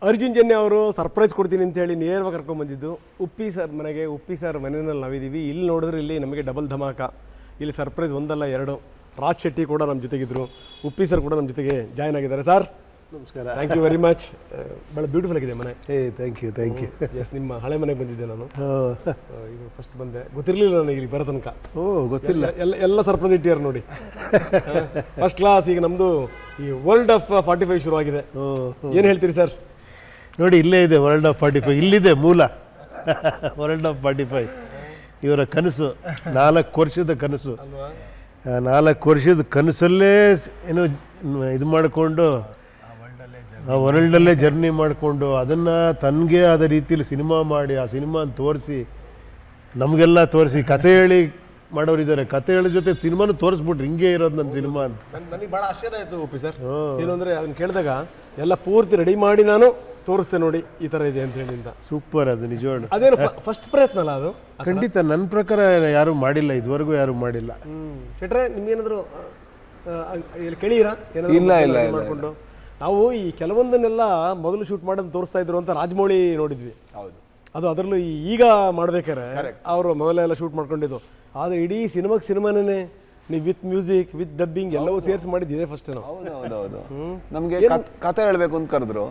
ಅರ್ಜುನ್ ಜನ್ಯ ಅವರು ಸರ್ಪ್ರೈಸ್ ಕೊಡ್ತೀನಿ ಅಂತ ಹೇಳಿ ನೇರವಾಗಿ ಕರ್ಕೊಂಡ್ಬಂದಿದ್ದು ಉಪ್ಪಿ ಸರ್ ಮನೆಗೆ. ಉಪ್ಪಿ ಸರ್ ಮನೆಯಲ್ಲಿ ನಾವಿದ್ದೀವಿ. ಇಲ್ಲಿ ನೋಡಿದ್ರೆ ಇಲ್ಲಿ ನಮಗೆ ಡಬಲ್ ಧಮಾಕ. ಇಲ್ಲಿ ಸರ್ಪ್ರೈಸ್ ಒಂದಲ್ಲ ಎರಡು. ರಾಜ್ ಶೆಟ್ಟಿ ಕೂಡ ನಮ್ಮ ಜೊತೆಗಿದ್ರು, ಉಪ್ಪಿ ಸರ್ ಕೂಡ ನಮ್ಮ ಜೊತೆಗೆ ಜಾಯ್ನ್ ಆಗಿದ್ದಾರೆ. ಸರ್ ನಮಸ್ಕಾರ. Thank you very much. ಭಾಳ ಬ್ಯೂಟಿಫುಲ್ ಆಗಿದೆ ಮನೆ. Thank you. ಎಸ್, ನಿಮ್ಮ ಹಳೆ ಮನೆಗೆ ಬಂದಿದ್ದೆ ನಾನು. ಇದು ಫಸ್ಟ್ ಬಂದೆ, ಗೊತ್ತಿರಲಿಲ್ಲ ನನಗೆ ಇಲ್ಲಿ ಬರೋ ತನಕ. ಗೊತ್ತಿಲ್ಲ, ಎಲ್ಲ ಸರ್ಪ್ರೈಸ್ ಇಟ್ಟಿದ್ದಾರೆ ನೋಡಿ. First class. ಈಗ ನಮ್ಮದು ಈ ವರ್ಲ್ಡ್ ಆಫ್ 45 ಶುರುವಾಗಿದೆ. ಏನು ಹೇಳ್ತೀರಿ ಸರ್? ನೋಡಿ, ಇಲ್ಲೇ ಇದೆ ವರ್ಲ್ಡ್ ಆಫ್ 45. ಇಲ್ಲಿದೆ ಮೂಲ. ವರ್ಲ್ಡ್ ಆಫ್ 45 ಇವರ ಕನಸು, 4 ವರ್ಷದ ಕನಸು. 4 ವರ್ಷದ ಕನಸಲ್ಲೇ ಏನು ಇದು ಮಾಡಿಕೊಂಡು ಆ ವರ್ಲ್ಡಲ್ಲೇ ಜರ್ನಿ ಮಾಡಿಕೊಂಡು ಅದನ್ನು ತನಗೆ ಆದ ರೀತಿಯಲ್ಲಿ ಸಿನಿಮಾ ಮಾಡಿ ಆ ಸಿನಿಮಾನ ತೋರಿಸಿ ನಮಗೆಲ್ಲ ತೋರಿಸಿ ಕತೆ ಹೇಳಿ ಮಾಡೋರಿದ್ದಾರೆ. ಕತೆ ಹೇಳೋ ಜೊತೆ ಸಿನಿಮಾನು ತೋರಿಸ್ಬಿಟ್ರು, ಹಿಂಗೆ ಇರೋದು ನನ್ನ ಸಿನಿಮಾ ಅಂತ. ನನಗೆ ಭಾಳ ಆಶ್ಚರ್ಯ ಆಯಿತು ಉಪ್ಪಿ ಸರ್. ಏನು ಅಂದರೆ ಅದನ್ನು ಕೇಳಿದಾಗ ಎಲ್ಲ ಪೂರ್ತಿ ರೆಡಿ ಮಾಡಿ ನಾನು ತೋರಿಸ್ತೆ ನೋಡಿ ಈ ಥರ ಇದೆ ಅಂತ ಹೇಳಿಂದ. ಸೂಪರ್, ಅದು ನಿಜವಾಗ್ಲೂ. ಅದೇನು ಫಸ್ಟ್ ಪ್ರಯತ್ನ ಅಲ್ಲ ಅದು? ಖಂಡಿತ ನನ್ನ ಪ್ರಕಾರ ಯಾರೂ ಮಾಡಿಲ್ಲ, ಇದುವರೆಗೂ ಯಾರೂ ಮಾಡಿಲ್ಲ. ಶೆಟ್ರೆ, ನಿಮ್ಗೇನಾದರೂ ಕೇಳಿರಾ? ಇಲ್ಲ ಮಾಡಿಕೊಂಡು ನಾವು ಈ ಕೆಲವೊಂದನ್ನೆಲ್ಲ ಮೊದಲು ಶೂಟ್ ಮಾಡೋದು ತೋರಿಸ್ತಾ ಇದ್ರು ಅಂತ ರಾಜಮೌಳಿ ನೋಡಿದ್ವಿ. ಹೌದು, ಅದು ಅದರಲ್ಲೂ ಈಗ ಮಾಡ್ಬೇಕಾರೆ ಅವರು ಮೊದಲೆಲ್ಲ ಶೂಟ್ ಮಾಡ್ಕೊಂಡಿದ್ದು. ಆದರೆ ಇಡೀ ಸಿನಿಮಾನೇ ನೀವು ವಿತ್ ಮ್ಯೂಸಿಕ್ ವಿತ್ ಡಬ್ಬಿಂಗ್ ಎಲ್ಲವೂ ಸೇರಿಸಿ ಮಾಡಿದ್ದಿದೆ ಫಸ್ಟ್. ಹೌದು. ನಮಗೆ ಕತೆ ಹೇಳಬೇಕು ಅಂತ ಕರೆದ್ರು.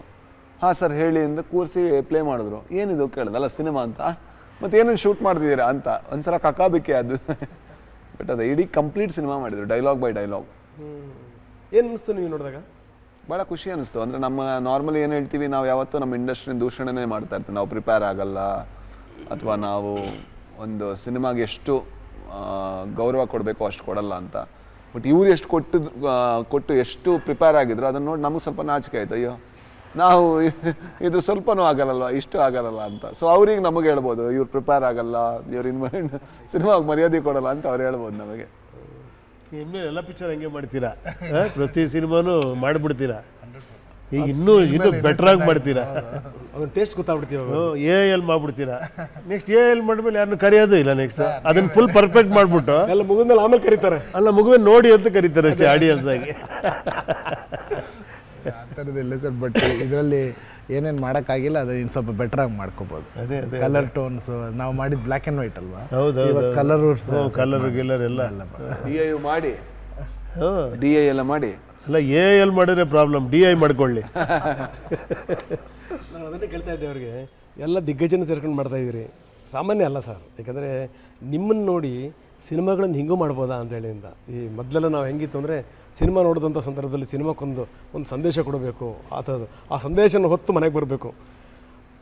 ಹಾಂ ಸರ್ ಹೇಳಿ ಅಂತ ಕೂರಿಸಿ ಪ್ಲೇ ಮಾಡಿದ್ರು. ಏನಿದು ಕೇಳಿದಲ್ಲ ಸಿನಿಮಾ ಅಂತ, ಮತ್ತೆ ಏನೇನು ಶೂಟ್ ಮಾಡ್ತಿದ್ದೀರಾ ಅಂತ ಒಂದ್ಸಲ ಕಕ್ಕಾಬಿಕ್ಕೆ ಅದು. ಬಟ್ ಅದು ಇಡೀ ಕಂಪ್ಲೀಟ್ ಸಿನಿಮಾ ಮಾಡಿದ್ರು, ಡೈಲಾಗ್ ಬೈ ಡೈಲಾಗ್. ಏನು ಅನಿಸ್ತು ನೀವು ನೋಡಿದಾಗ? ಭಾಳ ಖುಷಿ ಅನಿಸ್ತು. ಅಂದರೆ ನಮ್ಮ ನಾರ್ಮಲಿ ಏನು ಹೇಳ್ತೀವಿ, ನಾವು ಯಾವತ್ತೂ ನಮ್ಮ ಇಂಡಸ್ಟ್ರಿನ ದೂಷಣೆನೇ ಮಾಡ್ತಾ ಇರ್ತೀವಿ. ನಾವು ಪ್ರಿಪೇರ್ ಆಗಲ್ಲ, ಅಥವಾ ನಾವು ಒಂದು ಸಿನಿಮಾಗೆ ಎಷ್ಟು ಗೌರವ ಕೊಡಬೇಕು ಅಷ್ಟು ಕೊಡಲ್ಲ ಅಂತ. ಬಟ್ ಇವ್ರು ಎಷ್ಟು ಕೊಟ್ಟು ಎಷ್ಟು ಪ್ರಿಪೇರ್ ಆಗಿದ್ರು ಅದನ್ನು ನೋಡಿ ನಮಗೆ ಸ್ವಲ್ಪ ನಾಚಿಕೆ ಆಯ್ತು. ಅಯ್ಯೋ, ನಾವು ಇದು ಸ್ವಲ್ಪನೂ ಆಗಲ್ಲಲ್ವ, ಇಷ್ಟು ಆಗಲ್ಲ ಅಂತ. ಸೊ ಅವ್ರಿಗೆ ನಮಗೆ ಹೇಳ್ಬೋದು, ಇವ್ರು ಪ್ರಿಪೇರ್ ಆಗಲ್ಲ, ಇವ್ರು ಸಿನಿಮಾಗೆ ಮರ್ಯಾದೆ ಕೊಡಲ್ಲ ಅಂತ ಅವ್ರು ಹೇಳ್ಬೋದು ನಮಗೆ. ಇನ್ನು ಎಲ್ಲ ಪಿಕ್ಚರ್ ಹಂಗೆ ಮಾಡ್ತೀರಾ, ಪ್ರತಿ ಸಿನಿಮಾನು ಮಾಡಿಬಿಡ್ತೀರಾ. ಈಗ ಇನ್ನೂ ಬೆಟ್ರಾಗಿ ಮಾಡ್ತೀರಾ, ಅದನ್ನ ಟೇಸ್ಟ್ ಗೊತ್ತಾಗ್ಬಿಡ್ತೀವಿ. ಎಲ್ ಮಾಡ್ಬಿಡ್ತೀರಾ. ನೆಕ್ಸ್ಟ್ ಎಲ್ ಮಾಡಿದ್ಮೇಲೆ ಯಾರನ್ನು ಕರೆಯೋದು ಇಲ್ಲ. ನೆಕ್ಸ್ಟ್ ಅದನ್ನ ಫುಲ್ ಪರ್ಫೆಕ್ಟ್ ಮಾಡಿಬಿಟ್ಟು ಎಲ್ಲ ಮುಗಿದ್ಮೇಲೆ ಆಮೇಲೆ ಕರೀತಾರೆ. ಅಲ್ಲ, ಮುಗಿದ ನೋಡಿ ಅಂತ ಕರೀತಾರೆ ಅಷ್ಟೇ, ಆಡಿಯನ್ಸ್ ಆಗಿ. ಆ ಥರದಿಲ್ಲ ಸರ್. ಬಟ್ ಇದರಲ್ಲಿ ಏನೇನು ಮಾಡೋಕ್ಕಾಗಿಲ್ಲ ಅದು ಇನ್ನು ಸ್ವಲ್ಪ ಬೆಟ್ರಾಗಿ ಮಾಡ್ಕೋಬೋದು. ಅದೇ ಕಲರ್ ಟೋನ್ಸ್ ನಾವು ಮಾಡಿದ ಬ್ಲ್ಯಾಕ್ ಆ್ಯಂಡ್ ವೈಟ್ ಅಲ್ವಾ? ಹೌದು, ಕಲರ್ ಗಿಲ್ಲರ್ ಎಲ್ಲ DI ಮಾಡಿ, DI ಎಲ್ಲ ಮಾಡಿ. ಅಲ್ಲ, ಎಲ್ ಮಾಡಿದ್ರೆ ಪ್ರಾಬ್ಲಮ್, DI ಮಾಡ್ಕೊಳ್ಳಿ. ನಾನು ಅದನ್ನೇ ಕೇಳ್ತಾ ಇದ್ದೆ ಅವ್ರಿಗೆ. ಎಲ್ಲ ದಿಗ್ಗಜನ ಸೇರ್ಕೊಂಡು ಮಾಡ್ತಾ ಇದ್ದೀರಿ, ಸಾಮಾನ್ಯ ಅಲ್ಲ ಸರ್. ಯಾಕಂದರೆ ನಿಮ್ಮನ್ನು ನೋಡಿ ಸಿನಿಮಾಗಳನ್ನು ಹಿಂಗೂ ಮಾಡ್ಬೋದಾ ಅಂತೇಳಿ ಅಂತ. ಈ ಮೊದಲೆಲ್ಲ ನಾವು ಹೆಂಗಿತ್ತು ಅಂದರೆ ಸಿನಿಮಾ ನೋಡಿದಂಥ ಸಂದರ್ಭದಲ್ಲಿ ಸಿನಿಮಾಕ್ಕೊಂದು ಸಂದೇಶ ಕೊಡಬೇಕು, ಆ ಥರದ್ದು. ಆ ಸಂದೇಶನ ಹೊತ್ತು ಮನೆಗೆ ಬರಬೇಕು.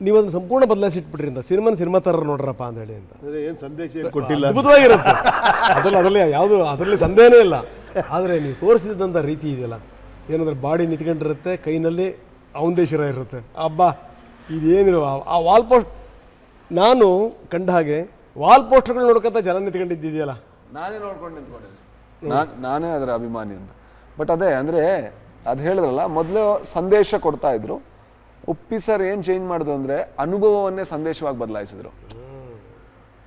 ನೀವು ಅದನ್ನು ಸಂಪೂರ್ಣ ಬದಲಾಯಿಸಿಟ್ಬಿಟ್ರಿ ಅಂತ. ಸಿನಿಮಾ ಥರ ನೋಡ್ರಪ್ಪ ಅಂತೇಳಿ ಅಂತ. ಏನು ಸಂದೇಶ ಕೊಟ್ಟಿಲ್ಲ, ಅದ್ಭುತವಾಗಿರುತ್ತೆ ಅದರಲ್ಲಿ ಸಂದೇಹನೇ ಇಲ್ಲ. ಆದರೆ ನೀವು ತೋರಿಸಿದಂಥ ರೀತಿ ಇದೆಯಲ್ಲ, ಏನಂದರೆ ಬಾಡಿ ನಿಂತ್ಕೊಂಡಿರುತ್ತೆ, ಕೈನಲ್ಲಿ ಅವಂದೇ ಶಿರ ಇರುತ್ತೆ. ಅಬ್ಬಾ, ಇದೇನಿರೋ ಆ ವಾಲ್ ಪೋಸ್ಟ್, ನಾನು ಕಂಡ ಹಾಗೆ ವಾಲ್ ಪೋಸ್ಟರ್ಗಳು ನೋಡ್ಕೊಂತ ಜನ ನಿಂತ್ಕೊಂಡಿದ್ದಿದೆಯಲ್ಲ, ನಾನೇ ನೋಡ್ಕೊಂಡು ನಿಂತ್ಕೊಂಡಿದ್ದೆ. ನಾನೇ ಅದರ ಅಭಿಮಾನಿ ಅಂತ. ಬಟ್ ಅದೇ ಅಂದರೆ ಅದು ಹೇಳಿದ್ರಲ್ಲ, ಮೊದಲು ಸಂದೇಶ ಕೊಡ್ತಾ ಇದ್ರು. ಉಪ್ಪಿ ಸರ್ ಏನು ಚೇಂಜ್ ಮಾಡಿದ್ರು ಅಂದರೆ ಅನುಭವವನ್ನೇ ಸಂದೇಶವಾಗಿ ಬದಲಾಯಿಸಿದ್ರು.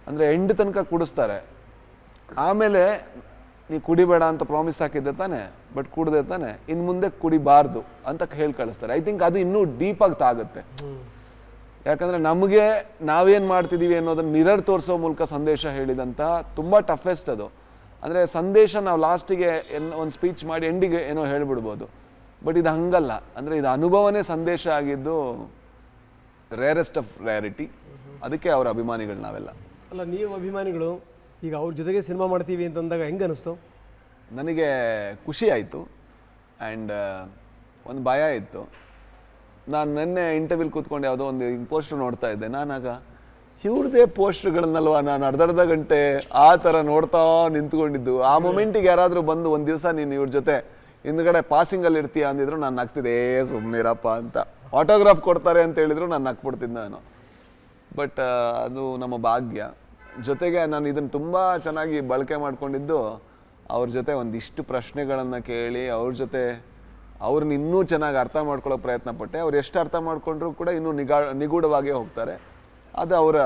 ಅಂದರೆ ಎಂಡ್ ತನಕ ಕುಡಿಸ್ತಾರೆ, ಆಮೇಲೆ ನೀ ಕುಡಿಬೇಡ ಅಂತ ಪ್ರಾಮಿಸ್ ಹಾಕಿದ್ದೆ ತಾನೆ, ಬಟ್ ಕುಡ್ದೆ ತಾನೆ, ಇನ್ನು ಮುಂದೆ ಕುಡಿಬಾರ್ದು ಅಂತ ಹೇಳಿ ಕಳಿಸ್ತಾರೆ. ಐ ಥಿಂಕ್ ಅದು ಇನ್ನೂ ಡೀಪಾಗಿ ತಾಗುತ್ತೆ. ಯಾಕಂದರೆ ನಮಗೆ ನಾವೇನು ಮಾಡ್ತಿದ್ದೀವಿ ಅನ್ನೋದನ್ನು ಮಿರರ್ ತೋರಿಸೋ ಮೂಲಕ ಸಂದೇಶ ಹೇಳಿದಂಥ ತುಂಬ ಟಫೆಸ್ಟ್ ಅದು. ಅಂದರೆ ಸಂದೇಶ ನಾವು ಲಾಸ್ಟಿಗೆ ಒಂದು ಸ್ಪೀಚ್ ಮಾಡಿ ಎಂಡಿಗೆ ಏನೋ ಹೇಳಿಬಿಡ್ಬೋದು. ಬಟ್ ಇದು ಹಂಗಲ್ಲ. ಅಂದರೆ ಇದು ಅನುಭವನೇ ಸಂದೇಶ ಆಗಿದ್ದು ರೇರೆಸ್ಟ್ ಆಫ್ ರೇರಿಟಿ. ಅದಕ್ಕೆ ಅವರ ಅಭಿಮಾನಿಗಳು ನಾವೆಲ್ಲ. ಅಲ್ಲ, ನೀವು ಅಭಿಮಾನಿಗಳು ಈಗ ಅವ್ರ ಜೊತೆಗೆ ಸಿನಿಮಾ ಮಾಡ್ತೀವಿ ಅಂತಂದಾಗ ಹೆಂಗೆ ಅನಿಸ್ತು? ನನಗೆ ಖುಷಿ ಆಯಿತು ಆ್ಯಂಡ್ ಒಂದು ಭಯ ಇತ್ತು. ನಾನು ನೆನ್ನೆ ಇಂಟರ್ವ್ಯೂಲಿ ಕೂತ್ಕೊಂಡು ಯಾವುದೋ ಒಂದು ಪೋಸ್ಟರ್ ನೋಡ್ತಾ ಇದ್ದೆ. ನಾನಾಗ ಇವ್ರದ್ದೇ ಪೋಸ್ಟರ್ಗಳನ್ನಲ್ವ ನಾನು ಅರ್ಧ ಗಂಟೆ ಆ ಥರ ನೋಡ್ತಾ ನಿಂತ್ಕೊಂಡಿದ್ದು. ಆ ಮೊಮೆಂಟಿಗೆ ಯಾರಾದರೂ ಬಂದು ಒಂದು ದಿವಸ ನೀನು ಇವ್ರ ಜೊತೆ ಹಿಂದ್ಗಡೆ ಪಾಸಿಂಗಲ್ಲಿ ಇರ್ತೀಯ ಅಂದಿದ್ರು ನಾನು ನಗ್ತಿದ್ದೆ, ಸುಮ್ಮನಿರಪ್ಪ ಅಂತ. ಆಟೋಗ್ರಾಫ್ ಕೊಡ್ತಾರೆ ಅಂತ ಹೇಳಿದ್ರು ನಾನು ನಗ್ಬಿಡ್ತಿದ್ದೆ ನಾನು. ಬಟ್ ಅದು ನಮ್ಮ ಭಾಗ್ಯ. ಜೊತೆಗೆ ನಾನು ಇದನ್ನು ತುಂಬ ಚೆನ್ನಾಗಿ ಬಳಕೆ ಮಾಡ್ಕೊಂಡಿದ್ದು ಅವ್ರ ಜೊತೆ ಒಂದಿಷ್ಟು ಪ್ರಶ್ನೆಗಳನ್ನು ಕೇಳಿ ಅವ್ರ ಜೊತೆ ಅವ್ರನ್ನ ಇನ್ನೂ ಚೆನ್ನಾಗಿ ಅರ್ಥ ಮಾಡ್ಕೊಳ್ಳೋ ಪ್ರಯತ್ನ ಪಟ್ಟೆ. ಅವ್ರು ಎಷ್ಟು ಅರ್ಥ ಮಾಡ್ಕೊಂಡ್ರು ಕೂಡ ಇನ್ನೂ ನಿಗೂಢವಾಗೇ ಹೋಗ್ತಾರೆ. ಅದು ಅವರ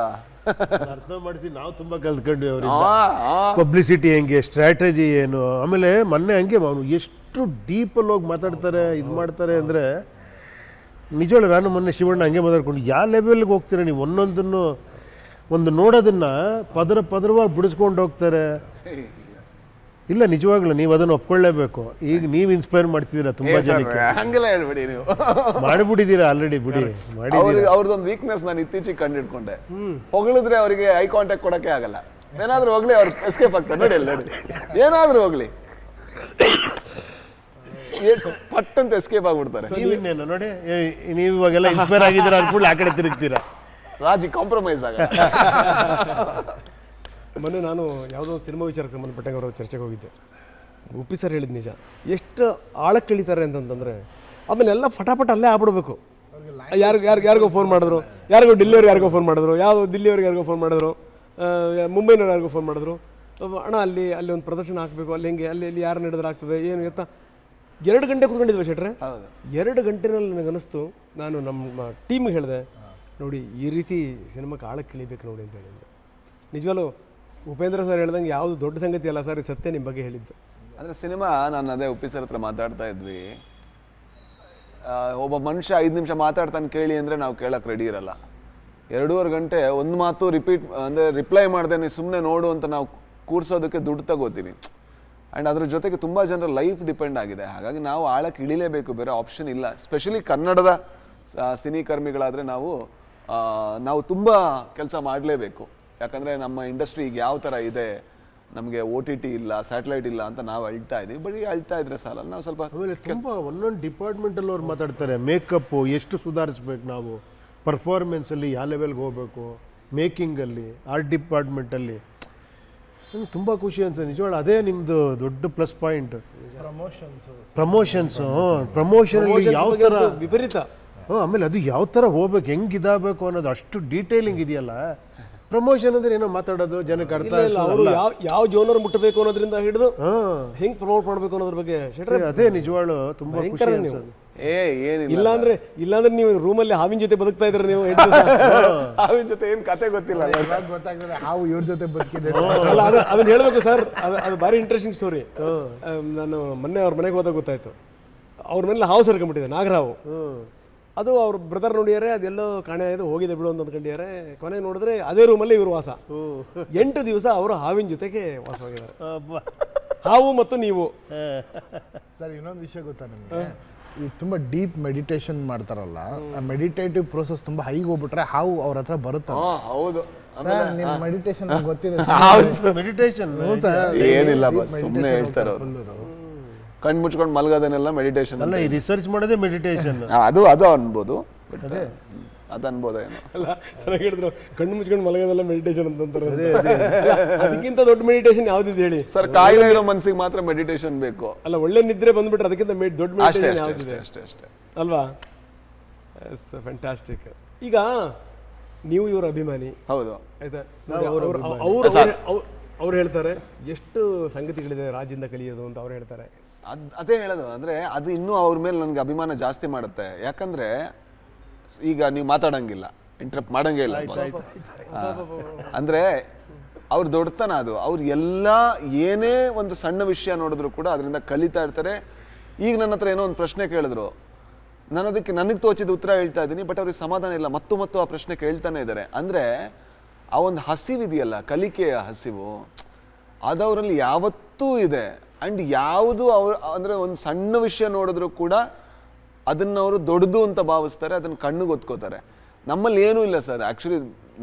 ಅರ್ಥ ಮಾಡಿಸಿ ನಾವು ತುಂಬ ಕಲ್ತ್ಕೊಂಡ್ವಿ ಅವ್ರಿಗೆ. ಪಬ್ಲಿಸಿಟಿ ಹೆಂಗೆ, ಸ್ಟ್ರಾಟಜಿ ಏನು. ಆಮೇಲೆ ಮೊನ್ನೆ ಹಂಗೆ ಎಷ್ಟು ಡೀಪಲ್ಲಿ ಹೋಗಿ ಮಾತಾಡ್ತಾರೆ, ಇದು ಮಾಡ್ತಾರೆ ಅಂದರೆ ನಿಜವಲ್ಲ. ನಾನು ಮೊನ್ನೆ ಶಿವಣ್ಣ ಹಂಗೆ ಮಾತಾಡ್ಕೊಂಡು ಯಾವ ಲೆವೆಲ್ಗೆ ಹೋಗ್ತೀರಾ ನೀವು, ಒಂದೊಂದನ್ನು ಒಂದು ನೋಡೋದನ್ನು ಪದರವಾಗಿ ಬಿಡಿಸ್ಕೊಂಡು ಹೋಗ್ತಾರೆ. ಇಲ್ಲ ನಿಜವಾಗ್ಲೂ ನೀವು ಅದನ್ನು ಒಪ್ಕೊಳ್ಳೇಬೇಕು. ಈಗ ನೀವು ಇನ್ಸ್ಪೈರ್ ಮಾಡ್ತಿದ್ದೀರಾ ತುಂಬ ಜನಕ್ಕೆ. ಹಂಗೆಲ್ಲ ಹೇಳ್ಬೇಡಿ ನೀವು. ಮಾಡಿಬಿಟ್ಟಿದ್ದೀರಾ ಆಲ್ರೆಡಿ, ಬಿಡಿ ಮಾಡಿ. ಅವ್ರದ್ದೊಂದು ವೀಕ್ನೆಸ್ ನಾನು ಇತ್ತೀಚೆಗೆ ಕಂಡಿಡ್ಕೊಂಡೆ. ಹೊಗಳಿದ್ರೆ ಅವರಿಗೆ ಐ ಕಾಂಟ್ಯಾಕ್ಟ್ ಕೊಡಕ್ಕೆ ಆಗಲ್ಲ. ಏನಾದ್ರೂ ಹೋಗ್ಲಿ ಅವ್ರು ಎಸ್ಕೇಪ್ ಆಗ್ತಾರೆ. ನೋಡಿ ಅಲ್ಲಿ ನೋಡಿ, ಏನಾದ್ರೂ ಹೋಗ್ಲಿ ಪಟ್ಟಂತ ಎಸ್ಕೇಪ್ ಆಗ್ಬಿಡ್ತಾರೆ. ನೀವಿನ್ನೇನು ನೋಡಿ, ನೀವು ಇವಾಗೆಲ್ಲ ಇನ್ಸ್ಪೈರ್ ಆಗಿದ್ದೀರಾ ಅಂದ್ಕೊಂಡು ಆ ಕಡೆ ತಿರುಗ್ತೀರಾ. ರಾಜಿ ಕಾಂಪ್ರಮೈಸ್ ಆಗ. ಮೊನ್ನೆ ನಾನು ಯಾವುದೋ ಒಂದು ಸಿನಿಮಾ ವಿಚಾರಕ್ಕೆ ಸಂಬಂಧಪಟ್ಟಂಗೆ ಅವರ ಚರ್ಚೆಗೆ ಹೋಗಿದ್ದೆ. ಉಪ್ಪಿ ಸರ್ ಹೇಳಿದ ನಿಜ. ಎಷ್ಟು ಆಳಕ್ಕೆ ಇಳಿತಾರೆ ಅಂತಂತಂದರೆ ಆಮೇಲೆ ಎಲ್ಲ ಫಟಾಫಟ ಅಲ್ಲೇ ಆಗ್ಬಿಡ್ಬೇಕು. ಯಾರಿಗೋ ಫೋನ್ ಮಾಡಿದ್ರು, ಯಾರಿಗೋ ಡೆಲ್ಲಿಯವ್ರು ಯಾರಿಗೋ ಫೋನ್ ಮಾಡಿದ್ರು, ಯಾವುದೋ ದಿಲ್ಲಿಯವ್ರಿಗೆ ಯಾರಿಗೋ ಫೋನ್ ಮಾಡಿದ್ರು, ಮುಂಬೈನವ್ರು ಯಾರಿಗೋ ಫೋನ್ ಮಾಡಿದ್ರು, ಅಣ್ಣ ಅಲ್ಲಿ ಒಂದು ಪ್ರದರ್ಶನ ಹಾಕಬೇಕು, ಅಲ್ಲಿ ಹೆಂಗೆ, ಅಲ್ಲಿ ಯಾರು ನಡೆದ್ರೆ ಆಗ್ತದೆ ಏನು ಎತ್ತ. 2 ಗಂಟೆ ಕೂತ್ಕೊಂಡಿದ್ವಿ ಶೆಟ್ರೆ. 2 ಗಂಟೆನಲ್ಲಿ ನನಗನ್ನಿಸ್ತು, ನಾನು ನಮ್ಮ ಟೀಮಿಗೆ ಹೇಳಿದೆ, ನೋಡಿ ಈ ರೀತಿ ಸಿನಿಮಾಕ್ಕೆ ಆಳಕ್ಕೆ ಇಳಿಬೇಕು ನೋಡಿ ಅಂತ ಹೇಳಿದ್ದೆ. ನಿಜವಲ್ಲೂ ಉಪೇಂದ್ರ ಸರ್ ಹೇಳ್ದಂಗೆ ಯಾವುದು ದೊಡ್ಡ ಸಂಗತಿ ಅಲ್ಲ ಸರ್, ಸತ್ಯ ನಿಮ್ಮ ಬಗ್ಗೆ ಹೇಳಿದ್ದು. ಅಂದರೆ ಸಿನಿಮಾ, ನಾನು ಅದೇ ಉಪ್ಪಿ ಸರ್ ಹತ್ರ ಮಾತಾಡ್ತಾ ಇದ್ವಿ, ಒಬ್ಬ ಮನುಷ್ಯ 5 ನಿಮಿಷ ಮಾತಾಡ್ತಾನೆ ಕೇಳಿ ಅಂದರೆ ನಾವು ಕೇಳಕ್ಕೆ ರೆಡಿ ಇರಲ್ಲ. 2.5 ಗಂಟೆ ಒಂದು ಮಾತು ರಿಪ್ಲೈ ಮಾಡ್ದೆ ನೀವು ಸುಮ್ಮನೆ ನೋಡು ಅಂತ ನಾವು ಕೂರ್ಸೋದಕ್ಕೆ ದುಡ್ಡು ತಗೋತೀವಿ. ಆ್ಯಂಡ್ ಅದ್ರ ಜೊತೆಗೆ ತುಂಬ ಜನರ ಲೈಫ್ ಡಿಪೆಂಡ್ ಆಗಿದೆ. ಹಾಗಾಗಿ ನಾವು ಆಳಕ್ಕೆ ಇಳಿಲೇಬೇಕು, ಬೇರೆ ಆಪ್ಷನ್ ಇಲ್ಲ. ಸ್ಪೆಷಲಿ ಕನ್ನಡದ ಸಿನಿಕರ್ಮಿಗಳಾದರೆ ನಾವು ತುಂಬ ಕೆಲಸ ಮಾಡಲೇಬೇಕು. ಯಾಕಂದರೆ ನಮ್ಮ ಇಂಡಸ್ಟ್ರಿ ಈಗ ಯಾವ ಥರ ಇದೆ, ನಮಗೆ OTT ಇಲ್ಲ, ಸ್ಯಾಟಲೈಟ್ ಇಲ್ಲ ಅಂತ ನಾವು ಅಳ್ತಾ ಇದ್ದೀವಿ. ಬರೀ ಅಳ್ತಾ ಇದ್ರೆ ಸಾಲ, ನಾವು ಸ್ವಲ್ಪ ಆಮೇಲೆ ತುಂಬ ಒಂದೊಂದು ಡಿಪಾರ್ಟ್ಮೆಂಟಲ್ಲಿ ಅವ್ರು ಮಾತಾಡ್ತಾರೆ. ಮೇಕಪ್ಪು ಎಷ್ಟು ಸುಧಾರಿಸ್ಬೇಕು ನಾವು, ಪರ್ಫಾರ್ಮೆನ್ಸಲ್ಲಿ ಯಾವ ಲೆವೆಲ್ಗೆ ಹೋಗಬೇಕು, ಮೇಕಿಂಗಲ್ಲಿ, ಆರ್ಟ್ ಡಿಪಾರ್ಟ್ಮೆಂಟಲ್ಲಿ. ನನಗೆ ತುಂಬ ಖುಷಿ ಅನ್ಸುತ್ತೆ ನಿಜವಾಗ್ಲೂ. ಅದೇ ನಿಮ್ಮದು ದೊಡ್ಡ ಪ್ಲಸ್ ಪಾಯಿಂಟ್. ಪ್ರಮೋಷನ್ಸು ಯಾವ ಥರ ವಿಪರೀತ. ಆಮೇಲೆ ಅದು ಯಾವ ಥರ ಹೋಗ್ಬೇಕು, ಹೆಂಗೆ ಇದಾಗಬೇಕು ಅನ್ನೋದು ಅಷ್ಟು ಡೀಟೇಲಿಂಗ್ ಇದೆಯಲ್ಲ. ಪ್ರಮೋಷನ್ ಅಂದ್ರೆ ಏನೋ ಮಾತಾಡೋದು ಜನಕ್ಕೆ ಅರ್ಥ ಇಲ್ಲ, ಅವರು ಯಾವ ಜೋನರ್ ಮುಟ್ಟಬೇಕು ಅನ್ನೋದ್ರಿಂದ ಹಿಡಿದು ಹೆಂಗೆ ಪ್ರಮೋಟ್ ಮಾಡಬೇಕು ಅನ್ನೋದ್ರ ಬಗ್ಗೆ ಶೆಟ್ರೆ ಅದೇ ನಿಜವಾಗ್ಲೂ ತುಂಬ ಖುಷಿ ಅನ್ಸೋದು. ಇಲ್ಲಾಂದ್ರೆ ನೀವು ರೂಮಲ್ಲಿ ಹಾವಿನ ಜೊತೆ ಬದುಕ್ತಾ ಇದ್ರೆ ನೀವು ಹಾವಿನ ಜೊತೆ ಏನು ಕತೆ ಗೊತ್ತಿಲ್ಲ, ಗೊತ್ತಾಗ್ತದೆ ಹಾವು ಇವ್ರ ಜೊತೆ ಬದುಕಿದೆ. ಅಲ್ಲ ಅದನ್ನ ಹೇಳ್ಬೇಕು ಸರ್, ಅದು ಭಾರಿ ಇಂಟ್ರೆಸ್ಟಿಂಗ್ ಸ್ಟೋರಿ. ನಾನು ಮೊನ್ನೆ ಅವ್ರ ಮನೆಗೆ ಹೋದಾಗ ಗೊತ್ತಾಯ್ತು, ಅವ್ರ ಮನೇಲಿ ಹಾವು ಸೇರ್ಕೊಂಡ್ಬಿಟ್ಟಿದೆ, ನಾಗರಾವು. ಅದು ಅವ್ರ ಬ್ರದರ್ ನೋಡಿಯಾರೆ, ಅದೆಲ್ಲೋ ಕಾಣೆ ಆಯ್ತು, ಹೋಗಿದೆ ಬಿಡು ಅಂತ ಅಂದ್ಕೊಂಡಿದ್ದಾರೆ. ಕೊನೆ ನೋಡಿದ್ರೆ ಅದೇ ರೂಮಲ್ಲಿ ಇವರು ವಾಸ. 8 ದಿವಸ ಅವರು ಹಾವಿನ ಜೊತೆಗೆ ವಾಸವಾಗಿದ್ದಾರೆ, ಹಾವು ಮತ್ತು ನೀವು. ಸರ್ ಇನ್ನೊಂದು ವಿಷಯ ಗೊತ್ತಾ ನಿಮಗೆ, ಈ ತುಂಬ ಡೀಪ್ ಮೆಡಿಟೇಷನ್ ಮಾಡ್ತಾರಲ್ಲ, ಆ ಮೆಡಿಟೇಟಿವ್ ಪ್ರೋಸೆಸ್ ತುಂಬ ಹೈಗೆ ಹೋಗ್ಬಿಟ್ರೆ ಹಾವು ಅವ್ರ ಹತ್ರ ಬರುತ್ತೆ. ಹೌದು, ನಿಮ್ಮ ಮೆಡಿಟೇಷನ್ ಗೊತ್ತಿದೆ. ಮೆಡಿಟೇಷನ್ ಏನಿಲ್ಲ, ಸುಮ್ಮನೆ ಹೇಳ್ತಾರೆ ಅವರು. ಕಣ್ಣು ಮುಚ್ಕೊಂಡು ಮಲಗೋದನ್ನೆಲ್ಲ ಮೆಡಿಟೇಷನ್ ಅಲ್ಲ, ಈ ರಿಸರ್ಚ್ ಮಾಡೋದೇ ಮೆಡಿಟೇಷನ್. ಅದು ಅನ್ಬೋದು, ಅದು ಅನ್ಬೋದೇನೋ. ಅಲ್ಲ, ಚೆನ್ನಾಗಿ ಹೇಳಿದ್ರು, ಕಣ್ಣು ಮುಚ್ಕೊಂಡು ಮಲಗೋದೆಲ್ಲ ಮೆಡಿಟೇಷನ್ ಅಂತಂತಾರೆ. ಅದಕ್ಕಿಂತ ದೊಡ್ಡ ಮೆಡಿಟೇಷನ್ ಯಾವ್ದಿದೆ ಹೇಳಿ ಸರ್? ಕಾಯಿಲೆ ಇರೋ ಮನಸ್ಸಿಗೆ ಮಾತ್ರ ಮೆಡಿಟೇಷನ್ ಬೇಕು. ಅಲ್ಲ, ಒಳ್ಳೆ ನಿದ್ರೆ ಬಂದ್ಬಿಟ್ರೆ ಅದಕ್ಕಿಂತ ದೊಡ್ಡ ಮೆಡಿಟೇಷನ್ ಯಾವ್ದಿದೆ? ಅಷ್ಟೇ ಅಲ್ವಾ? ಫ್ಯಾಂಟಾಸ್ಟಿಕ್. ಈಗ ನೀವು ಇವರ ಅಭಿಮಾನಿ, ಹೌದು, ಆಯ್ತಾ? ಅವ್ರು ಹೇಳ್ತಾರೆ ಎಷ್ಟು ಸಂಗತಿಗಳಿದೆ ರಾಜ್ಯದಿಂದ ಕಲಿಯೋದು ಅಂತ ಅವ್ರು ಹೇಳ್ತಾರೆ. ಅದೇ ಹೇಳೋದು, ಅಂದರೆ ಅದು ಇನ್ನೂ ಅವ್ರ ಮೇಲೆ ನನಗೆ ಅಭಿಮಾನ ಜಾಸ್ತಿ ಮಾಡುತ್ತೆ. ಯಾಕಂದರೆ ಈಗ ನೀವು ಮಾತಾಡೋಂಗಿಲ್ಲ, ಇಂಟ್ರಪ್ಟ್ ಮಾಡೋಂಗೇ ಇಲ್ಲ. ಅಂದರೆ ಅವ್ರ ದೊಡ್ಡತನ ಅದು. ಅವ್ರು ಎಲ್ಲ ಏನೇ ಒಂದು ಸಣ್ಣ ವಿಷಯ ನೋಡಿದ್ರು ಕೂಡ ಅದರಿಂದ ಕಲಿತಾ ಇರ್ತಾರೆ. ಈಗ ನನ್ನ ಹತ್ರ ಏನೋ ಒಂದು ಪ್ರಶ್ನೆ ಕೇಳಿದ್ರು, ನಾನು ಅದಕ್ಕೆ ನನಗೆ ತೋಚಿದ ಉತ್ತರ ಹೇಳ್ತಾ ಇದ್ದೀನಿ, ಬಟ್ ಅವ್ರಿಗೆ ಸಮಾಧಾನ ಇಲ್ಲ, ಮತ್ತು ಆ ಪ್ರಶ್ನೆ ಕೇಳ್ತಾನೆ ಇದ್ದಾರೆ. ಅಂದರೆ ಆ ಒಂದು ಹಸಿವಿದೆಯಲ್ಲ, ಕಲಿಕೆಯ ಹಸಿವು, ಅದವರಲ್ಲಿ ಯಾವತ್ತೂ ಇದೆ. ಆ್ಯಂಡ್ ಯಾವುದು ಅಂದರೆ ಒಂದು ಸಣ್ಣ ವಿಷಯ ನೋಡಿದ್ರು ಕೂಡ ಅದನ್ನು ಅವರು ದೊಡ್ಡದು ಅಂತ ಭಾವಿಸ್ತಾರೆ, ಅದನ್ನು ಕಣ್ಣಿಗೆ ಒತ್ಕೋತಾರೆ. ನಮ್ಮಲ್ಲಿ ಏನೂ ಇಲ್ಲ ಸರ್. ಆ್ಯಕ್ಚುಲಿ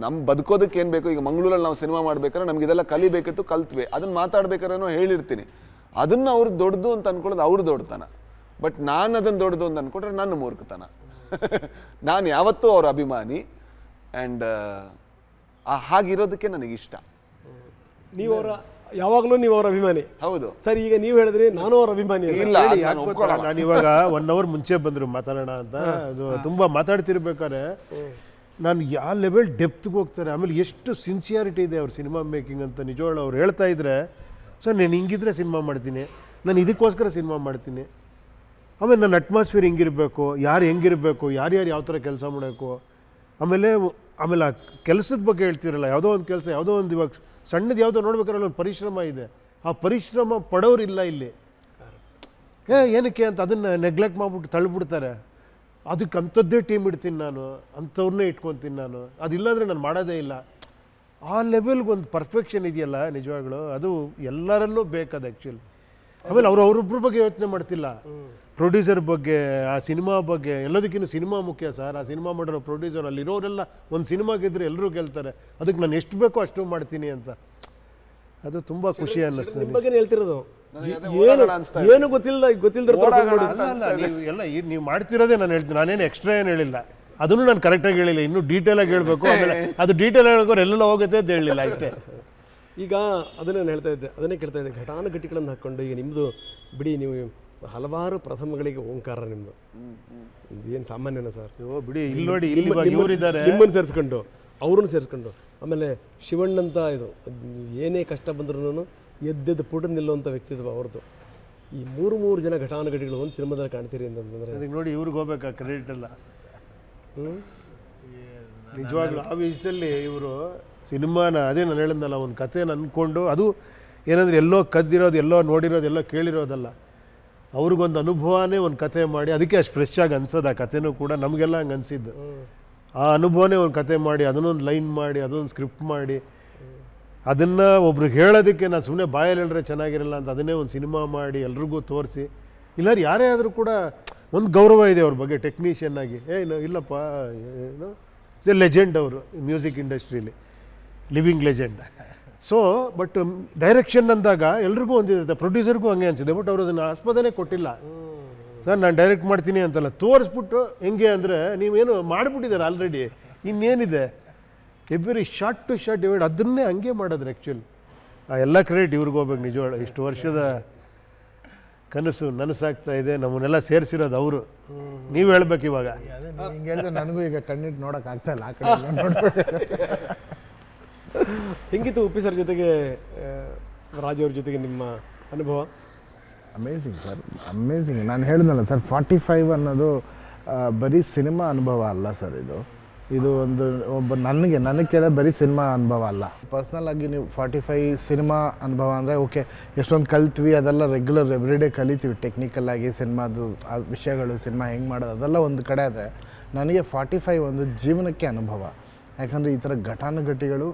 ನಮ್ಮ ಬದುಕೋದಕ್ಕೆ ಏನು ಬೇಕು, ಈಗ ಮಂಗಳೂರಲ್ಲಿ ನಾವು ಸಿನಿಮಾ ಮಾಡ್ಬೇಕಾದ್ರೆ ನಮ್ಗೆ ಇದೆಲ್ಲ ಕಲಿಬೇಕಿತ್ತು, ಕಲ್ತ್ವಿ. ಅದನ್ನು ಮಾತಾಡ್ಬೇಕಾದ್ರೇನೋ ಹೇಳಿರ್ತೀನಿ. ಅದನ್ನು ಅವ್ರು ದೊಡ್ಡದು ಅಂತ ಅಂದ್ಕೊಳ್ಳೋದು ಅವ್ರು ದೊಡ್ಡತನ. ಬಟ್ ನಾನು ಅದನ್ನು ದೊಡ್ಡದು ಅಂತ ಅಂದ್ಕೊಂಡ್ರೆ ನನ್ನ ಮೂರ್ಖತನ. ನಾನು ಯಾವತ್ತೂ ಅವ್ರ ಅಭಿಮಾನಿ. ಆ್ಯಂಡ್ ಹಾಗಿರೋದಕ್ಕೆ ನನಗಿಷ್ಟ. ಯಾವಾಗಲೂ ನೀವು ಅವ್ರ ಅಭಿಮಾನಿ? ಹೌದು ಸರ್. ಈಗ ನೀವು ಹೇಳಿದ್ರಿ ನಾನು ಅವ್ರ ಅಭಿಮಾನಿ. ಇಲ್ಲ, ನಾನು ಇವಾಗ 1 ಅವರ್ ಮುಂಚೆ ಬಂದರು ಮಾತಾಡೋಣ ಅಂತ. ಅದು ತುಂಬ ಮಾತಾಡ್ತಿರ್ಬೇಕಾದ್ರೆ ನಾನು ಯಾವ ಲೆವೆಲ್ ಡೆಪ್ತ್ಗೆ ಹೋಗ್ತಾರೆ, ಆಮೇಲೆ ಎಷ್ಟು ಸಿನ್ಸಿಯಾರಿಟಿ ಇದೆ ಅವ್ರ ಸಿನಿಮಾ ಮೇಕಿಂಗ್ ಅಂತ ನಿಜವಾಗ್ಲೂ ಅವ್ರು ಹೇಳ್ತಾ ಇದ್ರೆ, ಸರ್ ನಾನು ಹಿಂಗಿದ್ರೆ ಸಿನಿಮಾ ಮಾಡ್ತೀನಿ, ನಾನು ಇದಕ್ಕೋಸ್ಕರ ಸಿನಿಮಾ ಮಾಡ್ತೀನಿ. ಆಮೇಲೆ ನನ್ನ ಅಟ್ಮಾಸ್ಫಿಯರ್ ಹಿಂಗಿರಬೇಕು, ಯಾರು ಹೆಂಗಿರಬೇಕು, ಯಾರ್ಯಾರು ಯಾವ ಥರ ಕೆಲಸ ಮಾಡಬೇಕು. ಆಮೇಲೆ ಆ ಕೆಲಸದ ಬಗ್ಗೆ ಹೇಳ್ತಿರಲ್ಲ, ಯಾವುದೋ ಒಂದು ಕೆಲಸ, ಯಾವುದೋ ಒಂದು ಇವಾಗ ಸಣ್ಣದು ಯಾವುದೋ ನೋಡ್ಬೇಕಾದ್ರೆ ಒಂದು ಪರಿಶ್ರಮ ಇದೆ. ಆ ಪರಿಶ್ರಮ ಪಡೋರಿಲ್ಲ ಇಲ್ಲಿ. ಏನಕ್ಕೆ ಅಂತ ಅದನ್ನು ನೆಗ್ಲೆಕ್ಟ್ ಮಾಡಿಬಿಟ್ಟು ತಳ್ಳಿಬಿಡ್ತಾರೆ. ಅದಕ್ಕೆ ಅಂಥದ್ದೇ ಟೀಮ್ ಇಡ್ತೀನಿ ನಾನು, ಅಂಥವ್ರನ್ನೇ ಇಟ್ಕೊತೀನಿ ನಾನು, ಅದಿಲ್ಲಾಂದರೆ ನಾನು ಮಾಡೋದೇ ಇಲ್ಲ. ಆ ಲೆವೆಲ್ಗೆ ಒಂದು ಪರ್ಫೆಕ್ಷನ್ ಇದೆಯಲ್ಲ ನಿಜವಾಗ್ಲೂ, ಅದು ಎಲ್ಲರಲ್ಲೂ ಬೇಕದು ಆ್ಯಕ್ಚುಲಿ. ಆಮೇಲೆ ಅವ್ರೊಬ್ಬರ ಬಗ್ಗೆ ಯೋಚನೆ ಮಾಡ್ತಿಲ್ಲ, ಪ್ರೊಡ್ಯೂಸರ್ ಬಗ್ಗೆ, ಆ ಸಿನಿಮಾ ಬಗ್ಗೆ, ಎಲ್ಲದಕ್ಕಿಂತ ಸಿನಿಮಾ ಮುಖ್ಯ ಸರ್. ಆ ಸಿನಿಮಾ ಮಾಡಿರೋ ಪ್ರೊಡ್ಯೂಸರ್, ಅಲ್ಲಿರೋರೆಲ್ಲ ಒಂದು ಸಿನಿಮಾ ಗೆದ್ದರೆ ಎಲ್ಲರೂ ಗೆಲ್ತಾರೆ, ಅದಕ್ಕೆ ನಾನು ಎಷ್ಟು ಬೇಕೋ ಅಷ್ಟು ಮಾಡ್ತೀನಿ ಅಂತ. ಅದು ತುಂಬ ಖುಷಿ ಅನ್ನಿಸ್ತದೆ. ನಿಮ್ಮ ಬಗ್ಗೆ ಹೇಳ್ತಿರೋದು ನನಗೆ ಅದೇ ಏನು ಓಡಾಡೋಣ ಅನಿಸ್ತಾ ಇದೆ. ಏನು ಗೊತ್ತಿಲ್ಲದ್ರೆ ನೀವು ಮಾಡ್ತಿರೋದೇ ನಾನು ಹೇಳ್ತೀನಿ, ನಾನೇನು ಎಕ್ಸ್ಟ್ರಾ ಏನು ಹೇಳಿಲ್ಲ, ಅದನ್ನು ನಾನು ಕರೆಕ್ಟಾಗಿ ಹೇಳಿಲ್ಲ, ಇನ್ನೂ ಡೀಟೇಲಾಗಿ ಹೇಳಬೇಕು. ಆಮೇಲೆ ಅದು ಡೀಟೇಲ್ ಹೇಳೋರು ಎಲ್ಲೆಲ್ಲ ಹೋಗುತ್ತೆ ಅಂತ ಹೇಳಿಲ್ಲ ಅಷ್ಟೇ. ಈಗ ಅದನ್ನೇ ನಾನು ಹೇಳ್ತಾ ಇದ್ದೆ, ಅದನ್ನೇ ಕೇಳ್ತಾ ಇದ್ದೆ, ಘಟಾನುಘಟಿಗಳನ್ನು ಹಾಕ್ಕೊಂಡು ಈಗ ನಿಮ್ಮದು ಬಿಡಿ, ನೀವು ಹಲವಾರು ಪ್ರಥಮಗಳಿಗೆ ಓಂಕಾರ ನಿಮ್ಮದು, ಏನು ಸಾಮಾನ್ಯನ ಸರ್? ಬಿಡಿ, ಇಲ್ಲಿ ನೋಡಿ, ಇಲ್ಲಿ ಇವರಿದ್ದಾರೆ, ನಿಮ್ಮನ್ನು ಸೇರಿಸ್ಕೊಂಡು ಅವ್ರನ್ನ ಸೇರಿಸ್ಕೊಂಡು, ಆಮೇಲೆ ಶಿವಣ್ಣಂತ ಇದು ಏನೇ ಕಷ್ಟ ಬಂದ್ರೂ ಎದ್ದೆದ್ದು ಪುಟ ನಿಲ್ಲುವಂಥ ವ್ಯಕ್ತಿತ್ವ ಅವ್ರದ್ದು. ಈ ಮೂರು ಜನ ಘಟಾನುಘಟಿಗಳು ಒಂದು ಸಿನಿಮಾದಲ್ಲಿ ಕಾಣ್ತೀರಿ ಅಂತಂದರೆ ಅದಕ್ಕೆ ನೋಡಿ ಇವ್ರಿಗೆ ಹೋಗ್ಬೇಕಾ ಕ್ರೆಡಿಟ್ ಎಲ್ಲ. ನಿಜವಾಗ್ಲೂ ಆ ವಿಷಯದಲ್ಲಿ ಇವರು ಸಿನಿಮಾನ, ಅದೇ ನಾನು ಹೇಳಿದ್ನಲ್ಲ, ಒಂದು ಕಥೆನ ಅಂದ್ಕೊಂಡು, ಅದು ಏನಂದರೆ ಎಲ್ಲೋ ಕದ್ದಿರೋದು, ಎಲ್ಲೋ ನೋಡಿರೋದು, ಎಲ್ಲೋ ಕೇಳಿರೋದಲ್ಲ, ಅವ್ರಿಗೊಂದು ಅನುಭವನೇ ಒಂದು ಕತೆ ಮಾಡಿ, ಅದಕ್ಕೆ ಅಷ್ಟು ಫ್ರೆಶ್ ಆಗಿ ಅನ್ಸೋದು. ಆ ಕಥೆನೂ ಕೂಡ ನಮಗೆಲ್ಲ ಹಂಗೆ ಅನಿಸಿದ್ದು. ಆ ಅನುಭವನೇ ಒಂದು ಕತೆ ಮಾಡಿ, ಅದನ್ನೊಂದು ಲೈನ್ ಮಾಡಿ, ಅದೊಂದು ಸ್ಕ್ರಿಪ್ಟ್ ಮಾಡಿ, ಅದನ್ನು ಒಬ್ರಿಗೆ ಹೇಳೋದಕ್ಕೆ ನಾನು ಸುಮ್ಮನೆ ಬಾಯಲ್ಲಿ ಹೇಳಿದ್ರೆ ಚೆನ್ನಾಗಿರಲ್ಲ ಅಂತ ಅದನ್ನೇ ಒಂದು ಸಿನಿಮಾ ಮಾಡಿ ಎಲ್ರಿಗೂ ತೋರಿಸಿ, ಇಲ್ಲಾರು ಯಾರೇ ಆದರೂ ಕೂಡ ಒಂದು ಗೌರವ ಇದೆ ಅವ್ರ ಬಗ್ಗೆ ಟೆಕ್ನಿಷಿಯನ್ ಆಗಿ. ಇಲ್ಲಪ್ಪ, ಏನು ಲೆಜೆಂಡ್ ಅವರು ಮ್ಯೂಸಿಕ್ ಇಂಡಸ್ಟ್ರೀಲಿ, living legend. So but direction ಅಂದಾಗ ಎಲ್ರಿಗೂ ಒಂದಿರುತ್ತೆ, ಪ್ರೊಡ್ಯೂಸರ್ಗೂ ಹಂಗೆ ಅನಿಸಿದೆ. ಬಟ್ ಅವರು ಅದನ್ನು ಆಸ್ಪದನೇ ಕೊಟ್ಟಿಲ್ಲ. ಸರ್ ನಾನು ಡೈರೆಕ್ಟ್ ಮಾಡ್ತೀನಿ ಅಂತಲ್ಲ, ತೋರಿಸ್ಬಿಟ್ಟು ಹೆಂಗೆ ಅಂದರೆ ನೀವೇನು ಮಾಡಿಬಿಟ್ಟಿದ್ದಾರೆ ಆಲ್ರೆಡಿ, ಇನ್ನೇನಿದೆ, every shot to shot divide, ಅದನ್ನೇ ಹಂಗೆ ಮಾಡೋದು ಆ್ಯಕ್ಚುಲಿ. ಆ ಎಲ್ಲ ಕ್ರೆಡಿಟ್ ಇವ್ರಿಗೆ ಹೋಗ್ಬೇಕು. ನಿಜವಾಗ್ಲು ಇಷ್ಟು ವರ್ಷದ ಕನಸು ನನಸಾಗ್ತಾ ಇದೆ, ನಮ್ಮನ್ನೆಲ್ಲ ಸೇರಿಸಿರೋದು ಅವರು. ನೀವು ಹೇಳ್ಬೇಕು ಇವಾಗ. ಅದೇ ಹಿಂಗೆ ಹೇಳಿದ್ರೆ ನನಗೂ ಈಗ ಕಣ್ಣಿಟ್ಟು ನೋಡೋಕೆ ಆಗ್ತಾ ಇಲ್ಲ, ಆ ಕಡೆ ಎಲ್ಲ ನೋಡ್ಬೇಕು. ಹೆಂಗಿತ್ತು ಉಪ್ಪಿ ಸರ್ ಜೊತೆಗೆ, ರಾಜ್ ಅವ್ರ ಜೊತೆಗೆ ನಿಮ್ಮ ಅನುಭವ? Amazing sir, amazing. ನಾನು ಹೇಳಿದ್ನಲ್ಲ ಸರ್, 45 ಅನ್ನೋದು ಬರೀ ಸಿನಿಮಾ ಅನುಭವ ಅಲ್ಲ ಸರ್. ಇದು ಒಂದು ನನಗೆ ಕೇಳೋ ಬರೀ ಸಿನಿಮಾ ಅನುಭವ ಅಲ್ಲ. ಪರ್ಸ್ನಲ್ ಆಗಿ ನೀವು 45 ಸಿನಿಮಾ ಅನುಭವ ಅಂದರೆ ಓಕೆ, ಎಷ್ಟೊಂದು ಕಲ್ತ್ವಿ, ಅದೆಲ್ಲ ರೆಗ್ಯುಲರ್ ಎವ್ರಿಡೇ ಕಲಿತೀವಿ ಟೆಕ್ನಿಕಲ್ ಆಗಿ ಸಿನಿಮಾದು ಆ ವಿಷಯಗಳು, ಸಿನಿಮಾ ಹೆಂಗೆ ಮಾಡೋದು ಅದೆಲ್ಲ ಒಂದು ಕಡೆ. ಆದರೆ ನನಗೆ 45 ಒಂದು ಜೀವನಕ್ಕೆ ಅನುಭವ. ಯಾಕಂದರೆ ಈ ಥರ ಘಟಾನುಘಟಿಗಳು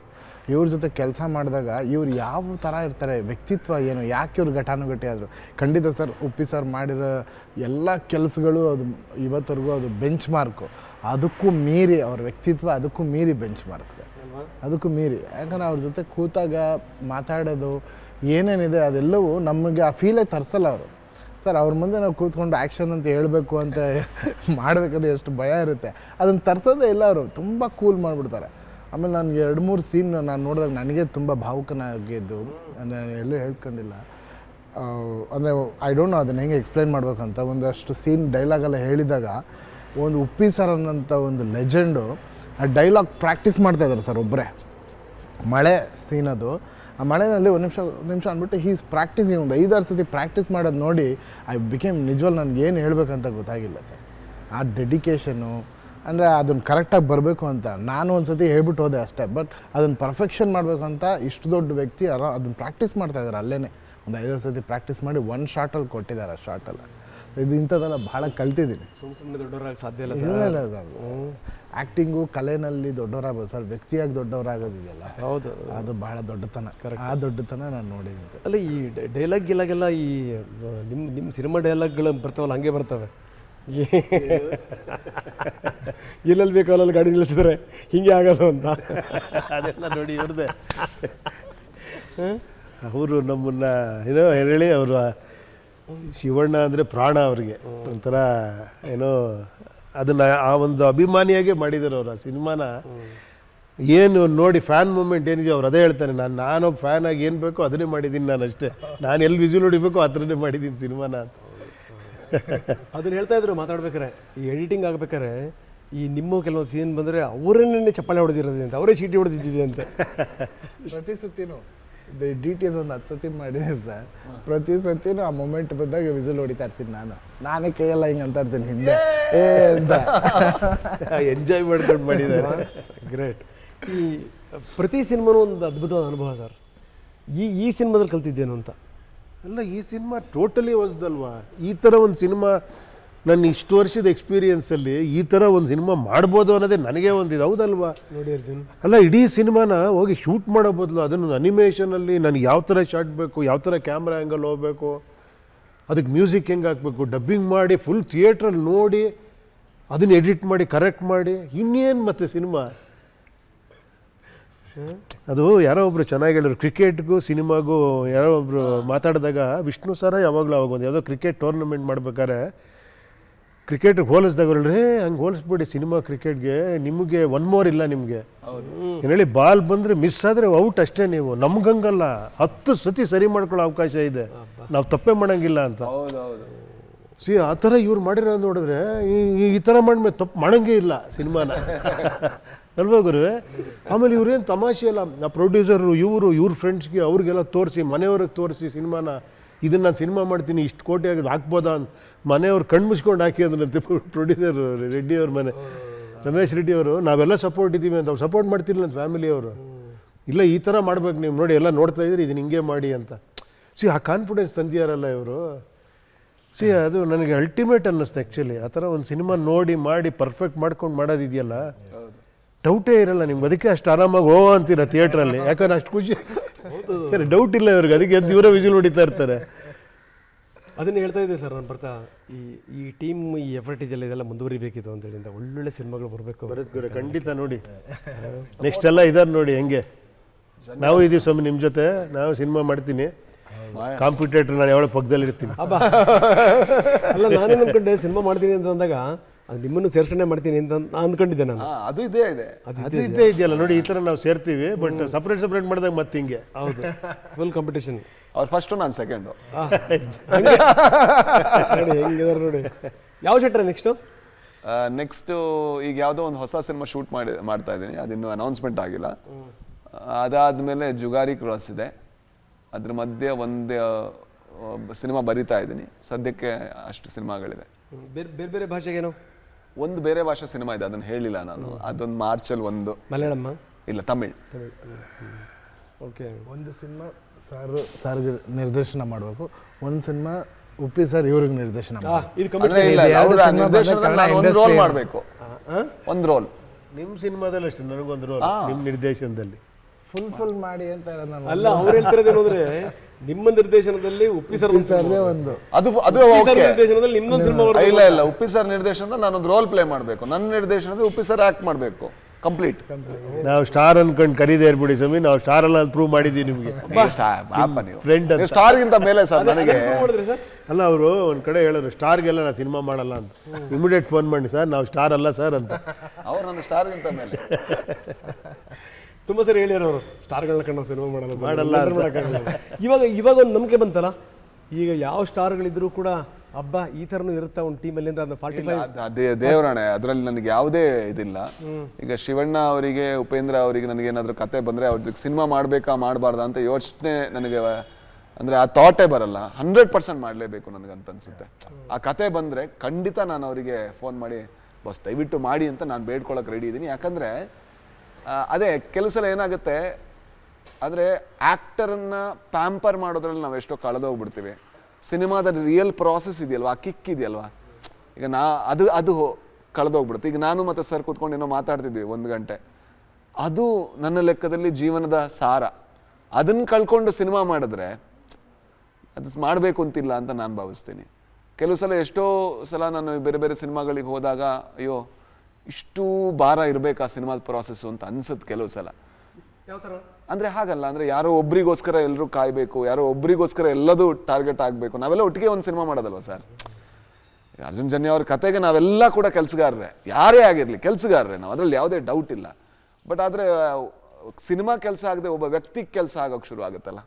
ಇವ್ರ ಜೊತೆ ಕೆಲಸ ಮಾಡಿದಾಗ ಇವ್ರು ಯಾವ ಥರ ಇರ್ತಾರೆ, ವ್ಯಕ್ತಿತ್ವ ಏನು, ಯಾಕೆ ಇವ್ರು ಘಟಾನುಘಟಿ ಆದರು. ಖಂಡಿತ ಸರ್, ಉಪ್ಪಿ ಸರ್ ಮಾಡಿರೋ ಎಲ್ಲ ಕೆಲಸಗಳು ಅದು ಇವತ್ತರೆಗೂ ಅದು ಬೆಂಚ್ ಮಾರ್ಕು. ಅದಕ್ಕೂ ಮೀರಿ ಅವ್ರ ವ್ಯಕ್ತಿತ್ವ, ಅದಕ್ಕೂ ಮೀರಿ ಬೆಂಚ್ ಮಾರ್ಕ್ ಸರ್, ಅದಕ್ಕೂ ಮೀರಿ. ಯಾಕಂದರೆ ಅವ್ರ ಜೊತೆ ಕೂತಾಗ ಮಾತಾಡೋದು ಏನೇನಿದೆ ಅದೆಲ್ಲವೂ ನಮಗೆ ಆ ಫೀಲೇ ತರಿಸಲ್ಲ ಅವರು. ಸರ್ ಅವ್ರ ಮುಂದೆ ನಾವು ಕೂತ್ಕೊಂಡು ಆ್ಯಕ್ಷನ್ ಅಂತ ಹೇಳಬೇಕು ಅಂತ ಮಾಡಬೇಕಾದ್ರೆ ಎಷ್ಟು ಭಯ ಇರುತ್ತೆ, ಅದನ್ನು ತರಿಸೋದೇ ಇಲ್ಲ ಅವರು. ತುಂಬ ಕೂಲ್ ಮಾಡಿಬಿಡ್ತಾರೆ. ಆಮೇಲೆ ನನಗೆ 2-3 ಸೀನ್ ನಾನು ನೋಡಿದಾಗ ನನಗೆ ತುಂಬ ಭಾವುಕನಾಗಿದ್ದು, ಅಂದರೆ ಎಲ್ಲೂ ಹೇಳ್ಕೊಂಡಿಲ್ಲ. ಅಂದರೆ ಐ ಡೋಂಟ್ ನೋ ಅದನ್ನು ಹೆಂಗೆ ಎಕ್ಸ್ಪ್ಲೈನ್ ಮಾಡಬೇಕಂತ. ಒಂದಷ್ಟು ಸೀನ್ ಡೈಲಾಗೆಲ್ಲ ಹೇಳಿದಾಗ ಒಂದು ಉಪ್ಪಿ ಸರ್ ಅನ್ನೋಂಥ ಒಂದು ಲೆಜೆಂಡು ಆ ಡೈಲಾಗ್ ಪ್ರಾಕ್ಟೀಸ್ ಮಾಡ್ತಾಯಿದ್ದಾರೆ ಸರ್ ಒಬ್ಬರೇ. ಮಳೆ ಸೀನ್ ಅದು, ಆ ಮಳೆಯಲ್ಲಿ ಒಂದು ನಿಮಿಷ ಅಂದ್ಬಿಟ್ಟು ಹೀಸ್ ಪ್ರಾಕ್ಟೀಸಿಂಗ್, ಒಂದು 5-6 ಸತಿ ಪ್ರಾಕ್ಟೀಸ್ ಮಾಡೋದು ನೋಡಿ ಐ ಬಿಕೇಮ್ ನಿಜವಲ್ ನನಗೇನು ಹೇಳಬೇಕಂತ ಗೊತ್ತಾಗಿಲ್ಲ ಸರ್. ಆ ಡೆಡಿಕೇಶನು ಅಂದರೆ ಅದನ್ನು ಕರೆಕ್ಟಾಗಿ ಬರಬೇಕು ಅಂತ ನಾನು ಒಂದು ಸತಿ ಹೇಳ್ಬಿಟ್ಟು ಹೋದೆ ಅಷ್ಟೇ. ಬಟ್ ಅದನ್ನು ಪರ್ಫೆಕ್ಷನ್ ಮಾಡಬೇಕು ಅಂತ ಇಷ್ಟು ದೊಡ್ಡ ವ್ಯಕ್ತಿ ಅದನ್ನು ಪ್ರಾಕ್ಟೀಸ್ ಮಾಡ್ತಾಯಿದ್ದಾರೆ. ಅಲ್ಲೇ ಒಂದು 5 ಸತಿ ಪ್ರಾಕ್ಟೀಸ್ ಮಾಡಿ ಒಂದು ಶಾರ್ಟಲ್ಲಿ ಕೊಟ್ಟಿದ್ದಾರೆ. ಆ ಶಾರ್ಟಲ್ಲ ಇದು ಇಂಥದ್ದೆಲ್ಲ ಭಾಳ ಕಲ್ತಿದ್ದೀನಿ. ಸುಮ್ಮನೆ ದೊಡ್ಡವರಾಗಿ ಸಾಧ್ಯ ಇಲ್ಲ ಇಲ್ಲ ಸರ್. ಆ್ಯಕ್ಟಿಂಗು ಕಲೆನಲ್ಲಿ ದೊಡ್ಡವರಾಗೋದು ಸರ್, ವ್ಯಕ್ತಿಯಾಗಿ ದೊಡ್ಡವರಾಗೋದಿದೆಯಲ್ಲ, ಹೌದು, ಅದು ಭಾಳ ದೊಡ್ಡತನ. ಆ ದೊಡ್ಡತನ ನಾನು ನೋಡಿದ್ದೀನಿ ಸರ್. ಅಲ್ಲ, ಈ ಡೈಲಾಗ್ ಗಿಲಾಗೆಲ್ಲ ಈ ನಿಮ್ಮ ಸಿನಿಮಾ ಡೈಲಾಗ್ಗಳು ಬರ್ತಾವಲ್ಲ, ಹಂಗೆ ಬರ್ತವೆ. ಎಲ್ಲೆಲ್ಲಿ ಬೇಕು ಅಲ್ಲಲ್ಲಿ ಗಾಡಿ ನಿಲ್ಲಿಸಿದ್ರೆ ಹಿಂಗೆ ಆಗೋದು ಅಂತ ಅದೆಲ್ಲ ನೋಡಿ ಇವ್ರದ್ದೇ. ಅವರು ನಮ್ಮನ್ನು ಏನೋ ಹೇಳಿ, ಅವರು ಶಿವಣ್ಣ ಅಂದರೆ ಪ್ರಾಣ ಅವ್ರಿಗೆ. ಒಂಥರ ಏನೋ ಅದನ್ನು ಆ ಒಂದು ಅಭಿಮಾನಿಯಾಗೆ ಮಾಡಿದ್ದಾರೆ ಅವರು. ಆ ಸಿನಿಮಾನ ಏನು ನೋಡಿ ಫ್ಯಾನ್ ಮೂಮೆಂಟ್ ಏನಿದೆಯೋ ಅವ್ರು ಅದೇ ಹೇಳ್ತಾರೆ. ನಾನು ಫ್ಯಾನ್ ಆಗಿ ಏನು ಬೇಕೋ ಅದನ್ನೇ ಮಾಡಿದ್ದೀನಿ, ನಾನು ಅಷ್ಟೇ. ನಾನು ಎಲ್ಲಿ ವಿಸಿಲ್ ಹೊಡಿಬೇಕೋ ಆ ಥರನೇ ಮಾಡಿದ್ದೀನಿ ಸಿನಿಮಾನ ಅಂತ. ಅದನ್ನ ಹೇಳ್ತಾ ಇದ್ರು ಮಾತಾಡ್ಬೇಕಾರೆ, ಈ ಎಡಿಟಿಂಗ್ ಆಗ್ಬೇಕಾರೆ ಈ ನಿಮ್ಮ ಕೆಲವೊಂದು ಸೀನ್ ಬಂದರೆ ಅವರನ್ನೇ ಚಪ್ಪಾಳೆ ಹೊಡೆದಿರೋದು ಅಂತ, ಅವರೇ ಚೀಟಿ ಹೊಡೆದಿದ್ದಿದೆ ಅಂತ. ಪ್ರತಿ ಸತಿನೂ DTS ಒಂದು 10 ಸತಿ ಮಾಡಿದ್ದೀನಿ ಸರ್. ಪ್ರತಿ ಸತಿನೂ ಆ ಮೊಮೆಂಟ್ ಬಂದಾಗ ವಿಸಿಲ್ ಹೊಡಿತಾ ಇರ್ತೀನಿ. ನಾನೇ ಕೈಯೆಲ್ಲ ಹಿಂಗೆ ಅಂತ ಇರ್ತೀನಿ ಹಿಂದೆ ಅಂತ ಎಂಜಾಯ್ ಮಾಡ್ಕೊಂಡು ಮಾಡಿದ್ದಾರೆ. ಗ್ರೇಟ್. ಈ ಪ್ರತಿ ಸಿನಿಮಾನೂ ಒಂದು ಅದ್ಭುತವಾದ ಅನುಭವ ಸರ್. ಈ ಸಿನಿಮಾದಲ್ಲಿ ಕಲ್ತಿದ್ದೇನು ಅಂತ ಅಲ್ಲ, ಈ ಸಿನಿಮಾ ಟೋಟಲಿ ಹೊಸದಲ್ವಾ. ಈ ಥರ ಒಂದು ಸಿನಿಮಾ ನನ್ನ ಇಷ್ಟು ವರ್ಷದ ಎಕ್ಸ್ಪೀರಿಯನ್ಸಲ್ಲಿ ಈ ಥರ ಒಂದು ಸಿನಿಮಾ ಮಾಡ್ಬೋದು ಅನ್ನೋದೇ ನನಗೆ ಒಂದಿದೆ, ಹೌದಲ್ವಾ? ನೋಡಿ ಅರ್ಜುನ್, ಅಲ್ಲ, ಇಡೀ ಸಿನಿಮಾನ ಹೋಗಿ ಶೂಟ್ ಮಾಡೋ ಬದಲು ಅದನ್ನು ಅನಿಮೇಷನಲ್ಲಿ ನನಗೆ ಯಾವ ಥರ ಶಾಟ್ ಬೇಕು, ಯಾವ ಥರ ಕ್ಯಾಮ್ರಾ ಆ್ಯಂಗಲ್ ಹೋಗಬೇಕು, ಅದಕ್ಕೆ ಮ್ಯೂಸಿಕ್ ಹೆಂಗೆ ಹಾಕಬೇಕು, ಡಬ್ಬಿಂಗ್ ಮಾಡಿ ಫುಲ್ ಥಿಯೇಟ್ರಲ್ಲಿ ನೋಡಿ ಅದನ್ನು ಎಡಿಟ್ ಮಾಡಿ ಕರೆಕ್ಟ್ ಮಾಡಿ ಇನ್ನೇನು ಮತ್ತೆ ಸಿನಿಮಾ. ಅದು ಯಾರೋ ಒಬ್ರು ಚೆನ್ನಾಗಿ ಹೇಳಿದ್ರು, ಕ್ರಿಕೆಟ್ಗೂ ಸಿನಿಮಾಗೂ ಯಾರೋ ಒಬ್ರು ಮಾತಾಡಿದಾಗ ವಿಷ್ಣು ಸರ ಯಾವಾಗಲೂ ಅವಾಗ ಒಂದು ಯಾವುದೋ ಕ್ರಿಕೆಟ್ ಟೂರ್ನಮೆಂಟ್ ಮಾಡ್ಬೇಕಾದ್ರೆ ಕ್ರಿಕೆಟ್ಗೆ ಹೋಲಿಸ್ದಾಗ ಹೇಳ್ರಿ ಹಂಗೆ ಹೋಲಿಸ್ಬಿಡಿ ಸಿನಿಮಾ ಕ್ರಿಕೆಟ್ಗೆ, ನಿಮಗೆ ಒನ್ ಮೋರ್ ಇಲ್ಲ ನಿಮಗೆ ಏನು ಹೇಳಿ, ಬಾಲ್ ಬಂದರೆ ಮಿಸ್ ಆದರೆ ಔಟ್ ಅಷ್ಟೇ. ನೀವು ನಮ್ಗಂಗಲ್ಲ, 10 ಸತಿ ಸರಿ ಮಾಡ್ಕೊಳ್ಳೋ ಅವಕಾಶ ಇದೆ, ನಾವು ತಪ್ಪೇ ಮಾಡೋಂಗಿಲ್ಲ ಅಂತ. ಆ ಥರ ಇವ್ರು ಮಾಡಿರೋ ನೋಡಿದ್ರೆ ಈ ಥರ ಮಾಡಿದ್ಮೇಲೆ ತಪ್ಪು ಮಾಡೋಂಗೇ ಇಲ್ಲ ಸಿನಿಮಾನ ಅಲ್ವಾ ಗುರುವೆ? ಆಮೇಲೆ ಇವ್ರೇನು ತಮಾಷೆ ಅಲ್ಲ, ಆ ಪ್ರೊಡ್ಯೂಸರು ಇವ್ರ ಫ್ರೆಂಡ್ಸ್ಗೆ ಅವ್ರಿಗೆಲ್ಲ ತೋರಿಸಿ, ಮನೆಯವ್ರಿಗೆ ತೋರಿಸಿ ಸಿನಿಮಾನ, ಇದನ್ನು ನಾನು ಸಿನಿಮಾ ಮಾಡ್ತೀನಿ, ಇಷ್ಟು ಕೋಟಿ ಆಗಿ ಹಾಕ್ಬೋದಾ ಅಂತ ಮನೆಯವ್ರು ಕಣ್ಣು ಮುಚ್ಕೊಂಡು ಹಾಕಿ ಅಂದ್ರಂತೆ ಪ್ರೊಡ್ಯೂಸರ್ ರೆಡ್ಡಿ ಅವ್ರ ಮನೆ, ರಮೇಶ್ ರೆಡ್ಡಿ ಅವರು. ನಾವೆಲ್ಲ ಸಪೋರ್ಟ್ ಇದ್ದೀವಿ ಅಂತ, ಅವ್ರು ಸಪೋರ್ಟ್ ಮಾಡ್ತಿರ್ಲಿಲ್ಲ ಅಂತ ಫ್ಯಾಮಿಲಿಯವರು. ಇಲ್ಲ, ಈ ಥರ ಮಾಡ್ಬೇಕು ನೀವು, ನೋಡಿ ಎಲ್ಲ ನೋಡ್ತಾ ಇದ್ರಿ, ಇದನ್ನ ಹಿಂಗೆ ಮಾಡಿ ಅಂತ. ಆ ಕಾನ್ಫಿಡೆನ್ಸ್ ತಂದಿಯಾರಲ್ಲ ಇವರು. ಅದು ನನಗೆ ಅಲ್ಟಿಮೇಟ್ ಅನ್ನಿಸ್ತು ಆ್ಯಕ್ಚುಲಿ. ಆ ಥರ ಒಂದು ಸಿನಿಮಾ ನೋಡಿ ಮಾಡಿ ಪರ್ಫೆಕ್ಟ್ ಮಾಡ್ಕೊಂಡು ಮಾಡೋದಿದೆಯಲ್ಲ, ಡೌಟೇ ಇರಲ್ಲ ನಿಮ್ಗೆ. ಅದಕ್ಕೆ ಅಷ್ಟು ಆರಾಮಾಗಿ ಅಂತೀರ ಥಿಯೇಟ್ರಲ್ಲಿ, ಯಾಕಂದ್ರೆ ಅಷ್ಟು ಖುಷಿ, ಡೌಟ್ ಇಲ್ಲ ಇವ್ರಿಗೆ. ಅದಕ್ಕೆ ಎದ್ದು ಇವರೇ ವಿಸಿಲ್ ಹೊಡಿತಾ ಇರ್ತಾರೆ. ಅದನ್ನು ಹೇಳ್ತಾ ಇದ್ದೆ ಸರ್ ನಾನು ಬರ್ತಾ, ಈ ಟೀಮ್ ಈ ಎಫರ್ಟ್ ಇದೆಯಲ್ಲ, ಇದೆಲ್ಲ ಮುಂದುವರಿಬೇಕಿತ್ತು ಅಂತೇಳಿ, ಒಳ್ಳೊಳ್ಳೆ ಸಿನಿಮಾಗಳು ಬರಬೇಕು. ಬರುತ್ತೆ ಖಂಡಿತ. ನೋಡಿ ನೆಕ್ಸ್ಟ್ ಎಲ್ಲ ಇದಾರೆ ನೋಡಿ, ಹೆಂಗೆ ನಾವು ಇದೀವಿ ಸ್ವಾಮಿ ನಿಮ್ಮ ಜೊತೆ. ನಾವು ಸಿನಿಮಾ ಮಾಡ್ತೀನಿ, ಕಾಂಪಿಟೇಟರ್ ನಾನು ಯಾವಳ ಪಕ್ಕದಲ್ಲಿ ಇರ್ತೀನಿ. ಅಲ್ಲ, ನಾನೇನು ಅಂದ್ಕೊಂಡೆ ಸಿನಿಮಾ ಮಾಡ್ತೀನಿ ಅಂತ ಅಂದಾಗ ನಿಮ್ಮನ್ನು ಸೇರ್ಸ್ಕೊಂಡೆ ಮಾಡ್ತೀನಿ ಅಂತ ಅಂದ್ಕೊಂಡಿದ್ದೆ ನಾನು. ಅದು ಇದೇ ಇದೆ, ಅದು ಇದ್ದೇ ಇದೆಯಲ್ಲ ನೋಡಿ, ಈ ಥರ ನಾವು ಸೇರ್ತೀವಿ. ಬಟ್ ಸಪ್ರೇಟ್ ಮಾಡಿದಾಗ ಮತ್ತೆ ಹಿಂಗೆ. ಹೌದು, ಫುಲ್ ಕಾಂಪಿಟೇಷನ್. ಅವ್ರು ಫಸ್ಟು, ನಾನು ಸೆಕೆಂಡು. ನೋಡಿ ಹೆಂಗಿದಾರೆ ನೋಡಿ. ಯಾವ ಶೆಟ್ರೆ ನೆಕ್ಸ್ಟು ಈಗ ಯಾವುದೋ ಒಂದು ಹೊಸ ಸಿನಿಮಾ ಶೂಟ್ ಮಾಡ್ತಾ ಇದ್ದೀನಿ, ಅದಿನ್ನೂ ಅನೌನ್ಸ್ಮೆಂಟ್ ಆಗಿಲ್ಲ. ಅದಾದಮೇಲೆ ಜುಗಾರಿ ಕ್ರಾಸ್ ಇದೆ, ಅದ್ರ ಮಧ್ಯೆ ಒಂದು ಸಿನಿಮಾ ಬರಿತಾ ಇದ್ದೀನಿ. ಸದ್ಯಕ್ಕೆ ಅಷ್ಟು ಸಿನಿಮಾಗಳಿದೆ. ಬೇರೆ ಬೇರೆ ಭಾಷೆಗೇನೋ ಒಂದು ಬೇರೆ ಭಾಷೆ ಸಿನಿಮಾ ಇದೆ, ಅದನ್ನು ಹೇಳಿಲ್ಲ ನಾನು. ಅದೊಂದು ಮಾರ್ಚಲ್ಲಿ ಒಂದು. ಮಲಯಾಳಮ್ಮ ಇಲ್ಲ, ತಮಿಳ್. ಓಕೆ. ಒಂದು ಸಿನಿಮಾ ಸರ್ಗೆ ನಿರ್ದೇಶನ ಮಾಡಬೇಕು, ಒಂದು ಸಿನಿಮಾ ಉಪ್ಪಿ ಸರ್ ಇವ್ರಿಗೆ ನಿರ್ದೇಶನ ಮಾಡಬೇಕು. ಒಂದು ರೋಲ್ ನಿಮ್ಮ ಸಿನಿಮಾದಲ್ಲಿ ಅಷ್ಟೇ, ನನಗೊಂದು ರೋಲ್ ನಿಮ್ಮ ನಿರ್ದೇಶನದಲ್ಲಿ ಫುಲ್ ಮಾಡಿ ಅಂತ ಅಲ್ಲ. ಅವ್ರು ಹೇಳ್ತಿರೋದೇನು ಅಂದ್ರೆ, ನಿಮ್ಮ ನಿರ್ದೇಶನದಲ್ಲಿ ಉಪ್ಪಿ ಸರ್ ಒಂದು ನಿರ್ದೇಶನದಲ್ಲಿ ನಿಮ್ದೊಂದು ಸಿನಿಮಾ. ಇಲ್ಲ, ಉಪ್ಪಿ ಸರ್ ನಿರ್ದೇಶನದಲ್ಲಿ ನಾನೊಂದು ರೋಲ್ ಪ್ಲೇ ಮಾಡಬೇಕು, ನನ್ನ ನಿರ್ದೇಶನದಲ್ಲಿ ಉಪ್ಪಿ ಸರ್ ಆಕ್ಟ್ ಮಾಡಬೇಕು. ಕಂಪ್ಲೀಟ್. ನಾವು ಸ್ಟಾರ್ ಅನ್ಕೊಂಡು ಕರೀದೇ ಇರ್ಬಿಡಿ ಸ್ವಾಮಿ, ನಾವು ಸ್ಟಾರ್ ಅಲ್ಲ ಪ್ರೂವ್ ಮಾಡಿದ್ದೀವಿ ನಿಮಗೆ. ಫ್ರೆಂಡ್ ಸ್ಟಾರ್ಗಿಂತ ಮೇಲೆ ಸರ್ ನನಗೆ. ಅಲ್ಲ, ಅವರು ಒಂದು ಕಡೆ ಹೇಳಿದ್ರು ಸ್ಟಾರ್ಗೆಲ್ಲ ನಾನು ಸಿನಿಮಾ ಮಾಡಲ್ಲ ಅಂತ. ಇಮಿಡಿಯೇಟ್ ಫೋನ್ ಮಾಡಿ, ಸರ್ ನಾವು ಸ್ಟಾರ್ ಅಲ್ಲ ಸರ್ ಅಂತ. ಅವ್ರು ನನ್ನ ಸ್ಟಾರ್ಗಿಂತ ಮೇಲೆ ತುಂಬ ಸರಿ ಹೇಳಿರೋ ಅವರು, ಸ್ಟಾರ್ಗಳನ್ನ ಕಂಡು ಸಿನಿಮಾ ಮಾಡಲ್ಲ. ಇವಾಗ ಒಂದು ನಂಬಿಕೆ ಬಂತಲ್ಲ, ಈಗ ಯಾವ ಸ್ಟಾರ್ಗಳಿದ್ರು ಕೂಡ ಹಬ್ಬ ಈ ಥರನೂ ಇರುತ್ತಾ ಒಂದು ಟೀಮಲ್ಲಿ ಅಂತ. 45 ದೇವರಾಣೆ, ಅದರಲ್ಲಿ ನನಗೆ ಯಾವುದೇ ಇದಿಲ್ಲ. ಈಗ ಶಿವಣ್ಣ ಅವರಿಗೆ, ಉಪೇಂದ್ರ ಅವರಿಗೆ ನನಗೇನಾದರೂ ಕತೆ ಬಂದರೆ ಅವ್ರದ್ದು ಸಿನಿಮಾ ಮಾಡಬೇಕಾ ಮಾಡಬಾರ್ದಾ ಅಂತ ಯೋಚನೆ ನನಗೆ, ಅಂದರೆ ಆ ಥಾಟೇ ಬರಲ್ಲ. 100% ಮಾಡಲೇಬೇಕು ನನಗಂತ ಅನಿಸುತ್ತೆ. ಆ ಕತೆ ಬಂದರೆ ಖಂಡಿತ ನಾನು ಅವರಿಗೆ ಫೋನ್ ಮಾಡಿ, ಬಸ್ ದಯವಿಟ್ಟು ಮಾಡಿ ಅಂತ ನಾನು ಬೇಡ್ಕೊಳ್ಳೋಕೆ ರೆಡಿ ಇದ್ದೀನಿ. ಯಾಕಂದರೆ ಅದೇ ಕೆಲವು ಸಲ ಏನಾಗುತ್ತೆ ಅಂದರೆ, ಆ್ಯಕ್ಟರನ್ನು ಪ್ಯಾಂಪರ್ ಮಾಡೋದ್ರಲ್ಲಿ ನಾವು ಎಷ್ಟೋ ಕಳೆದೋಗ್ಬಿಡ್ತೀವಿ. ಸಿನಿಮಾದ ರಿಯಲ್ ಪ್ರಾಸೆಸ್ ಇದೆಯಲ್ವ, ಆ ಕಿಕ್ ಇದೆಯಲ್ವಾ, ಈಗ ಅದು ಕಳೆದೋಗ್ಬಿಡುತ್ತೆ. ಈಗ ನಾನು ಮತ್ತು ಸರ್ ಕೂತ್ಕೊಂಡು ಏನೋ ಮಾತಾಡ್ತಿದ್ವಿ 1 ಗಂಟೆ, ಅದು ನನ್ನ ಲೆಕ್ಕದಲ್ಲಿ ಜೀವನದ ಸಾರ. ಅದನ್ನು ಕಳ್ಕೊಂಡು ಸಿನಿಮಾ ಮಾಡಿದ್ರೆ ಅದು ಮಾಡಬೇಕು ಅಂತಿಲ್ಲ ಅಂತ ನಾನು ಭಾವಿಸ್ತೀನಿ. ಕೆಲವು ಸಲ, ಎಷ್ಟೋ ಸಲ ನಾನು ಬೇರೆ ಬೇರೆ ಸಿನಿಮಾಗಳಿಗೆ ಹೋದಾಗ, ಅಯ್ಯೋ ಇಷ್ಟು ಭಾರ ಇರಬೇಕಾ ಸಿನಿಮಾದ ಪ್ರಾಸೆಸ್ಸು ಅಂತ ಅನ್ಸುತ್ತೆ ಕೆಲವು ಸಲ. ಯಾವ ಥರ ಅಂದರೆ ಹಾಗಲ್ಲ, ಅಂದರೆ ಯಾರೋ ಒಬ್ರಿಗೋಸ್ಕರ ಎಲ್ಲರೂ ಕಾಯಬೇಕು, ಯಾರೋ ಒಬ್ರಿಗೋಸ್ಕರ ಎಲ್ಲದೂ ಟಾರ್ಗೆಟ್ ಆಗಬೇಕು. ನಾವೆಲ್ಲ ಒಟ್ಟಿಗೆ ಒಂದು ಸಿನಿಮಾ ಮಾಡೋದಲ್ವ ಸರ್. ಅರ್ಜುನ್ ಜನ್ಯ ಅವ್ರ ಕತೆಗೆ ನಾವೆಲ್ಲ ಕೂಡ ಕೆಲಸಗಾರರೇ, ಯಾರೇ ಆಗಿರಲಿ ಕೆಲಸಗಾರರೇ ನಾವು, ಅದರಲ್ಲಿ ಯಾವುದೇ ಡೌಟ್ ಇಲ್ಲ. ಬಟ್ ಆದರೆ ಸಿನಿಮಾ ಕೆಲಸ ಆಗದೆ ಒಬ್ಬ ವ್ಯಕ್ತಿಗೆ ಕೆಲಸ ಆಗೋಕ್ಕೆ ಶುರು ಆಗುತ್ತಲ್ಲ,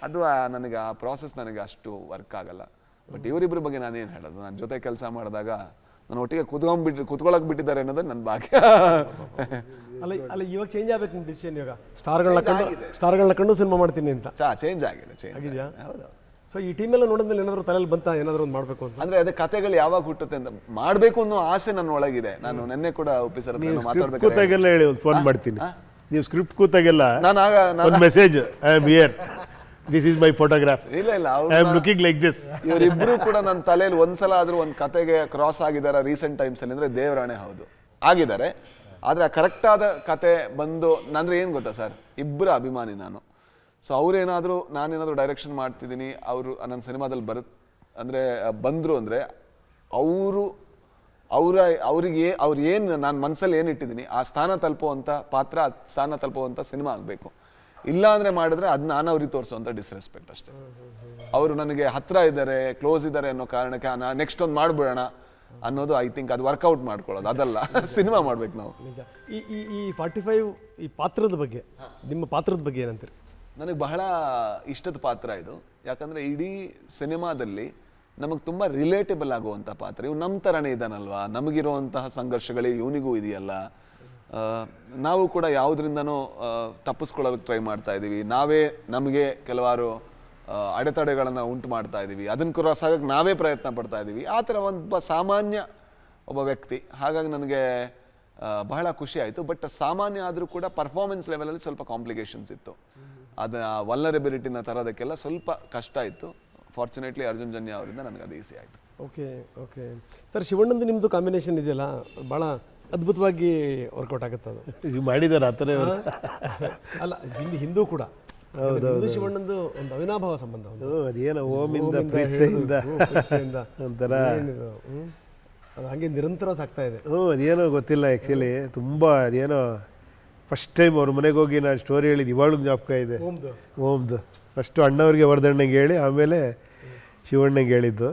ಅದು ನನಗೆ ಆ ಪ್ರಾಸೆಸ್ ನನಗೆ ಅಷ್ಟು ವರ್ಕ್ ಆಗಲ್ಲ. ಬಟ್ ಇವರಿಬ್ಬರ ಬಗ್ಗೆ ನಾನೇನು ಹೇಳೋದು, ನನ್ನ ಜೊತೆ ಕೆಲಸ ಮಾಡಿದಾಗ ನಾನು ಒಟ್ಟಿಗೆ ಕುತ್ಕೊಳ್ಳೋಕೆ ಬಿಟ್ಟಿದ್ದಾರೆ ಅನ್ನೋದು ನನ್ನ ಭಾಗ್ಯ. ಅಲ್ಲ ಇವಾಗ ಚೇಂಜ್ ಆಗಬೇಕು ನಿಮ್ಮ ಡಿಸಿಷನ್. ಇವಾಗ ಸ್ಟಾರ್ಗಳನ್ನ ಕಂಡು ಸಿನಿಮಾ ಮಾಡ್ತೀನಿ ಅಂತ ಚೇಂಜ್ ಆಗಿದೆ. ಆಗಿದೆಯಾ? ಸೊ ಈ ಟೀಮೆಲ್ಲ ನೋಡಿದ್ಮೇಲೆ ಏನಾದರೂ ತಲೆಯಲ್ಲಿ ಬಂತ ಏನಾದರೂ ಒಂದು ಮಾಡಬೇಕು ಅಂತ? ಅಂದರೆ ಅದೇ ಕತೆಗಳು ಯಾವಾಗ ಹುಟ್ಟುತ್ತೆ ಅಂತ ಮಾಡಬೇಕು ಅನ್ನೋ ಆಸೆ ನನ್ನ ಒಳಗಿದೆ. ನಾನು ನೆನ್ನೆ ಕೂಡ ಒಪ್ಪಿ ಸರ್ ಮಾತಾಡ್ಬೇಕು, ಕೂತಾಗೆಲ್ಲ ಹೇಳಿ ಒಂದು ಫೋನ್ ಮಾಡ್ತೀನಿ. ನೀವು ಸ್ಕ್ರಿಪ್ಟ್ ಕೂತಾಗೆಲ್ಲ ನಾನು ಒಂದು message, I am here, this is my photograph, ಇಲ್ಲ ಇಲ್ಲ I am looking like this. ಇವರಿಬ್ರು ಕೂಡ ನನ್ನ ತಲೆಯಲ್ಲಿ ಒಂದ್ಸಲ ಆದ್ರೂ ಒಂದು ಕತೆಗೆ ಕ್ರಾಸ್ ಆಗಿದ್ದಾರೆ ರೀಸೆಂಟ್ ಟೈಮ್ಸ್ ಅಲ್ಲಿ ಅಂದ್ರೆ ದೇವರಾಣೆ ಹೌದು ಆಗಿದ್ದಾರೆ. ಆದ್ರೆ ಆ ಕರೆಕ್ಟ್ ಆದ ಕತೆ ಬಂದು ಅಂದ್ರೆ ಏನ್ ಗೊತ್ತಾ ಸರ್, ಇಬ್ಬರ ಅಭಿಮಾನಿ ನಾನು. ಸೊ ಅವ್ರೇನಾದ್ರೂ ನಾನೇನಾದ್ರೂ ಡೈರೆಕ್ಷನ್ ಮಾಡ್ತಿದ್ದೀನಿ, ಅವರು ನನ್ನ ಸಿನಿಮಾದಲ್ಲಿ ಬಂದ್ರು ಅಂದ್ರೆ ಅವ್ರು ಏನು ನಾನು ಮನಸ್ಸಲ್ಲಿ ಏನು ಇಟ್ಟಿದ್ದೀನಿ ಆ ಸ್ಥಾನ ತಲುಪುವಂಥ ಪಾತ್ರ, ಆ ಸ್ಥಾನ ತಲುಪುವಂಥ ಸಿನಿಮಾ ಆಗಬೇಕು. ಇಲ್ಲ ಅಂದರೆ ಮಾಡಿದ್ರೆ ಅದು ನಾನು ಅವ್ರಿಗೆ ತೋರಿಸುವಂಥ ಡಿಸ್ರೆಸ್ಪೆಕ್ಟ್ ಅಷ್ಟೇ. ಅವರು ನನಗೆ ಹತ್ರ ಇದ್ದಾರೆ, ಕ್ಲೋಸ್ ಇದ್ದಾರೆ ಅನ್ನೋ ಕಾರಣಕ್ಕೆ ನೆಕ್ಸ್ಟ್ ಒಂದು ಮಾಡ್ಬಿಡೋಣ ಅನ್ನೋದು ಐ ಥಿಂಕ್ ಅದು ವರ್ಕೌಟ್ ಮಾಡ್ಕೊಳ್ಳೋದು ಅದಲ್ಲ, ಸಿನಿಮಾ ಮಾಡ್ಬೇಕು ನಾವು. ನಿಜ. ಈ 45 ಈ ಪಾತ್ರದ ಬಗ್ಗೆ, ನಿಮ್ಮ ಪಾತ್ರದ ಬಗ್ಗೆ ಏನಂತೀರಿ? ನನಗೆ ಬಹಳ ಇಷ್ಟದ ಪಾತ್ರ ಇದು. ಯಾಕಂದರೆ ಇಡೀ ಸಿನಿಮಾದಲ್ಲಿ ನಮಗೆ ತುಂಬ ರಿಲೇಟಬಲ್ ಆಗುವಂಥ ಪಾತ್ರ. ಇವ್ ನಮ್ಮ ಥರನೇ ಇದ್ದಾನಲ್ವಾ, ನಮಗಿರುವಂತಹ ಸಂಘರ್ಷಗಳೇ ಇವನಿಗೂ ಇದೆಯಲ್ಲ. ನಾವು ಕೂಡ ಯಾವುದರಿಂದನೂ ತಪ್ಪಿಸ್ಕೊಳ್ಳೋದಕ್ಕೆ ಟ್ರೈ ಮಾಡ್ತಾ ಇದ್ದೀವಿ, ನಾವೇ ನಮಗೆ ಕೆಲವಾರು ಅಡೆತಡೆಗಳನ್ನು ಉಂಟು ಮಾಡ್ತಾ ಇದ್ದೀವಿ, ಅದನ್ನು ಕ್ರಾಸ್ ಆಗಕ್ಕೆ ನಾವೇ ಪ್ರಯತ್ನ ಪಡ್ತಾ ಇದ್ದೀವಿ. ಆ ಥರ ಸಾಮಾನ್ಯ ಒಬ್ಬ ವ್ಯಕ್ತಿ. ಹಾಗಾಗಿ ನನಗೆ ಬಹಳ ಖುಷಿ ಆಯಿತು. ಬಟ್ ಸಾಮಾನ್ಯ ಆದರೂ ಕೂಡ ಪರ್ಫಾರ್ಮೆನ್ಸ್ ಲೆವೆಲಲ್ಲಿ ಸ್ವಲ್ಪ ಕಾಂಪ್ಲಿಕೇಶನ್ಸ್ ಇತ್ತು. ಅದು ವಲ್ನರಬಿಲಿಟಿನ ತರೋದಕ್ಕೆಲ್ಲ ಸ್ವಲ್ಪ ಕಷ್ಟ ಇತ್ತು. ಫಾರ್ಚುನೇಟ್ಲಿ ಅರ್ಜುನ್ ಜನ್ಯ ಅವರಿಂದ ನನಗೆ ಅದು ಈಸಿ ಆಯಿತು. ಓಕೆ ಓಕೆ ಸರ್, ಶಿವಣ್ಣಂದು ನಿಮ್ಮದು ಕಾಂಬಿನೇಷನ್ ಇದೆಯಲ್ಲ, ಭಾಳ ಅದ್ಭುತವಾಗಿ ವರ್ಕೌಟ್ ಆಗುತ್ತೆ ಅದು. ಈಗ ಮಾಡಿದ್ದಾರೆ ಆ ಥರ. ಅಲ್ಲ, ಹಿಂದೂ ಕೂಡ ಹಿಂದೂ ಶಿವಣ್ಣಂದು ಒಂದು ಅವಿನಾಭಾವ ಸಂಬಂಧ. ಅದೇನೋ ಓಮಿಂದ ಪ್ರೀತಿಯಿಂದ ಒಂಥರ ಅದು ಹಾಗೆ ನಿರಂತರ ಸಾಗ್ತಾ ಇದೆ. ಅದೇನೋ ಗೊತ್ತಿಲ್ಲ ಆ್ಯಕ್ಚುಲಿ. ತುಂಬ ಅದೇನೋ ಫಸ್ಟ್ ಟೈಮ್ ಅವ್ರ ಮನೆಗೆ ಹೋಗಿ ನಾನು ಸ್ಟೋರಿ ಹೇಳಿದ್ದು ಇವಾಗಲೂ ಜ್ಞಾಪಕ ಇದೆ. ಓಮ್ದು ಫಸ್ಟು ಅಣ್ಣವ್ರಿಗೆ ವರದಣ್ಣಗೆ ಹೇಳಿ ಆಮೇಲೆ ಶಿವಣ್ಣಗೆ ಹೇಳಿದ್ದು.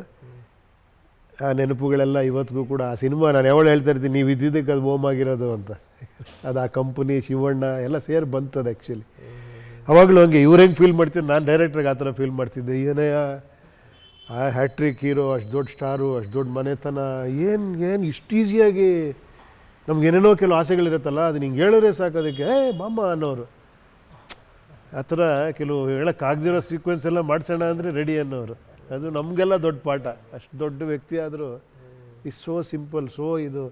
ಆ ನೆನಪುಗಳೆಲ್ಲ ಇವತ್ತಿಗೂ ಕೂಡ ಆ ಸಿನಿಮಾ ನಾನು ಯಾವಾಗ ಹೇಳ್ತಾ ಇರ್ತೀನಿ, ನೀವು ಇದ್ದಿದ್ದಕ್ಕೆ ಅದು ಓಮ್ ಆಗಿರೋದು ಅಂತ. ಅದು ಆ ಕಂಪ್ನಿ ಶಿವಣ್ಣ ಎಲ್ಲ ಸೇರಿ ಬಂತದ್ದು ಆ್ಯಕ್ಚುಲಿ. ಅವಾಗಲೂ ಹಂಗೆ ಇವ್ರು ಹೆಂಗೆ ಫೀಲ್ ಮಾಡ್ತಿದ್ರು, ನಾನು ಡೈರೆಕ್ಟ್ರಿಗೆ ಆ ಥರ ಫೀಲ್ ಮಾಡ್ತಿದ್ದೆ. ಏನೇ ಆ ಹ್ಯಾಟ್ರಿಕ್ ಹೀರೋ, ಅಷ್ಟು ದೊಡ್ಡ ಸ್ಟಾರು, ಅಷ್ಟು ದೊಡ್ಡ ಮನೆತನ, ಏನು ಇಷ್ಟು ಈಸಿಯಾಗಿ ನಮ್ಗೇನೇನೋ ಕೆಲವು ಆಸೆಗಳಿರುತ್ತಲ್ಲ, ಅದು ನಿಂಗೆ ಹೇಳಿದ್ರೆ ಸಾಕೋದಕ್ಕೆ ಬಾಮ್ಮ ಅನ್ನೋರು. ಆ ಥರ ಕೆಲವು ಹೇಳೋಕ್ಕಾಗದಿರೋ ಸೀಕ್ವೆನ್ಸ್ ಎಲ್ಲ ಮಾಡಿಸೋಣ ಅಂದರೆ ರೆಡಿ ಅನ್ನೋರು. ಅದು ನಮಗೆಲ್ಲ ದೊಡ್ಡ ಪಾಠ. ಅಷ್ಟು ದೊಡ್ಡ ವ್ಯಕ್ತಿ ಆದರೂ ಇಸ್ ಸೋ ಸಿಂಪಲ್. ಸೋ ಇದು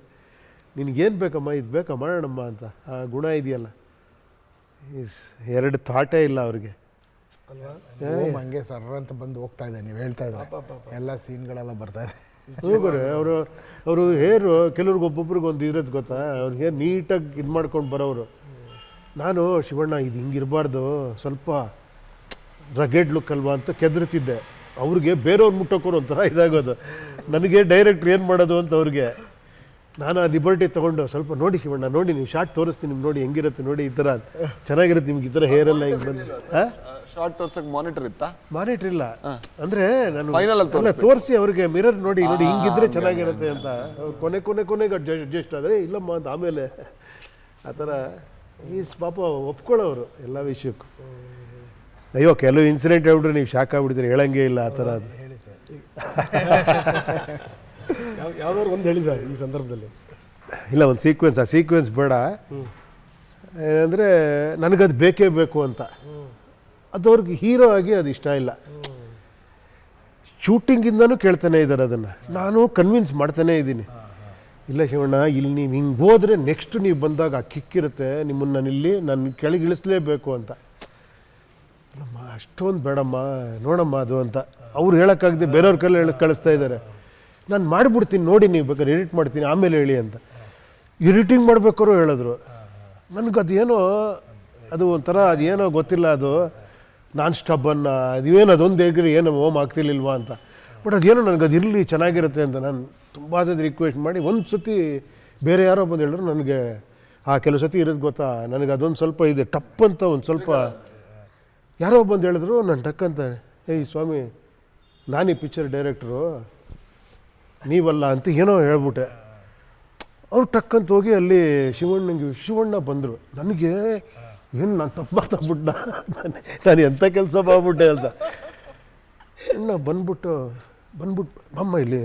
ನಿನಗೇನು ಬೇಕಮ್ಮ, ಇದು ಬೇಕಾ ಮಾಡೋಣಮ್ಮ ಅಂತ ಆ ಗುಣ ಇದೆಯಲ್ಲ, ಎರಡು ಥಾಟೇ ಇಲ್ಲ ಅವ್ರಿಗೆ. ಹಂಗೆ ಸರ್ ಅಂತ ಬಂದು ಹೋಗ್ತಾ ಇದೆ, ನೀವು ಹೇಳ್ತಾ ಇದ್ದಾರೆ ಎಲ್ಲ ಸೀನ್ಗಳೆಲ್ಲ ಬರ್ತಾ ಇದೆ. ಹೋಗೋರೆ ಅವರು ಹೇರು ಕೆಲವ್ರಿಗೆ ಒಬ್ಬೊಬ್ರಿಗೆ ಒಂದು ಇರೋದು ಗೊತ್ತಾ, ಅವ್ರಿಗೆ ನೀಟಾಗಿ ಇದು ಮಾಡ್ಕೊಂಡು ಬರೋರು. ನಾನು ಶಿವಣ್ಣ ಇದು ಹಿಂಗಿರಬಾರ್ದು, ಸ್ವಲ್ಪ ರಗೆಡ್ ಲುಕ್ ಅಲ್ವಾ ಅಂತ ಕೆದರ್ತಿದ್ದೆ. ಅವ್ರಿಗೆ ಬೇರೆಯವ್ರು ಮುಟ್ಟೋಕೋರು ಒಂಥರ ಇದಾಗೋದು. ನನಗೆ ಡೈರೆಕ್ಟ್ರ್ ಏನು ಮಾಡೋದು ಅಂತ ಅವ್ರಿಗೆ ನಾನು ಆ ಲಿಬರ್ಟಿ ತೊಗೊಂಡು ಸ್ವಲ್ಪ ನೋಡಿ ಶಿವಣ್ಣ, ನೋಡಿ ನೀವು ಶಾರ್ಟ್ ತೋರಿಸ್ತೀನಿ, ನಿಮ್ಗೆ ನೋಡಿ ಹೆಂಗಿರುತ್ತೆ ನೋಡಿ, ಈ ಥರ ಚೆನ್ನಾಗಿರುತ್ತೆ ನಿಮ್ಗೆ, ಈ ಥರ ಹೇರೆಲ್ಲ ಹಿಂಗೆ ಬಂದು. ಶಾರ್ಟ್ ತೋರ್ಸಕ್ಕೆ ಮಾನಿಟರ್ ಇತ್ತಾ? ಮಾನಿಟರ್ ಇಲ್ಲ ಅಂದರೆ ನಾನು ತೋರಿಸಿ ಅವ್ರಿಗೆ ಮಿರರ್ ನೋಡಿ ನೋಡಿ ಹಿಂಗಿದ್ರೆ ಚೆನ್ನಾಗಿರುತ್ತೆ ಅಂತ. ಕೊನೆಗೆ ಅಡ್ಜಸ್ಟ್ ಆದರೆ ಇಲ್ಲಮ್ಮ ಅಂತ ಆಮೇಲೆ ಆ ಥರ ಪಾಪ ಒಪ್ಕೊಳ್ಳೋರು ಎಲ್ಲ ವಿಷಯಕ್ಕೂ. ಅಯ್ಯೋ ಕೆಲವು ಇನ್ಸಿಡೆಂಟ್ ಹೇಳ್ಬಿಟ್ರೆ ನೀವು ಶಾಕ್ ಆಗ್ಬಿಡ್ತೀರಿ, ಹೇಳಂಗೇ ಇಲ್ಲ ಆ ಥರ. ಅದು ಹೇಳಿ ಸರ್, ಯಾವ್ದಾದ್ರು ಒಂದು ಹೇಳಿ ಸರ್ ಈ ಸಂದರ್ಭದಲ್ಲಿ. ಇಲ್ಲ, ಒಂದು ಸೀಕ್ವೆನ್ಸ್, ಆ ಸೀಕ್ವೆನ್ಸ್ ಬೇಡ, ಏನಂದರೆ ನನಗದು ಬೇಕೇ ಬೇಕು ಅಂತ. ಅದು ಅವ್ರಿಗೆ ಹೀರೋ ಆಗಿ ಅದು ಇಷ್ಟ ಇಲ್ಲ. ಶೂಟಿಂಗಿಂದನೂ ಕೇಳ್ತಾನೆ ಇದ್ದಾರೆ ಅದನ್ನು, ನಾನು ಕನ್ವಿನ್ಸ್ ಮಾಡ್ತಾನೇ ಇದ್ದೀನಿ. ಇಲ್ಲ ಶಿವಣ್ಣ, ಇಲ್ಲಿ ನೀವು ಹಿಂಗೆ ಹೋದರೆ ನೆಕ್ಸ್ಟ್ ನೀವು ಬಂದಾಗ ಆ ಕಿಕ್ಕಿರುತ್ತೆ, ನಿಮ್ಮನ್ನು ನಾನಿಲ್ಲಿ ನಾನು ಕೆಳಗಿಳಿಸ್ಲೇಬೇಕು ಅಂತ. ಅಲ್ಲಮ್ಮ ಅಷ್ಟೊಂದು ಬೇಡಮ್ಮ, ನೋಡಮ್ಮ ಅದು ಅಂತ ಅವ್ರು ಹೇಳೋಕ್ಕಾಗದೆ ಬೇರೆಯವ್ರ ಕೈಲಿ ಕಳಿಸ್ತಾ ಇದ್ದಾರೆ. ನಾನು ಮಾಡಿಬಿಡ್ತೀನಿ ನೋಡಿ, ನೀವು ಬೇಕಾದ್ರೆ ಎಡಿಟ್ ಮಾಡ್ತೀನಿ ಆಮೇಲೆ ಹೇಳಿ ಅಂತ. ಎಡಿಟಿಂಗ್ ಮಾಡ್ಬೇಕಾದ್ರು ಹೇಳಿದ್ರು. ನನಗದೇನೋ ಅದು ಒಂಥರ ಅದೇನೋ ಗೊತ್ತಿಲ್ಲ, ಅದು ನಾನ್ ಸ್ಟಬ್ಬನ್ನು ಅದೇನು ಅದೊಂದು ಹೇಗಿರಿ ಏನು ಹೋಮ್ ಆಗ್ತಿರ್ಲಿಲ್ವಾ ಅಂತ. ಬಟ್ ಅದೇನೋ ನನಗೆ ಅದು ಇರಲಿ ಚೆನ್ನಾಗಿರುತ್ತೆ ಅಂತ ನಾನು ತುಂಬ ಸತಿ ರಿಕ್ವೆಸ್ಟ್ ಮಾಡಿ ಒಂದು ಸತಿ ಬೇರೆ ಯಾರೋ ಬಂದು ಹೇಳಿದ್ರು. ನನಗೆ ಆ ಕೆಲವು ಸತಿ ಇರೋದು ಗೊತ್ತಾ, ನನಗೆ ಅದೊಂದು ಸ್ವಲ್ಪ ಇದೆ ಟಪ್ ಅಂತ ಒಂದು ಸ್ವಲ್ಪ ಯಾರೋ ಬಂದು ಹೇಳಿದ್ರು. ನಾನು ಟಕ್ಕಂತ ಏಯ್ ಸ್ವಾಮಿ, ನಾನು ಈ ಪಿಕ್ಚರ್ ಡೈರೆಕ್ಟ್ರು, ನೀವಲ್ಲ ಅಂತ ಏನೋ ಹೇಳ್ಬಿಟ್ಟೆ. ಅವ್ರು ಟಕ್ಕಂತ ಹೋಗಿ ಅಲ್ಲಿ ಶಿವಣ್ಣ ಬಂದರು. ನನಗೆ ಏನು ನಾನು ತಪ್ಪಾಗ್ಬಿಟ್ಟ, ನಾನು ಎಂಥ ಕೆಲಸ ಮಾಡ್ಬಿಟ್ಟೆ ಅಂತ. ಬಂದ್ಬಿಟ್ಟು ಅಮ್ಮ ಇಲ್ಲಿ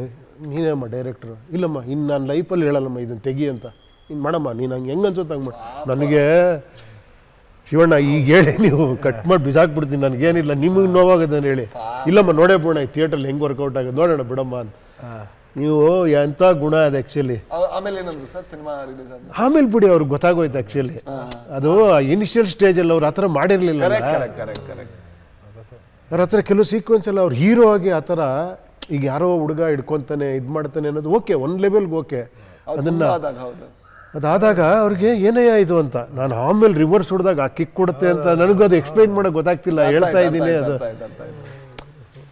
ನೀನೇಮ್ಮ ಡೈರೆಕ್ಟ್ರು? ಇಲ್ಲಮ್ಮ, ಇನ್ನು ನಾನು ಲೈಫಲ್ಲಿ ಹೇಳಲ್ಲಮ್ಮ ಇದನ್ನು ತೆಗಿ ಅಂತ, ಇನ್ನು ಮಾಡಮ್ಮ ನೀನು ಹಂಗೆ ಹೆಂಗೆ ಅನ್ಸುತ್ತೆ ಹಂಗೆ ಮಾಡಿ. ನನಗೆ ಶಿವಣ್ಣ ಈಗ ಹೇಳಿ ನೀವು ಕಟ್ ಮಾಡಿ ಬಿಸಾಕ್ಬಿಡ್ತೀನಿ, ನನಗೇನಿಲ್ಲ, ನಿಮಗೆ ನೋವಾಗೋದನ್ನು ಹೇಳಿ. ಇಲ್ಲಮ್ಮ ನೋಡೇ ಬಿಡೋಣ ಈ ಥಿಯೇಟ್ರಲ್ಲಿ ಹೆಂಗೆ ವರ್ಕೌಟ್ ಆಗೋದು ನೋಡೋಣ ಬಿಡಮ್ಮ ಅಂತ. ನೀವು ಎಂಥ ಗುಣ ಅದು ಆ್ಯಕ್ಚುಲಿ. ಆಮೇಲೆ ಬಿಡಿ ಅವ್ರಿಗೆ ಗೊತ್ತಾಗೋಯ್ತು ಆ್ಯಕ್ಚುಲಿ. ಅದು ಇನಿಷಿಯಲ್ ಸ್ಟೇಜಲ್ಲಿ ಅವ್ರು ಆ ಥರ ಮಾಡಿರಲಿಲ್ಲ. ಅವ್ರ ಹತ್ರ ಕೆಲವು ಸೀಕ್ವೆನ್ಸ್ ಎಲ್ಲ ಅವ್ರು ಹೀರೋ ಆಗಿ ಆ ಥರ ಈಗ ಯಾರೋ ಹುಡುಗ ಹಿಡ್ಕೊತಾನೆ ಇದು ಮಾಡ್ತಾನೆ ಅನ್ನೋದು ಓಕೆ ಒಂದು ಲೆವೆಲ್ಗೆ ಓಕೆ ಅದನ್ನು ಹೌದು ಅದಾದಾಗ ಅವ್ರಿಗೆ ಏನಯ್ಯ ಇದು ಅಂತ ನಾನು ಆಮೇಲೆ ರಿವರ್ಸ್ ಹೊಡೆದಾಗ ಆ ಕಿಕ್ ಕೊಡುತ್ತೆ ಅಂತ ನನಗೂ ಅದು ಎಕ್ಸ್ಪ್ಲೈನ್ ಮಾಡೋಕೆ ಗೊತ್ತಾಗ್ತಿಲ್ಲ, ಹೇಳ್ತಾ ಇದ್ದೀನಿ ಅದು.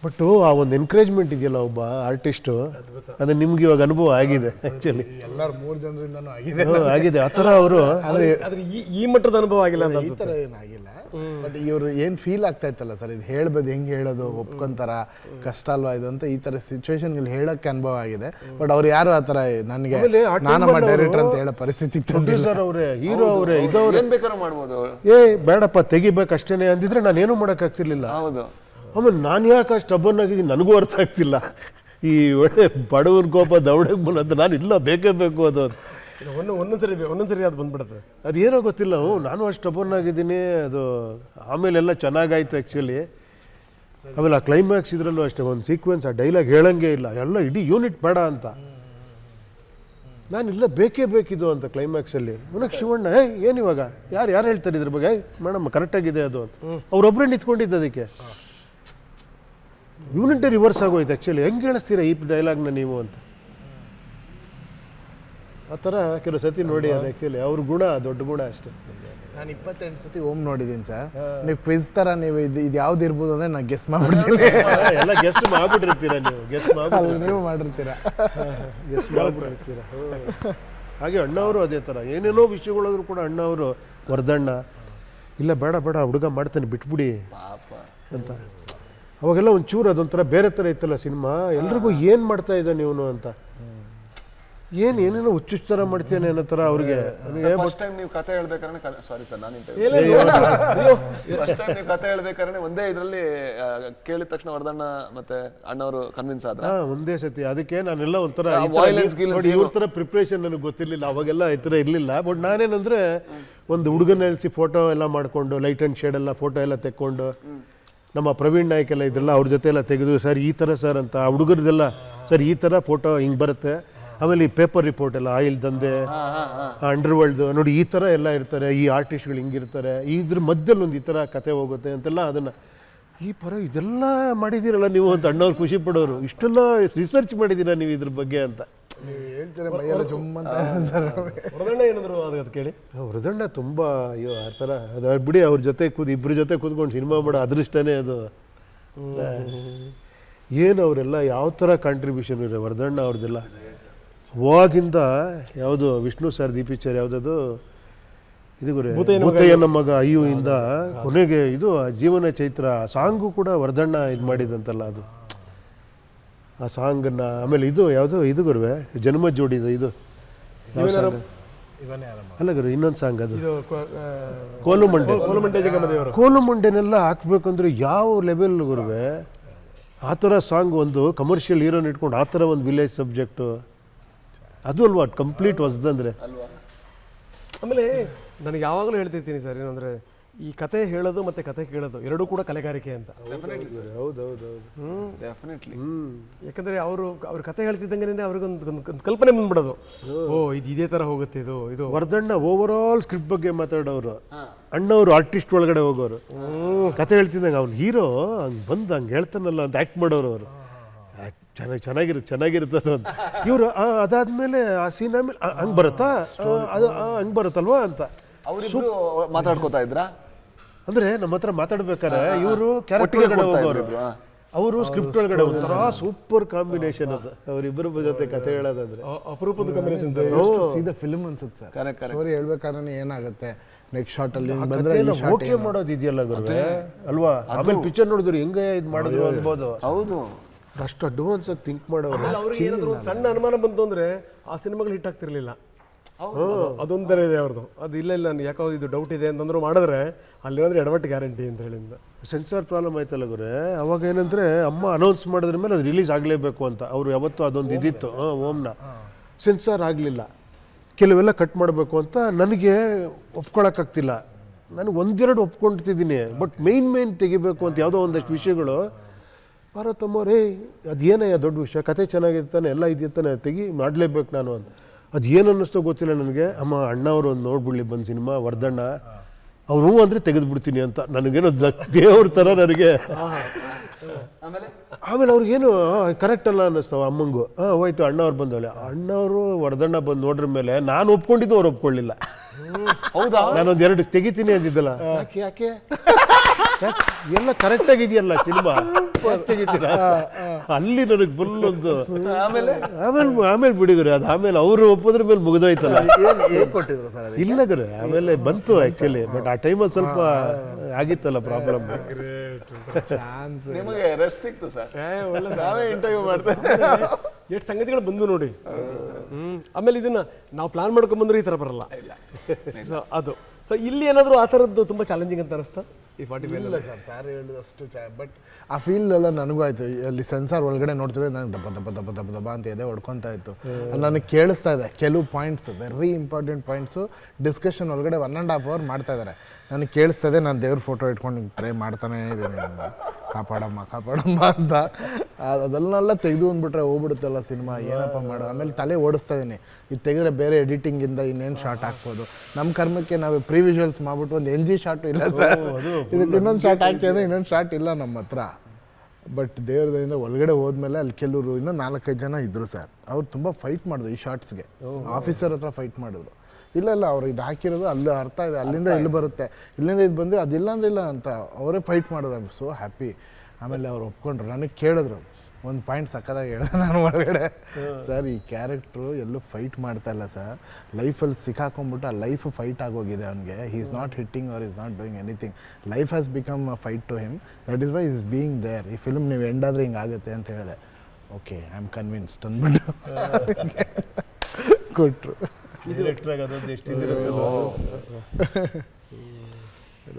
ಬಟ್ ಆ ಒಂದು ಎನ್ಕರೇಜ್ಮೆಂಟ್ ಇದೆಯಲ್ಲ ಒಬ್ಬ ಆರ್ಟಿಸ್ಟು, ಅದು ನಿಮ್ಗೆ ಇವಾಗ ಅನುಭವ ಆಗಿದೆ ಆ್ಯಕ್ಚುಲಿ. ಎಲ್ಲರೂ 3 ಜನರಿಂದನೂ ಆಗಿದೆ ಆಗಿದೆ ಆ ಥರ ಅವರು. ಆದರೆ ಈ ಮಟ್ಟದ ಅನುಭವ ಆಗಿಲ್ಲ ಅಂತ ಈ ಥರ ಏನಾಗಿಲ್ಲ. ಬಟ್ ಇವರು ಏನು ಫೀಲ್ ಆಗ್ತಾ ಇತ್ತಲ್ಲ ಸರ್, ಇದು ಹೇಳ್ಬೋದು, ಹೆಂಗೆ ಹೇಳೋದು, ಒಪ್ಕೊಂತಾರ, ಕಷ್ಟ ಅಲ್ವಾ ಇದು ಅಂತ, ಈ ಥರ ಸಿಚುವೇಶನ್ಗಳು ಹೇಳೋಕ್ಕೆ ಅನುಭವ ಆಗಿದೆ. ಬಟ್ ಅವ್ರು ಯಾರು ಆ ಥರ ನನಗೆ ನಾನಮ್ಮ ಡೈರೆಕ್ಟರ್ ಅಂತ ಹೇಳೋ ಪರಿಸ್ಥಿತಿ ಪ್ರೊಡ್ಯೂಸರ್ ಅವರೇ, ಹೀರೋ ಅವರೇ, ಇದವ್ರು ಏನ್ ಬೇಕಾದ್ರೂ ಮಾಡ್ಬೋದು. ಬೇಡಪ್ಪ ತೆಗಿಬೇಕು ಅಷ್ಟೇನೆ ಅಂದಿದ್ರೆ ನಾನೇನು ಮಾಡೋಕ್ಕಾಗ್ತಿರ್ಲಿಲ್ಲ. ಹೌದು. ಆಮೇಲೆ ನಾನು ಯಾಕೆ ಅಷ್ಟು ಸ್ಟಬರ್ನ್ ಆಗಿದ್ದೀನಿ ನನಗೂ ಅರ್ಥ ಆಗ್ತಿಲ್ಲ. ಈ ಒಳ್ಳೆ ಬಡವನ ಕೋಪ ದೌಡಕ್ಕೆ ಬಂದು ನಾನು ಇಲ್ಲ ಬೇಕೇ ಬೇಕು ಅದು ಒಂದೊಂದ್ಸರಿ ಅದು ಬಂದ್ಬಿಡುತ್ತೆ. ಅದೇನೋ ಗೊತ್ತಿಲ್ಲ. ನಾನು ಅಷ್ಟು ಸ್ಟಬರ್ನ್ ಆಗಿದ್ದೀನಿ. ಅದು ಆಮೇಲೆಲ್ಲ ಚೆನ್ನಾಗಾಯ್ತು ಆ್ಯಕ್ಚುಲಿ. ಆಮೇಲೆ ಆ ಕ್ಲೈಮ್ಯಾಕ್ಸ್ ಇದ್ರಲ್ಲೂ ಅಷ್ಟೇ ಒಂದು ಸೀಕ್ವೆನ್ಸ್, ಆ ಡೈಲಾಗ್ ಹೇಳಂಗೆ ಇಲ್ಲ, ಎಲ್ಲ ಇಡೀ ಯೂನಿಟ್ ಬೇಡ ಅಂತ, ನಾನಿಲ್ಲ ಬೇಕೇ ಬೇಕಿದು ಅಂತ ಕ್ಲೈಮ್ಯಾಕ್ಸಲ್ಲಿ. ನನಗೆ ಶಿವಣ್ಣ ಏನಿವಾಗ ಯಾರು ಹೇಳ್ತಾರೆ ಇದ್ರ ಬಗ್ಗೆ, ಮೇಡಮ್ ಕರೆಕ್ಟಾಗಿದೆ ಅದು ಅಂತ. ಅವ್ರೊಬ್ಬರೇ ನಿಂತ್ಕೊಂಡಿದ್ದು ಅದಕ್ಕೆ. ಯೂನಿಟೇ ರಿವರ್ಸ್ ಆಗೋಯ್ತು ಆ್ಯಕ್ಚುಲಿ. ಹೆಂಗೆ ಹೇಳಿಸ್ತೀರಾ ಈ ಡೈಲಾಗ್ನ ನೀವು ಅಂತ. ಆ ಥರ ಕೆಲವು ಸತಿ ನೋಡಿ ಅದು ಆ್ಯಕ್ಚುಲಿ ಅವ್ರ ಗುಣ, ದೊಡ್ಡ ಗುಣ ಅಷ್ಟೇ. ನಾನು 28 ಸತಿ ಓಮ್ ನೋಡಿದ್ದೀನಿ ಸರ್. ನೀವು ಕ್ವಿಜ್ ಥರ ನೀವು ಇದು ಯಾವ್ದು ಇರ್ಬೋದು ಅಂದರೆ ನಾನು ಗೆಸ್ ಮಾಡ್ಬಿಡ್ತೀನಿ. ಎಲ್ಲ ಗೆಸ್ಟ್ ಮಾಡ್ಬಿಟ್ಟಿರ್ತೀರಾ ನೀವು, ನೀವು ಮಾಡಿರ್ತೀರಾ, ಗೆಸ್ಟ್ ಮಾಡ್ಬಿಟ್ಟಿರ್ತೀರಾ. ಹಾಗೆ ಅಣ್ಣವರು ಅದೇ ಥರ ಏನೇನೋ ವಿಷಯಗಳಾದ್ರೂ ಕೂಡ ಅಣ್ಣವರು ವರದಣ್ಣ ಇಲ್ಲ ಬೇಡ ಹುಡುಗ ಮಾಡ್ತಾನೆ ಬಿಟ್ಬಿಡಿ ಅಂತ. ಅವಾಗೆಲ್ಲ ಒಂಚೂರು ಅದೊಂಥರ ಬೇರೆ ಥರ ಇತ್ತಲ್ಲ ಸಿನಿಮಾ. ಎಲ್ರಿಗೂ ಏನು ಮಾಡ್ತಾ ಇದ್ದಾನೆ ಇವನು ಅಂತ, ಏನೇನೋ ಹುಚ್ಚುಚ್ಚ ಥರ ಮಾಡ್ತೇನೆ ಅನ್ನೋ ಥರ ಅವ್ರಿಗೆ. ಫಸ್ಟ್ ಟೈಮ್ ನೀವು ಕತೆ ಹೇಳ್ಬೇಕಾದ್ರೆ, ಸಾರಿ ಸರ್ ನಾನು ಫಸ್ಟ್ ಟೈಮ್ ನೀವು ಕತೆ ಹೇಳ್ಬೇಕಾದ್ರೆ ಒಂದೇ ಇದರಲ್ಲಿ ಕೇಳಿದ ತಕ್ಷಣ ವರದಣ್ಣ ಮತ್ತೆ ಅಣ್ಣವರು ಕನ್ವಿನ್ಸ್ ಆದ್ರ ಒಂದೇ ಸತಿ. ಅದಕ್ಕೆ ನಾನೆಲ್ಲ ಒಂಥರ ನೋಡಿ ಇವ್ರ ಥರ ಪ್ರಿಪ್ರೇಷನ್ ನನಗೆ ಗೊತ್ತಿರಲಿಲ್ಲ ಅವಾಗೆಲ್ಲ, ಈ ಥರ ಇರಲಿಲ್ಲ. ಬಟ್ ನಾನೇನಂದ್ರೆ ಒಂದು ಹುಡುಗನ ಎಲ್ಸಿ ಫೋಟೋ ಎಲ್ಲ ಮಾಡಿಕೊಂಡು ಲೈಟ್ ಆ್ಯಂಡ್ ಶೇಡ್ ಎಲ್ಲ ಫೋಟೋ ಎಲ್ಲ ತೆಕ್ಕೊಂಡು, ನಮ್ಮ ಪ್ರವೀಣ್ ನಾಯ್ಕ್ ಎಲ್ಲ ಇದ್ರಲ್ಲ ಅವ್ರ ಜೊತೆ ಎಲ್ಲ ತೆಗೆದು ಸರ್ ಈ ಥರ ಸರ್ ಅಂತ ಆ ಹುಡುಗರದೆಲ್ಲ ಸರ್ ಈ ಥರ ಫೋಟೋ ಹಿಂಗೆ ಬರುತ್ತೆ. ಆಮೇಲೆ ಈ ಪೇಪರ್ ರಿಪೋರ್ಟ್ ಎಲ್ಲ ಆಯಿಲ್ ದಂಧೆ, ಅಂಡರ್ ವರ್ಲ್ಡ್ ನೋಡಿ ಈ ಥರ ಎಲ್ಲ ಇರ್ತಾರೆ, ಈ ಆರ್ಟಿಸ್ಟ್ಗಳು ಹಿಂಗಿರ್ತಾರೆ, ಇದ್ರ ಮಧ್ಯದಲ್ಲಿ ಒಂದು ಈ ಥರ ಕತೆ ಹೋಗುತ್ತೆ ಅಂತೆಲ್ಲ ಅದನ್ನು ಈ ಇದೆಲ್ಲ ಮಾಡಿದ್ದೀರಲ್ಲ ನೀವು ಅಂತ ಅಣ್ಣವ್ರು ಖುಷಿ ಪಡೋರು. ಇಷ್ಟೆಲ್ಲ ರಿಸರ್ಚ್ ಮಾಡಿದ್ದೀರಾ ನೀವು ಇದ್ರ ಬಗ್ಗೆ ಅಂತ ವರದಣ್ಣ ಏನಾದ್ರು ಅದು ಕೇಳಿ. ವರದಣ್ಣ ತುಂಬ ಅಯ್ಯೋ ಆ ಥರ ಅದು ಬಿಡಿ. ಅವ್ರ ಜೊತೆ ಇಬ್ಬರ ಜೊತೆ ಕೂತ್ಕೊಂಡು ಸಿನಿಮಾ ಮಾಡೋ ಅದೃಷ್ಟನೇ ಅದು. ಏನು ಅವರೆಲ್ಲ ಯಾವ ಥರ ಕಾಂಟ್ರಿಬ್ಯೂಷನ್ ಇದೆ ವರದಣ್ಣ ಅವ್ರದ್ದೆಲ್ಲ. ಅವಾಗಿಂದ ಯಾವುದು ವಿಷ್ಣು ಸರ್ದಿ ಪಿಕ್ಚರ್ ಯಾವುದದು ಇದು ಗುರು ಭೂತಯ್ಯನ ಮಗ ಅಯ್ಯು ಇಂದ ಕೊನೆಗೆ ಇದು ಜೀವನ ಚೈತ್ರ ಸಾಂಗು ಕೂಡ ವರದಣ್ಣ ಇದು ಮಾಡಿದಂತಲ್ಲ ಅದು, ಆ ಸಾಂಗನ್ನು. ಆಮೇಲೆ ಇದು ಯಾವುದು ಇದು ಗುರುವೆ ಜನ್ಮ ಜೋಡಿದ ಇದು ಅಲ್ಲ ಗುರು ಇನ್ನೊಂದು ಸಾಂಗ್ ಅದು ಕೋಲುಮಂಡೆನೆಲ್ಲ ಹಾಕ್ಬೇಕಂದ್ರೆ ಯಾವ ಲೆವೆಲ್ ಗುರುವೆ. ಆ ಥರ ಸಾಂಗ್ ಒಂದು ಕಮರ್ಷಿಯಲ್ ಹೀರೋನ ಇಟ್ಕೊಂಡು ಆ ಥರ ಒಂದು ವಿಲೇಜ್ ಸಬ್ಜೆಕ್ಟು ಅದು ಅಲ್ವಾ ಕಂಪ್ಲೀಟ್ ಹೊಸದಂದ್ರೆ. ಆಮೇಲೆ ನನಗೆ ಯಾವಾಗಲೂ ಹೇಳ್ತಿರ್ತೀನಿ ಸರ್ ಏನಂದರೆ ಈ ಕತೆ ಹೇಳೋದು ಮತ್ತು ಕತೆ ಕೇಳೋದು ಎರಡೂ ಕೂಡ ಕಲೆಗಾರಿಕೆ ಅಂತ. ಹೌದೌದು ಡೆಫಿನೆಟ್ಲಿ. ಯಾಕಂದರೆ ಅವ್ರ ಕತೆ ಹೇಳ್ತಿದ್ದಂಗೆ ಅವ್ರಿಗೊಂದು ಕಲ್ಪನೆ ಬಂದ್ಬಿಡೋದು, ಓ ಇದೇ ಥರ ಹೋಗುತ್ತೆ ಇದು. ವರದಣ್ಣ ಓವರ್ ಆಲ್ ಸ್ಕ್ರಿಪ್ಟ್ ಬಗ್ಗೆ ಮಾತಾಡೋರು, ಅಣ್ಣವರು ಆರ್ಟಿಸ್ಟ್ ಒಳಗಡೆ ಹೋಗೋರು. ಕತೆ ಹೇಳ್ತಿದ್ದಂಗೆ ಅವ್ನು ಹೀರೋ ಹಂಗೆ ಬಂದು ಹಂಗೆ ಹೇಳ್ತಾನಲ್ಲ ಅಂತ ಆ್ಯಕ್ಟ್ ಮಾಡೋರು ಅವರು. ಚೆನ್ನಾಗಿರ್ತದೆ ಅಂತ. ಇವರು ಅದಾದ್ಮೇಲೆ ಆ ಸೀನ್ ಆಮೇಲೆ ಹಂಗೆ ಬರುತ್ತಾ ಹಂಗೆ ಬರುತ್ತಲ್ವಾ ಅಂತ ಅವರಿಬ್ರು ಮಾತಾಡ್ಕೋತಾ ಇದ್ರಾ ಅಂದರೆ ನಮ್ಮ ಹತ್ರ ಮಾತಾಡ್ಬೇಕಾರೆ ಇವರು ಕ್ಯಾರೆಕ್ಟರ್ ಒಳಗಡೆ ಹೋಗೋರು, ಅವರು ಸ್ಕ್ರಿಪ್ಟ್ ಒಳಗಡೆ ಒಂಥರ ಸೂಪರ್ ಕಾಂಬಿನೇಷನ್ ಅದು ಅವರಿಬ್ಬರ ಜೊತೆ ಕತೆ ಹೇಳೋದಂದ್ರೆ ಅಪರೂಪದ ಕಾಂಬಿನೇಷನ್ ಸೀದಾ ಫಿಲ್ಮ್ ಅನ್ಸುತ್ತೆ ಸರ್. ಸ್ಟೋರಿ ಹೇಳ್ಬೇಕಾದ್ರೆ ಏನಾಗುತ್ತೆ ನೆಕ್ಸ್ಟ್ ಶಾರ್ಟ್ ಅಲ್ಲಿ ಓಕೆ ಮಾಡೋದು ಇದೆಯಲ್ಲ ಗುರುವೆ ಅಲ್ವಾ. ಆಮೇಲೆ ಪಿಕ್ಚರ್ ನೋಡಿದ್ರು ಹೆಂಗೆ ಇದು ಮಾಡಿದ್ರು ಅನ್ಬೋದು. ಹೌದು, ಅಷ್ಟು ಅಡ್ವಾನ್ಸ್ ಆಗಿ ಥಿಂಕ್ ಮಾಡೋರು. ಅವ್ರಿಗೆ ಏನಾದ್ರು ಒಂದು ಸಣ್ಣ ಅನುಮಾನ ಬಂತು ಅಂದರೆ ಆ ಸಿನಿಮಾಗಳು ಹಿಟ್ ಆಗ್ತಿರ್ಲಿಲ್ಲ. ಅದೊಂಥರ ಇದೆ ಅವ್ರದ್ದು. ಅದು ಇಲ್ಲ ಯಾಕೋ ಇದು ಡೌಟ್ ಇದೆ ಅಂತಂದ್ರು ಮಾಡಿದ್ರೆ ಅಲ್ಲೇನಾದ್ರೆ ಎಡವಟ್ಟು ಗ್ಯಾರಂಟಿ ಅಂತ ಹೇಳಿಂದ. ಸೆನ್ಸಾರ್ ಪ್ರಾಬ್ಲಮ್ ಆಯ್ತಲ್ಲ ಗುರೇ. ಅವಾಗ ಏನಂದರೆ ಅಮ್ಮ ಅನೌನ್ಸ್ ಮಾಡಿದ್ರ ಮೇಲೆ ಅದು ರಿಲೀಸ್ ಆಗಲೇಬೇಕು ಅಂತ ಅವರು ಯಾವತ್ತೂ ಅದೊಂದು ಇದಿತ್ತು ಓಮ್ನ. ಸೆನ್ಸಾರ್ ಆಗಲಿಲ್ಲ, ಕೆಲವೆಲ್ಲ ಕಟ್ ಮಾಡಬೇಕು ಅಂತ ನನಗೆ ಒಪ್ಕೊಳಕ್ಕಾಗ್ತಿಲ್ಲ. ನನಗೆ ಒಂದೆರಡು ಒಪ್ಕೊಂಡಿದ್ದೀನಿ, ಬಟ್ ಮೇನ್ ತೆಗಿಬೇಕು ಅಂತ ಯಾವುದೋ ಒಂದಷ್ಟು ವಿಷಯಗಳು ಪಾರ್ವತಮ್ಮವ್ರೇ ಅದೇನಯ್ಯ ದೊಡ್ಡ ವಿಷಯ, ಕತೆ ಚೆನ್ನಾಗಿರ್ತಾನೆ ಎಲ್ಲ ಇದೆಯತ್ತಾನೆ ತೆಗಿ ಮಾಡಲೇಬೇಕು ನಾನು ಅಂತ. ಅದು ಏನು ಅನ್ನಿಸ್ತೋ ಗೊತ್ತಿಲ್ಲ ನನಗೆ. ಅಮ್ಮ ಅಣ್ಣವರು ಒಂದು ನೋಡ್ಬಿಡ್ಲಿ ಬಂದು ಸಿನಿಮಾ ವರದಣ್ಣ ಅವ್ರು ಹ್ಞೂ ಅಂದರೆ ತೆಗೆದುಬಿಡ್ತೀನಿ ಅಂತ ನನಗೇನೋ ದೇವ್ರ ಥರ ನನಗೆ. ಆಮೇಲೆ ಅವ್ರಿಗೇನು ಕರೆಕ್ಟ್ ಅಲ್ಲ ಅನ್ನಿಸ್ತಾವ ಅಮ್ಮಂಗೂ. ಹೋಯ್ತು ಅಣ್ಣವ್ರು ಬಂದವಳೆ, ಅಣ್ಣವರು ವರದಣ್ಣ ಬಂದು ನೋಡ್ರ ಮೇಲೆ ನಾನು ಒಪ್ಕೊಂಡಿದ್ದು ಅವ್ರು ಒಪ್ಕೊಳ್ಳಿಲ್ಲ. ಹೌದಾ? ನಾನೊಂದು 2 ತೆಗಿತೀನಿ ಅಂದಿದ್ದಲ್ಲ. ಯಾಕೆ ಎಲ್ಲ ಕರೆಕ್ಟ್ ಆಗಿದೆಯಲ್ಲ ಸಿನಿಮಾ, ತೆಗಿತೀರಾ? ಅಲ್ಲಿ ನನಗೆ ಫುಲ್ ಒಂದು ಆಮೇಲೆ ಬಿಡಿಗ್ರಿ ಅದು. ಆಮೇಲೆ ಅವರು ಒಪ್ಪೋದ್ರ ಮೇಲೆ ಮುಗಿದೋಯ್ತಲ್ಲ. ಕೊಟ್ಟಿದ್ರು ಸರ್ ಇಲ್ಲ ಗುರು, ಆಮೇಲೆ ಬಂತು ಆ್ಯಕ್ಚುಲಿ. ಬಟ್ ಆ ಟೈಮಲ್ಲಿ ಸ್ವಲ್ಪ ಆಗಿತ್ತಲ್ಲ ಪ್ರಾಬ್ಲಮ್. ನಿಮಗೆ ರೆಸ್ಟ್ ಸಿಕ್ತು ಸರ್? ಒಳ್ಳೆ ನಾವೇ ಇಂಟರ್ವ್ಯೂ ಮಾಡ್ತಾರೆ. ಎಷ್ಟು ಸಂಗತಿಗಳು ಬಂದು ನೋಡಿ. ಆಮೇಲೆ ಇದನ್ನ ನಾವು ಪ್ಲಾನ್ ಮಾಡ್ಕೊಂಬಂದ್ರೆ ಈ ಥರ ಬರಲ್ಲ. ಸೊ ಅದು ಸೊ ಇಲ್ಲಿ ಏನಾದರೂ ಆ ಥರದ್ದು ತುಂಬ ಚಾಲೆಂಜಿಂಗ್ ಅಂತ ಅನಿಸ್ತಾ ಈ 45? ಇಲ್ಲ ಸರ್ ಹೇಳಿದಷ್ಟು ಬಟ್ ಆ ಫೀಲ್ ಎಲ್ಲ ನನಗೂ ಆಯಿತು. ಅಲ್ಲಿ ಸೆನ್ಸಾರ್ ಒಳಗಡೆ ನೋಡ್ತಿದ್ರೆ ನನಗೆ ದಬ್ಬ ದಬ್ಬ ದಬ್ಬ ದಬ್ಬ ದಬ್ಬ ಅಂತ ಎದೆ ಹೊಡ್ಕೊತಾ ಇತ್ತು. ನನಗೆ ಕೇಳಿಸ್ತಾ ಇದೆ ಕೆಲವು points, very important points discussion ಒಳಗಡೆ 1.5 hour ಮಾಡ್ತಾ ಇದ್ದಾರೆ. ನನಗೆ ಕೇಳಿಸ್ತಾ ಇದೆ. ನಾನು ದೇವ್ರ ಫೋಟೋ ಇಟ್ಕೊಂಡು ಟ್ರೈ ಮಾಡ್ತಾನೇ ಇದ್ದೀನಿ, ಕಾಪಾಡಮ್ಮ ಅಂತ. ಅದನ್ನೆಲ್ಲ ತೆಗೆದು ಅಂದ್ಬಿಟ್ರೆ ಹೋಗ್ಬಿಡುತ್ತಲ್ಲ ಸಿನಿಮಾ, ಏನಪ್ಪ ಮಾಡೋ. ಆಮೇಲೆ ತಲೆ ಓಡಿಸ್ತಾ ಇದ್ದೀನಿ, ಇದು ತೆಗೆದ್ರೆ ಬೇರೆ ಎಡಿಟಿಂಗಿಂದ ಇನ್ನೇನು ಶಾರ್ಟ್ ಹಾಕ್ಬೋದು. ನಮ್ಮ ಕರ್ಮಕ್ಕೆ ನಾವು ಪ್ರೀ ವಿಜುವಲ್ಸ್ ಮಾಡ್ಬಿಟ್ಟು ಒಂದು NG ಶಾರ್ಟು ಇಲ್ಲ ಸರ್, ಇದಕ್ಕೆ ಇನ್ನೊಂದು ಶಾರ್ಟ್ ಹಾಕಿ ಅಂದರೆ ಇನ್ನೊಂದು ಶಾರ್ಟ್ ಇಲ್ಲ ನಮ್ಮ ಹತ್ರ. ಬಟ್ ದೇವ್ರದಿಂದ ಒಳಗಡೆ ಹೋದ್ಮೇಲೆ ಅಲ್ಲಿ ಕೆಲವರು ಇನ್ನೂ 4-5 ಜನ ಇದ್ದರು ಸರ್. ಅವ್ರು ತುಂಬ ಫೈಟ್ ಮಾಡಿದ್ರು ಈ ಶಾರ್ಟ್ಸ್ಗೆ. ಆಫೀಸರ್ ಹತ್ರ ಫೈಟ್ ಮಾಡಿದ್ರು. ಇಲ್ಲ ಅವ್ರು ಇದು ಹಾಕಿರೋದು ಅಲ್ಲಿ ಅರ್ಥ ಇದೆ, ಅಲ್ಲಿಂದ ಇಲ್ಲಿ ಬರುತ್ತೆ, ಇಲ್ಲಿಂದ ಇದು ಬಂದರೆ ಅದಿಲ್ಲ ಅಂದ್ರೆ ಇಲ್ಲ ಅಂತ ಅವರೇ ಫೈಟ್ ಮಾಡಿದ್ರು. I am so happy. ಆಮೇಲೆ ಅವ್ರು ಒಪ್ಕೊಂಡ್ರು. ನನಗೆ ಕೇಳಿದ್ರು ಒಂದು ಪಾಯಿಂಟ್ ಸಕ್ಕದಾಗಿ ಹೇಳಿದೆ ನಾನು ಒಳಗಡೆ, ಸರ್ ಈ ಕ್ಯಾರೆಕ್ಟ್ರು ಎಲ್ಲೂ ಫೈಟ್ ಮಾಡ್ತಾ ಇಲ್ಲ ಸರ್, ಲೈಫಲ್ಲಿ ಸಿಕ್ಕಾಕೊಂಡ್ಬಿಟ್ಟು ಆ ಲೈಫ್ ಫೈಟ್ ಆಗೋಗಿದೆ ಅವನಿಗೆ. He is not hitting or is not doing anything. Life has become a fight to him, that is why is being there. ಈ ಫಿಲ್ಮ್ ನೀವು ಎಂಡಾದರೆ ಹಿಂಗಾಗುತ್ತೆ ಅಂತ ಹೇಳಿದೆ. ಓಕೆ ಐ ಆಮ್ ಕನ್ವಿನ್ಸ್ಡ್ ಅಂದ್ಬಿಟ್ಟು ಕೊಟ್ಟರು.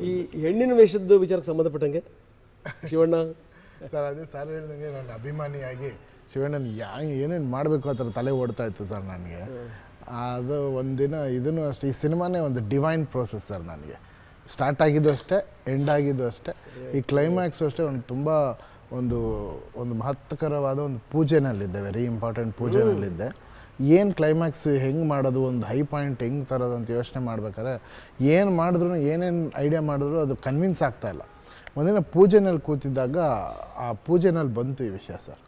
ಈ ಹೆಣ್ಣಿನ ವೇಷದ ವಿಚಾರಕ್ಕೆ ಸಂಬಂಧಪಟ್ಟಂಗೆ ಶಿವಣ್ಣ ಸರ್ ಅದೇ ಸರ್ ಹೇಳಿದಂಗೆ ನಾನು ಅಭಿಮಾನಿಯಾಗಿ ಶಿವಣ್ಣನ ಏನೇನು ಮಾಡಬೇಕು ಆ ಥರ ತಲೆ ಓಡ್ತಾ ಇತ್ತು ಸರ್ ನನಗೆ. ಅದು ಒಂದಿನ ಇದನ್ನು ಅಷ್ಟೇ, ಈ ಸಿನಿಮಾನೇ ಒಂದು ಡಿವೈನ್ ಪ್ರೋಸೆಸ್ ಸರ್. ನನಗೆ ಸ್ಟಾರ್ಟ್ ಆಗಿದ್ದು ಅಷ್ಟೇ, ಎಂಡ್ ಆಗಿದ್ದು ಅಷ್ಟೇ. ಈ ಕ್ಲೈಮ್ಯಾಕ್ಸು ಅಷ್ಟೇ ಒಂದು ಮಹತ್ವಕರವಾದ ಒಂದು ಪೂಜೆನಲ್ಲಿದ್ದೆ, ವೆರಿ ಇಂಪಾರ್ಟೆಂಟ್ ಪೂಜೆನಲ್ಲಿದ್ದೆ. ಏನು ಕ್ಲೈಮ್ಯಾಕ್ಸ್ ಹೆಂಗೆ ಮಾಡೋದು, ಒಂದು ಹೈ ಪಾಯಿಂಟ್ ಹೆಂಗೆ ತರೋದು ಅಂತ ಯೋಚನೆ ಮಾಡ್ಬೇಕಾದ್ರೆ ಏನು ಮಾಡಿದ್ರು, ಏನೇನು ಐಡಿಯಾ ಮಾಡಿದ್ರು ಅದು ಕನ್ವಿನ್ಸ್ ಆಗ್ತಾಯಿಲ್ಲ. ಒಂದಿನ ಪೂಜೆನಲ್ಲಿ ಕೂತಿದ್ದಾಗ ಆ ಪೂಜೆನಲ್ಲಿ ಬಂತು ಈ ವಿಷಯ ಸರ್.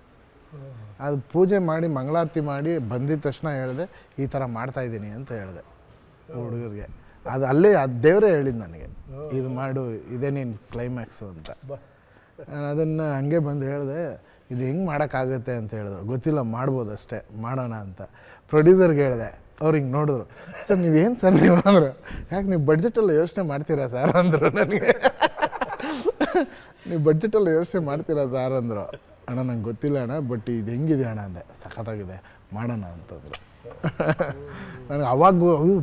ಅದು ಪೂಜೆ ಮಾಡಿ ಮಂಗಳಾರತಿ ಮಾಡಿ ಬಂದಿದ್ದ ತಕ್ಷಣ ಹೇಳಿದೆ, ಈ ಥರ ಮಾಡ್ತಾಯಿದ್ದೀನಿ ಅಂತ ಹೇಳಿದೆ ಹುಡುಗರಿಗೆ. ಅದು ಅಲ್ಲೇ ಅದು ದೇವರೇ ಹೇಳಿದ್ದು ನನಗೆ, ಇದು ಮಾಡು, ಇದೇ ನೀನು ಕ್ಲೈಮ್ಯಾಕ್ಸು ಅಂತ. ನಾನು ಅದನ್ನು ಹಂಗೆ ಬಂದು ಹೇಳಿದೆ, ಇದು ಹೆಂಗೆ ಮಾಡೋಕ್ಕಾಗುತ್ತೆ ಅಂತ ಹೇಳಿದ್ರು. ಗೊತ್ತಿಲ್ಲ, ಮಾಡ್ಬೋದು ಅಷ್ಟೇ, ಮಾಡೋಣ ಅಂತ ಪ್ರೊಡ್ಯೂಸರ್ಗೆ ಹೇಳಿದೆ. ಅವ್ರು ಹಿಂಗೆ ನೋಡಿದ್ರು, ಸರ್ ನೀವೇನು ಸರ್ ನೀವು ಅಂದರು. ಯಾಕೆ ನೀವು ಬಡ್ಜೆಟಲ್ಲಿ ಯೋಚನೆ ಮಾಡ್ತೀರಾ ಸರ್ ಅಂದರು ನನಗೆ. ನೀವು ಬಡ್ಜೆಟಲ್ಲಿ ಯೋಚನೆ ಮಾಡ್ತೀರಾ ಸರ್ ಅಂದರು. ಅಣ್ಣ ನಂಗೆ ಗೊತ್ತಿಲ್ಲ ಅಣ್ಣ, ಬಟ್ ಇದು ಹೆಂಗಿದೆ ಅಣ್ಣ ಅಂದೆ. ಸಖತ್ತಾಗಿದೆ, ಮಾಡೋಣ ಅಂತಂದರು. ನನಗೆ ಅವಾಗ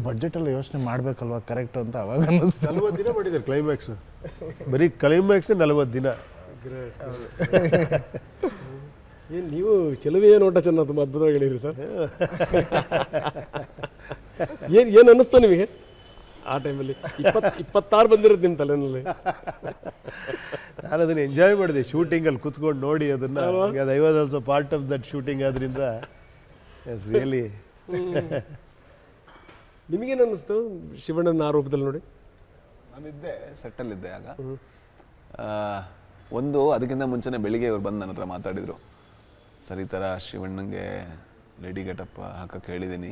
ಬಡ್ಜೆಟಲ್ಲಿ ಯೋಚನೆ ಮಾಡಬೇಕಲ್ವ ಕರೆಕ್ಟು ಅಂತ ಅವಾಗ ಅನ್ನಿಸ್ತು. 40 ದಿನ ಮಾಡಿದ್ದಾರೆ ಕ್ಲೈಮ್ಯಾಕ್ಸು, ಬರೀ ಕ್ಲೈಮ್ಯಾಕ್ಸೇ 40 ದಿನ. ಏನು ನೀವು ಚೆಲುವೆಯ ನೋಟ ಚೆನ್ನ ತುಂಬ ಅದ್ಭುತವಾಗಿ ಹೇಳಿರಿ ಸರ್. ಏನು ಅನ್ನಿಸ್ತಾ ನಿಮಗೆ ಆ ಟೈಮಲ್ಲಿ? 26 ಬಂದಿರೋದು ನಿಮ್ಮ ತಲೆನಲ್ಲಿ. ನಾನು ಅದನ್ನು ಎಂಜಾಯ್ ಮಾಡಿದೆ ಶೂಟಿಂಗಲ್ಲಿ ಕೂತ್ಕೊಂಡು ನೋಡಿ ಅದನ್ನು. ಅದು I was also part of that shooting. ಆದ್ದರಿಂದ ಎಸ್ ರಿಯಲಿ. ನಿಮಗೇನು ಅನ್ನಿಸ್ತು ಶಿವಣ್ಣನ ಆ ರೂಪದಲ್ಲಿ ನೋಡಿ? ನಾನಿದ್ದೆ ಸೆಟ್ಟಲ್ಲಿದ್ದೆ ಆಗ. ಅದಕ್ಕಿಂತ ಮುಂಚೆನೇ ಬೆಳಿಗ್ಗೆ ಇವ್ರು ಬಂದು ನನ್ನ ಹತ್ರ ಮಾತಾಡಿದರು, ಸರ್ ಈ ಥರ ಶಿವಣ್ಣಂಗೆ ಲೇಡಿ ಗೆಟಪ್ ಹಾಕಕ್ಕೆ ಹೇಳಿದ್ದೀನಿ,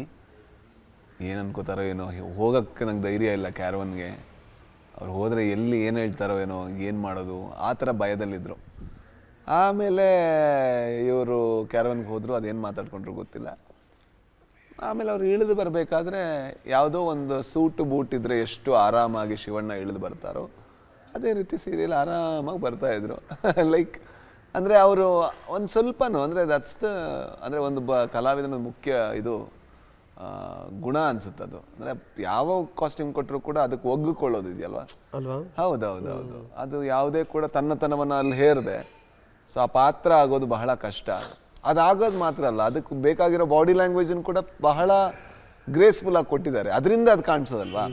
ಏನು ಅನ್ಕೋತಾರೋ ಏನೋ, ಹೋಗೋಕ್ಕೆ ನಂಗೆ ಧೈರ್ಯ ಇಲ್ಲ ಕ್ಯಾರವನ್ಗೆ, ಅವ್ರು ಹೋದರೆ ಎಲ್ಲಿ ಏನು ಹೇಳ್ತಾರೋ ಏನೋ, ಏನು ಮಾಡೋದು, ಆ ಥರ ಭಯದಲ್ಲಿದ್ದರು. ಆಮೇಲೆ ಇವರು ಕ್ಯಾರವನ್ಗೆ ಹೋದರು, ಅದೇನು ಮಾತಾಡ್ಕೊಂಡ್ರು ಗೊತ್ತಿಲ್ಲ. ಆಮೇಲೆ ಅವ್ರು ಇಳಿದು ಬರಬೇಕಾದ್ರೆ ಯಾವುದೋ ಒಂದು ಸೂಟು ಬೂಟ್ ಇದ್ದರೆ ಎಷ್ಟು ಆರಾಮಾಗಿ ಶಿವಣ್ಣ ಇಳಿದು ಬರ್ತಾರೋ ಅದೇ ರೀತಿ ಸೀರಿಯಲ್ ಆರಾಮಾಗಿ ಬರ್ತಾಯಿದ್ರು. ಲೈಕ್ ಅಂದರೆ ಅವರು ಒಂದು ಸ್ವಲ್ಪನೂ ಅಂದರೆ ಅಂದರೆ ಒಂದು ಕಲಾವಿದನ ಮುಖ್ಯ ಇದು ಗುಣ ಅನ್ಸುತ್ತೆ ಅದು. ಅಂದರೆ ಯಾವ ಕಾಸ್ಟ್ಯೂಮ್ ಕೊಟ್ಟರು ಕೂಡ ಅದಕ್ಕೆ ಒಗ್ಗಿಕೊಳ್ಳೋದು ಇದೆಯಲ್ವಾ ಅಲ್ವಾ? ಹೌದೌದೌದು. ಅದು ಯಾವುದೇ ಕೂಡ ತನ್ನತನವನ್ನು ಅಲ್ಲಿ ಹೇರದೆ ಸೊ ಆ ಪಾತ್ರ ಆಗೋದು ಬಹಳ ಕಷ್ಟ. ಅದಾಗೋದು ಮಾತ್ರ ಅಲ್ಲ, ಅದಕ್ಕೆ ಬೇಕಾಗಿರೋ ಬಾಡಿ ಲ್ಯಾಂಗ್ವೇಜನ್ನು ಕೂಡ ಬಹಳ ಗ್ರೇಸ್ಫುಲ್ ಆಗಿ ಕೊಟ್ಟಿದ್ದಾರೆ. ಅದರಿಂದ ಅದು ಕಾಣಿಸೋದಲ್ವಾ.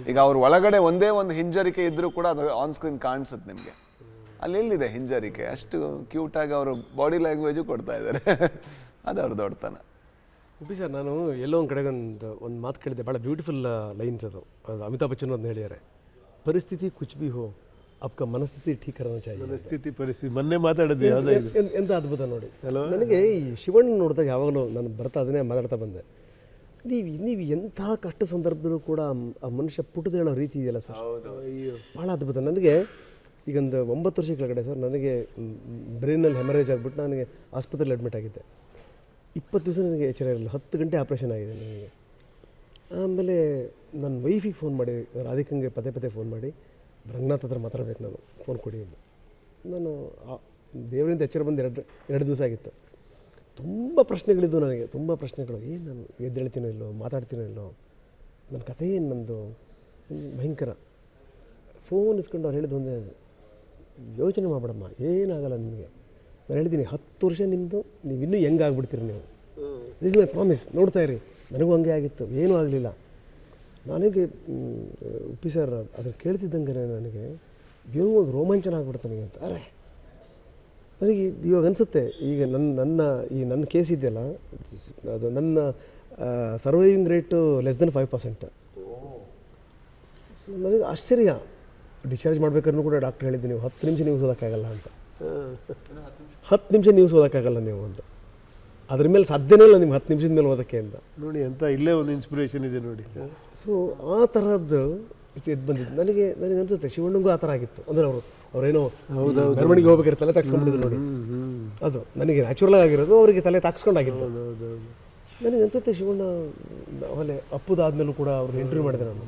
ಈಗ ಅವ್ರ ಒಳಗಡೆ ಒಂದೇ ಒಂದು ಹಿಂಜರಿಕೆ ಇದ್ರೂ ಕೂಡ ಅದು ಆನ್ ಸ್ಕ್ರೀನ್ ಕಾಣಿಸುತ್ತೆ ನಿಮಗೆ. ಅಲ್ಲಿ ಎಲ್ಲಿದೆ ಹಿಂಜರಿಕೆ? ಅಷ್ಟು ಕ್ಯೂಟಾಗಿ ಅವರು ಬಾಡಿ ಲ್ಯಾಂಗ್ವೇಜು ಕೊಡ್ತಾ ಇದ್ದಾರೆ. ಅದು ಅವ್ರ ದೊಡ್ಡತನ. ಉಪಿ ಸರ್, ನಾನು ಎಲ್ಲೋ ಒಂದು ಕಡೆಗೆ ಒಂದು ಮಾತು ಕೇಳಿದೆ, ಭಾಳ ಬ್ಯೂಟಿಫುಲ್ ಲೈನ್ಸ್ ಅದು ಅಮಿತಾಬ್ ಬಚ್ಚನ್ ಅದನ್ನ ಹೇಳಿದ್ದಾರೆ. ಪರಿಸ್ಥಿತಿ ಕುಚ್ ಬಿ ಹೋ आपका ಮನಸ್ಥಿತಿ ठीक करना चाहिए ಪರಿಸ್ಥಿತಿ ಮೊನ್ನೆ ಮಾತಾಡಿದ್ವಿ ಯಾವುದೇ ಇದು ಎಂತ ಅದ್ಭುತ ನೋಡಿ. ನನಗೆ ಈ ಶಿವಣ್ಣ ನೋಡಿದಾಗ ಯಾವಾಗಲೂ ನಾನು ಬರ್ತಾ ಅದನ್ನೇ ಮಾತಾಡ್ತಾ ಬಂದೆ, ನೀವು ಎಂಥ ಕಷ್ಟ ಸಂದರ್ಭದಲ್ಲೂ ಕೂಡ ಆ ಮನುಷ್ಯ ಪುಟದ ಹೇಳೋ ರೀತಿ ಇದೆಯಲ್ಲ ಸರ್, ಭಾಳ ಅದ್ಭುತ. ನನಗೆ ಈಗೊಂದು 9 ವರ್ಷ ಕೆಳಗಡೆ ಸರ್ ನನಗೆ ಬ್ರೈನಲ್ಲಿ ಹೆಮರೇಜ್ ಆಗಿಬಿಟ್ಟು ನನಗೆ ಆಸ್ಪತ್ರೆಯಲ್ಲಿ ಅಡ್ಮಿಟ್ ಆಗಿದ್ದೆ. 20 ದಿವಸ ನನಗೆ ಎಚ್ಚರ ಇರಲಿಲ್ಲ. 10 ಗಂಟೆ ಆಪ್ರೇಷನ್ ಆಗಿದೆ ನನಗೆ. ಆಮೇಲೆ ನನ್ನ ವೈಫಿಗೆ ಫೋನ್ ಮಾಡಿ, ರಾಧಿಕಂಗೆ ಪದೇ ಪದೇ ಫೋನ್ ಮಾಡಿ, ರಂಗನಾಥ್ ಹತ್ರ ಮಾತಾಡಬೇಕು, ನಾನು ಫೋನ್ ಕೊಡಿ ಅಂತ. ನಾನು ದೇವರಿಂದ ಎಚ್ಚರ ಬಂದು ಎರಡು ದಿವಸ ಆಗಿತ್ತು. ತುಂಬ ಪ್ರಶ್ನೆಗಳಿದ್ದು ನನಗೆ, ತುಂಬ ಪ್ರಶ್ನೆಗಳು. ಏನು ನಾನು ಎದ್ದೇಳ್ತೀನೋ ಇಲ್ಲೋ, ಮಾತಾಡ್ತೀನೋ ಇಲ್ಲೋ, ನನ್ನ ಕಥೆ ಏನು ನಂದು, ಭಯಂಕರ. ಫೋನ್ ಇಸ್ಕೊಂಡು ಅವ್ರು ಹೇಳಿದ್ದು ಒಂದೇ, ಯೋಚನೆ ಮಾಡಬೇಡಮ್ಮ, ಏನಾಗಲ್ಲ ನಿಮಗೆ. ನಾನು ಹೇಳಿದ್ದೀನಿ 10 ವರ್ಷ ನಿಮ್ಮದು, ನೀವು ಇನ್ನೂ ಹೆಂಗಾಗ್ಬಿಡ್ತೀರಿ ನೀವು. This my promise. ನೋಡ್ತಾ ಇರಿ, ನನಗೂ ಹಂಗೆ ಆಗಿತ್ತು, ಏನೂ ಆಗಲಿಲ್ಲ. ನನಗೆ ಉಪ್ಪಿ ಸರ್ ಅದನ್ನು ಕೇಳ್ತಿದ್ದಂಗೆ ನನಗೆ ಏನೋ ಒಂದು ರೋಮಾಂಚನ ಆಗ್ಬಿಡ್ತು ನನಗೆ ಅಂತ. ಅರೆ ನನಗೆ ಇವಾಗ ಅನಿಸುತ್ತೆ, ಈಗ ನನ್ನ ಕೇಸ್ ಇದೆಯಲ್ಲ, ಅದು ನನ್ನ surviving rate less than 5%. So ನನಗೆ ಆಶ್ಚರ್ಯ. ಡಿಸ್ಚಾರ್ಜ್ ಮಾಡ್ಬೇಕಾದ್ರೂ ಕೂಡ ಡಾಕ್ಟ್ರ್ ಹೇಳಿದ್ದು, ನೀವು 10 ನಿಮಿಷ ನೀವು ಓದೋಕ್ಕಾಗಲ್ಲ ಅಂತ. 10 ನಿಮಿಷ ನೀವು ಓದೋಕ್ಕಾಗಲ್ಲ ನೀವು ಅಂತ. ಅದ್ರ ಮೇಲೆ ಸಾಧ್ಯನೇ ಇಲ್ಲ ನಿಮ್ಗೆ 10 ನಿಮಿಷದ ಮೇಲೆ ಓದೋಕ್ಕೆ ಅಂತ. ನೋಡಿ ಅಂತ ಇಲ್ಲೇ ಒಂದು ಇನ್ಸ್ಪಿರೇಷನ್ ಇದೆ ನೋಡಿ. ಸೊ ಆ ಥರದ್ದು ಇದು ಬಂದಿದ್ದು ನನಗೆ ಅನಿಸುತ್ತೆ ಶಿವಣ್ಣಂಗೂ ಆ ಥರ ಆಗಿತ್ತು. ಅಂದರೆ ಅವರೇನೋ ಮೆರವಣಿಗೆ ಹೋಗ್ಬೇಕಾದ್ರೆ ತಲೆ ತಾಕ್ಸ್ಕೊಂಡ್ಬಿಟ್ಟಿದ್ರು ನೋಡಿ, ಅದು ನನಗೆ ನ್ಯಾಚುರಲ್ ಆಗಿರೋದು, ಅವರಿಗೆ ತಲೆ ತಾಕ್ಸ್ಕೊಂಡಾಗಿತ್ತು. ನನಗೆ ಅನಿಸುತ್ತೆ ಶಿವಣ್ಣ ಆಮೇಲೆ ಅಪ್ಪುದಾದ್ಮೇಲೂ ಕೂಡ ಅವ್ರದ್ದು ಇಂಟರ್ವ್ಯೂ ಮಾಡಿದೆ ನಾನು.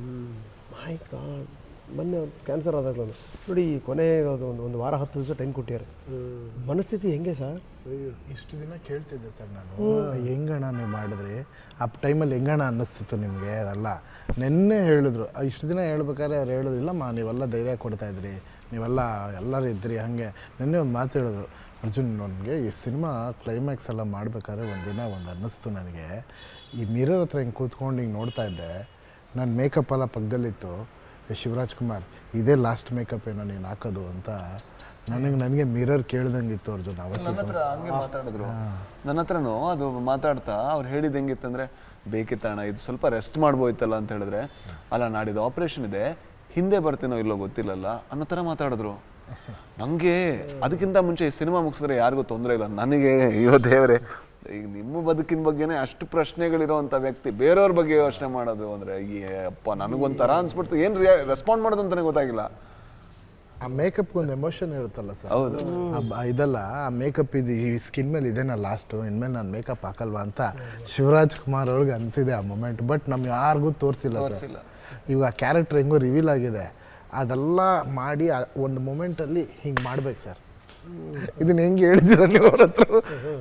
ಮೈ ಗಾಡ್, ಮೊನ್ನೆ ಕ್ಯಾನ್ಸರ್ ಆದಾಗಲೂ ನೋಡಿ, ಕೊನೆ ಒಂದು ವಾರ 10 ದಿವಸ ಟೈಮ್ ಕೊಟ್ಟಿದ್ದಾರೆ. ಮನಸ್ಥಿತಿ ಹೆಂಗೆ ಸರ್? ಇಷ್ಟು ದಿನ ಕೇಳ್ತಿದ್ದೆ ಸರ್ ನಾನು, ಹೆಂಗಣ ನೀವು ಮಾಡಿದ್ರಿ ಆ ಟೈಮಲ್ಲಿ, ಹೆಂಗಣ ಅನ್ನಿಸ್ತಿತ್ತು ನಿಮಗೆ ಅದಲ್ಲ. ನೆನ್ನೆ ಹೇಳಿದ್ರು, ಇಷ್ಟು ದಿನ ಹೇಳ್ಬೇಕಾದ್ರೆ ಅವ್ರು ಹೇಳೋದಿಲ್ಲಮ್ಮ, ನೀವೆಲ್ಲ ಧೈರ್ಯ ಕೊಡ್ತಾಯಿದ್ರಿ, ನೀವೆಲ್ಲ ಎಲ್ಲರೂ ಇದ್ರಿ. ಹಾಗೆ ನೆನ್ನೆ ಒಂದು ಮಾತು ಹೇಳಿದ್ರು, ಅರ್ಜುನ್ ನನಗೆ ಈ ಸಿನಿಮಾ ಕ್ಲೈಮ್ಯಾಕ್ಸ್ ಎಲ್ಲ ಮಾಡಬೇಕಾದ್ರೆ ಒಂದಿನ ಅನ್ನಿಸ್ತು ನನಗೆ, ಈ ಮಿರರ್ ಹತ್ರ ಹಿಂಗೆ ಕೂತ್ಕೊಂಡು ಹಿಂಗೆ ನೋಡ್ತಾ ಇದ್ದೆ, ನಾನು ಮೇಕಪ್ ಎಲ್ಲ ಪಕ್ಕದಲ್ಲಿತ್ತು, ಶಿವರಾಜ್ ಕುಮಾರ್ ಇದೇ ಲಾಸ್ಟ್ ಮೇಕಪ್ ಏನೋ ನೀನು ಹಾಕೋದು ಅಂತ ನನಗೆ ಮಿರರ್ ಕೇಳ್ದಂಗಿತ್ತು ಅರ್ಜುನ್. ಅವತ್ತು ನನ್ನ ಹತ್ರ ಹಂಗೆ ಮಾತಾಡಿದ್ರು, ನನ್ನ ಹತ್ರನೂ ಅದು ಮಾತಾಡ್ತಾ ಅವ್ರು ಹೇಳಿದ್ದು ಹೆಂಗಿತ್ತಂದ್ರೆ, ಬೇಕಿತ್ತಣ್ಣ ಇದು ಸ್ವಲ್ಪ ರೆಸ್ಟ್ ಮಾಡ್ಬೋಯ್ತಲ್ಲ ಅಂತ ಹೇಳಿದ್ರೆ, ಅಲ್ಲ ನಾಡಿದ್ದು ಆಪ್ರೇಷನ್ ಇದೆ, ಹಿಂದೆ ಬರ್ತೀನೋ ಇಲ್ಲೋ ಗೊತ್ತಿಲ್ಲಲ್ಲ ಅನ್ನೋ ಥರ ಮಾತಾಡಿದ್ರು. ನನಗೆ ಅದಕ್ಕಿಂತ ಮುಂಚೆ ಈ ಸಿನಿಮಾ ಮುಗಿಸಿದ್ರೆ ಯಾರಿಗೂ ತೊಂದರೆ ಇಲ್ಲ, ನನಗೆ ಅಯ್ಯೋ ದೇವರೇ, ಈಗ ನಿಮ್ಮ ಬದುಕಿನ ಬಗ್ಗೆನೇ ಅಷ್ಟು ಪ್ರಶ್ನೆಗಳಿರೋವಂಥ ವ್ಯಕ್ತಿ ಬೇರೆಯವ್ರ ಬಗ್ಗೆ ಯೋಚನೆ ಮಾಡೋದು ಅಂದರೆ, ಈ ಅಪ್ಪ ನನಗೊಂಥರ ಅನ್ಸ್ಬಿಡ್ತು, ಏನು ರೆಸ್ಪಾಂಡ್ ಮಾಡೋದು ಅಂತಲೇ ಗೊತ್ತಾಗಿಲ್ಲ. ಆ ಮೇಕಪ್ಗೆ ಒಂದು ಎಮೋಷನ್ ಇರುತ್ತಲ್ಲ ಸರ್. ಹೌದು, ಇದಲ್ಲ ಆ ಮೇಕಪ್ ಇದು ಈ ಸ್ಕಿನ್ ಮೇಲೆ ಇದೇನಾ ಲಾಸ್ಟು, ಇನ್ಮೇಲೆ ನಾನು ಮೇಕಪ್ ಹಾಕಲ್ವಾ ಅಂತ ಶಿವರಾಜ್ ಕುಮಾರ್ ಅವ್ರಿಗೆ ಅನಿಸಿದೆ ಆ ಮೊಮೆಂಟ್. ಬಟ್ ನಮ್ಗೆ ಯಾರಿಗೂ ತೋರಿಸಿಲ್ಲ ಸರ್. ಇವಾಗ ಆ ಕ್ಯಾರೆಕ್ಟರ್ ಹೆಂಗೋ ರಿವೀಲ್ ಆಗಿದೆ, ಅದೆಲ್ಲ ಮಾಡಿ ಒಂದು ಮೊಮೆಂಟಲ್ಲಿ ಹಿಂಗೆ ಮಾಡ್ಬೇಕು ಸರ್. ಇದನ್ನ ಹೆಂಗೆ ಹೇಳ್ತೀರ ನೀವು ಅವ್ರ ಹತ್ರ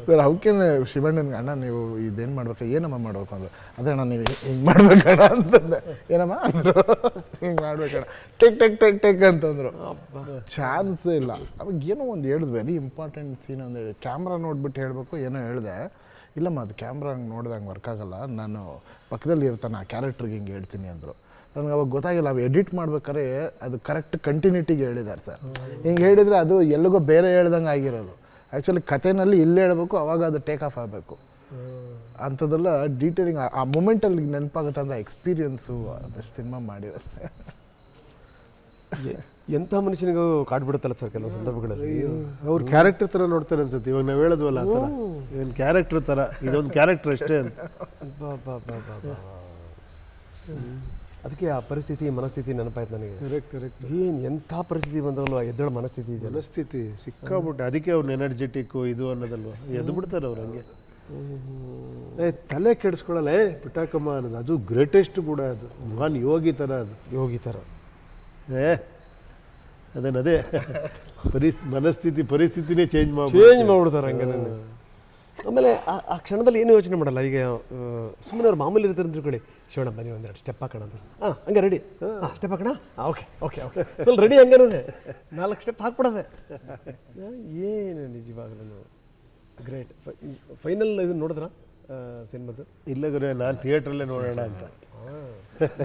ಸರ್? ಅವಕ್ಕೆ ಶಿವಣ್ಣನಿಗೆ, ಅಣ್ಣ ನೀವು ಇದೇನು ಮಾಡ್ಬೇಕು, ಏನಮ್ಮ ಮಾಡ್ಬೇಕು ಅಂದರು. ಅದೇ ಅಣ್ಣ ನೀವು ಹಿಂಗೆ ಮಾಡ್ಬೇಕಣ್ಣ ಅಂತಂದೆ. ಏನಮ್ಮ ಅಂದರು, ಹಿಂಗೆ ಮಾಡ್ಬೇಕಣ್ಣ, ಟೆಕ್ ಅಂತಂದರು. ಚಾನ್ಸೇ ಇಲ್ಲ. ಅವಾಗ ಏನೋ ಒಂದು ಹೇಳಿದ್ವಿ, ವೆರಿ ಇಂಪಾರ್ಟೆಂಟ್ ಸೀನ್ ಅಂತ ಹೇಳಿ, ಕ್ಯಾಮ್ರಾ ನೋಡ್ಬಿಟ್ಟು ಹೇಳಬೇಕು ಏನೋ ಹೇಳಿದೆ. ಇಲ್ಲಮ್ಮ ಅದು ಕ್ಯಾಮ್ರಾ ಹಂಗೆ ನೋಡ್ದಂಗೆ ವರ್ಕ್ ಆಗಲ್ಲ, ನಾನು ಪಕ್ಕದಲ್ಲಿ ಇರ್ತಾನೆ ಆ ಕ್ಯಾರೆಕ್ಟ್ರಿಗೆ ಹಿಂಗೆ ಹೇಳ್ತೀನಿ ಅಂದರು. ನನಗೆ ಅವಾಗ ಗೊತ್ತಾಗಿಲ್ಲ, ಅವು ಎಡಿಟ್ ಮಾಡ್ಬೇಕಾದ್ರೆ ಅದು ಕರೆಕ್ಟ್ ಕಂಟಿನ್ಯೂಟಿಗೆ ಹೇಳಿದ್ದಾರೆ ಸರ್. ಹಿಂಗೆ ಹೇಳಿದರೆ ಅದು ಎಲ್ಲಿಗೋ ಬೇರೆ ಹೇಳ್ದಂಗೆ ಆಗಿರೋದು. ಆ್ಯಕ್ಚುಲಿ ಕಥೆನಲ್ಲಿ ಇಲ್ಲಿ ಹೇಳಬೇಕು, ಅವಾಗ ಅದು ಟೇಕ್ ಆಫ್ ಆಗಬೇಕು. ಅಂಥದ್ದೆಲ್ಲ ಡೀಟೇಲಿಂಗ್ ಆ ಮೂಮೆಂಟಲ್ಲಿ ನೆನಪಾಗುತ್ತೆ ಅಂದರೆ ಎಕ್ಸ್ಪೀರಿಯನ್ಸು ಬೆಸ್ಟ್ ಸಿನಿಮಾ ಮಾಡಿರುತ್ತೆ. ಎಂಥ ಮನುಷ್ಯನಿಗೂ ಕಾಡ್ಬಿಡುತ್ತಲ್ಲ ಸರ್ ಕೆಲವು ಸಂದರ್ಭಗಳಲ್ಲಿ. ಅವ್ರ ಕ್ಯಾರೆಕ್ಟರ್ ಥರ ನೋಡ್ತಾರೆ ಅನ್ಸುತ್ತೆ. ಇವಾಗ ನಾವು ಹೇಳೋದ್ವಲ್ಲ ಆ ಥರ, ಏನು ಕ್ಯಾರೆಕ್ಟರ್ ಥರ, ಇದೊಂದು ಕ್ಯಾರೆಕ್ಟರ್ ಅಷ್ಟೇ ಅಂತ. ಅದಕ್ಕೆ ಆ ಪರಿಸ್ಥಿತಿ ಮನಸ್ಥಿತಿ ನೆನಪಾಯ್ತು ನನಗೆ. ಕರೆಕ್ಟ್. ಏನು ಎಂಥ ಪರಿಸ್ಥಿತಿ ಬಂದವಲ್ವ, ಎದ್ದೇಳ ಮನಸ್ಥಿತಿ ಇದೆ, ಮನಸ್ಥಿತಿ ಸಿಕ್ಕಾಬಿಟ್ಟು. ಅದಕ್ಕೆ ಅವ್ರು ಎನರ್ಜೆಟಿಕ್ಕು ಇದು ಅನ್ನೋದಲ್ವ, ಎದ್ದು ಬಿಡ್ತಾರೆ ಅವ್ರು ಹಂಗೆ. ತಲೆ ಕೆಡಿಸ್ಕೊಳ್ಳಲ್ಲ, ಪಿಟಾಕಮ್ಮ ಅನ್ನೋದು ಅದು ಗ್ರೇಟೆಸ್ಟ್ ಕೂಡ, ಅದು ಮಹಾನ್ ಯೋಗಿ ಥರ, ಅದು ಯೋಗಿ ಥರ. ಅದೇ ಪರಿಸ್ಥಿತಿನೇ ಚೇಂಜ್ ಮಾಡ್ಬಿಡ್ತಾರೆ ಹಂಗೆ. ಆಮೇಲೆ ಆ ಕ್ಷಣದಲ್ಲಿ ಏನು ಯೋಚನೆ ಮಾಡಲ್ಲ. ಈಗ ಸುಮ್ಮನೆ ಅವ್ರು ಮಾಮೂಲಿ ಇರ್ತಾರೆ ಅಂತ ತಿಳ್ಕೊಳ್ಳಿ, ಶಿವಣ್ಣ ಬನ್ನಿ ಒಂದೆರಡು ಸ್ಟೆಪ್ ಹಾಕೋಣ ಅಂತ. ಹಂಗೆ ರೆಡಿ, ಸ್ಟೆಪ್ ಹಾಕೋಣ, ಓಕೆ ಫುಲ್ ರೆಡಿ. ಹಂಗೇನದೆ 4 ಸ್ಟೆಪ್ ಹಾಕ್ಬಿಡೋದೆ. ಏನು ನಿಜವಾಗ್ಲೂ ಗ್ರೇಟ್. ಫೈನಲ್ ಇದನ್ನು ನೋಡಿದ್ರ ಸಿನಿಮಾದು? ಇಲ್ಲ ಗುರು, ನಾನು ಥಿಯೇಟ್ರಲ್ಲೇ ನೋಡೋಣ ಅಂತ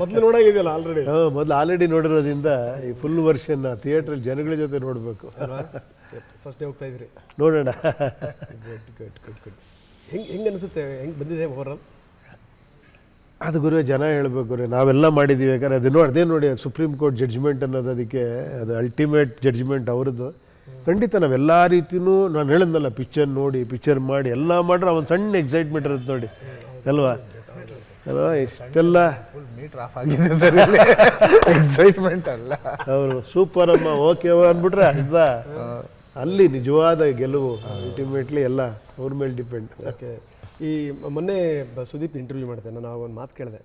ಮೊದಲು ನೋಡಾಗಿದೆಯಲ್ಲ ಆಲ್ರೆಡಿ. ಮೊದಲು ಆಲ್ರೆಡಿ ನೋಡಿರೋದ್ರಿಂದ ಈ ಫುಲ್ ವರ್ಷನ್ ಥಿಯೇಟ್ರಲ್ಲಿ ಜನಗಳ ಜೊತೆ ನೋಡಬೇಕು. ಫಸ್ಟ್ ಡೇ ಹೋಗ್ತಾ ಇದ್ರಿ, ನೋಡೋಣ. ಗುಡ್. ಹೆಂಗೆ ಅನಿಸುತ್ತೆ, ಹೆಂಗೆ ಬಂದಿದೆ ಓವರಾಲ್? ಅದು ಗುರು ಜನ ಹೇಳ್ಬೇಕು ಗುರು, ನಾವೆಲ್ಲ ಮಾಡಿದ್ದೀವಿ. ಯಾಕಂದ್ರೆ ಅದೇ ನೋಡಿ ಸುಪ್ರೀಂ ಕೋರ್ಟ್ ಜಡ್ಜ್ಮೆಂಟ್ ಅನ್ನೋದು, ಅದಕ್ಕೆ ಅದು ಅಲ್ಟಿಮೇಟ್ ಜಡ್ಜ್ಮೆಂಟ್ ಅವ್ರದ್ದು. ಖಂಡಿತ ನಾವೆಲ್ಲ ರೀತಿಯೂ ನಾನು ಹೇಳಿದ್ನಲ್ಲ, ಪಿಕ್ಚರ್ ನೋಡಿ ಪಿಕ್ಚರ್ ಮಾಡಿ ಎಲ್ಲ ಮಾಡ್ರೆ ಒಂದು ಸಣ್ಣ ಎಕ್ಸೈಟ್ಮೆಂಟ್ ಇರುತ್ತೆ ನೋಡಿ ಅಲ್ವಾ ಅಲ್ವಾ. ಇಷ್ಟೆಲ್ಲ ಫುಲ್ ಮೀಟರ್ ಆಫ್ ಆಗಿದೆ ಸರ್, ಎಕ್ಸೈಟ್ಮೆಂಟ್ ಅಲ್ಲ. ಅವರು ಸೂಪರ್ ಅಮ್ಮ ಓಕೆ ಅಂದ್ಬಿಟ್ರೆ ಅರ್ಧ ಅಲ್ಲಿ ನಿಜವಾದ ಗೆಲುವು. ಅಲ್ಟಿಮೇಟ್ಲಿ ಎಲ್ಲ ಅವ್ರ ಮೇಲೆ ಡಿಪೆಂಡ್. ಓಕೆ. ಈ ಮೊನ್ನೆ ಸುದೀಪ್ ಇಂಟರ್ವ್ಯೂ ಮಾಡಿದೆ, ನಾನು ಆವಾಗ ಒಂದು ಮಾತು ಕೇಳಿದೆ,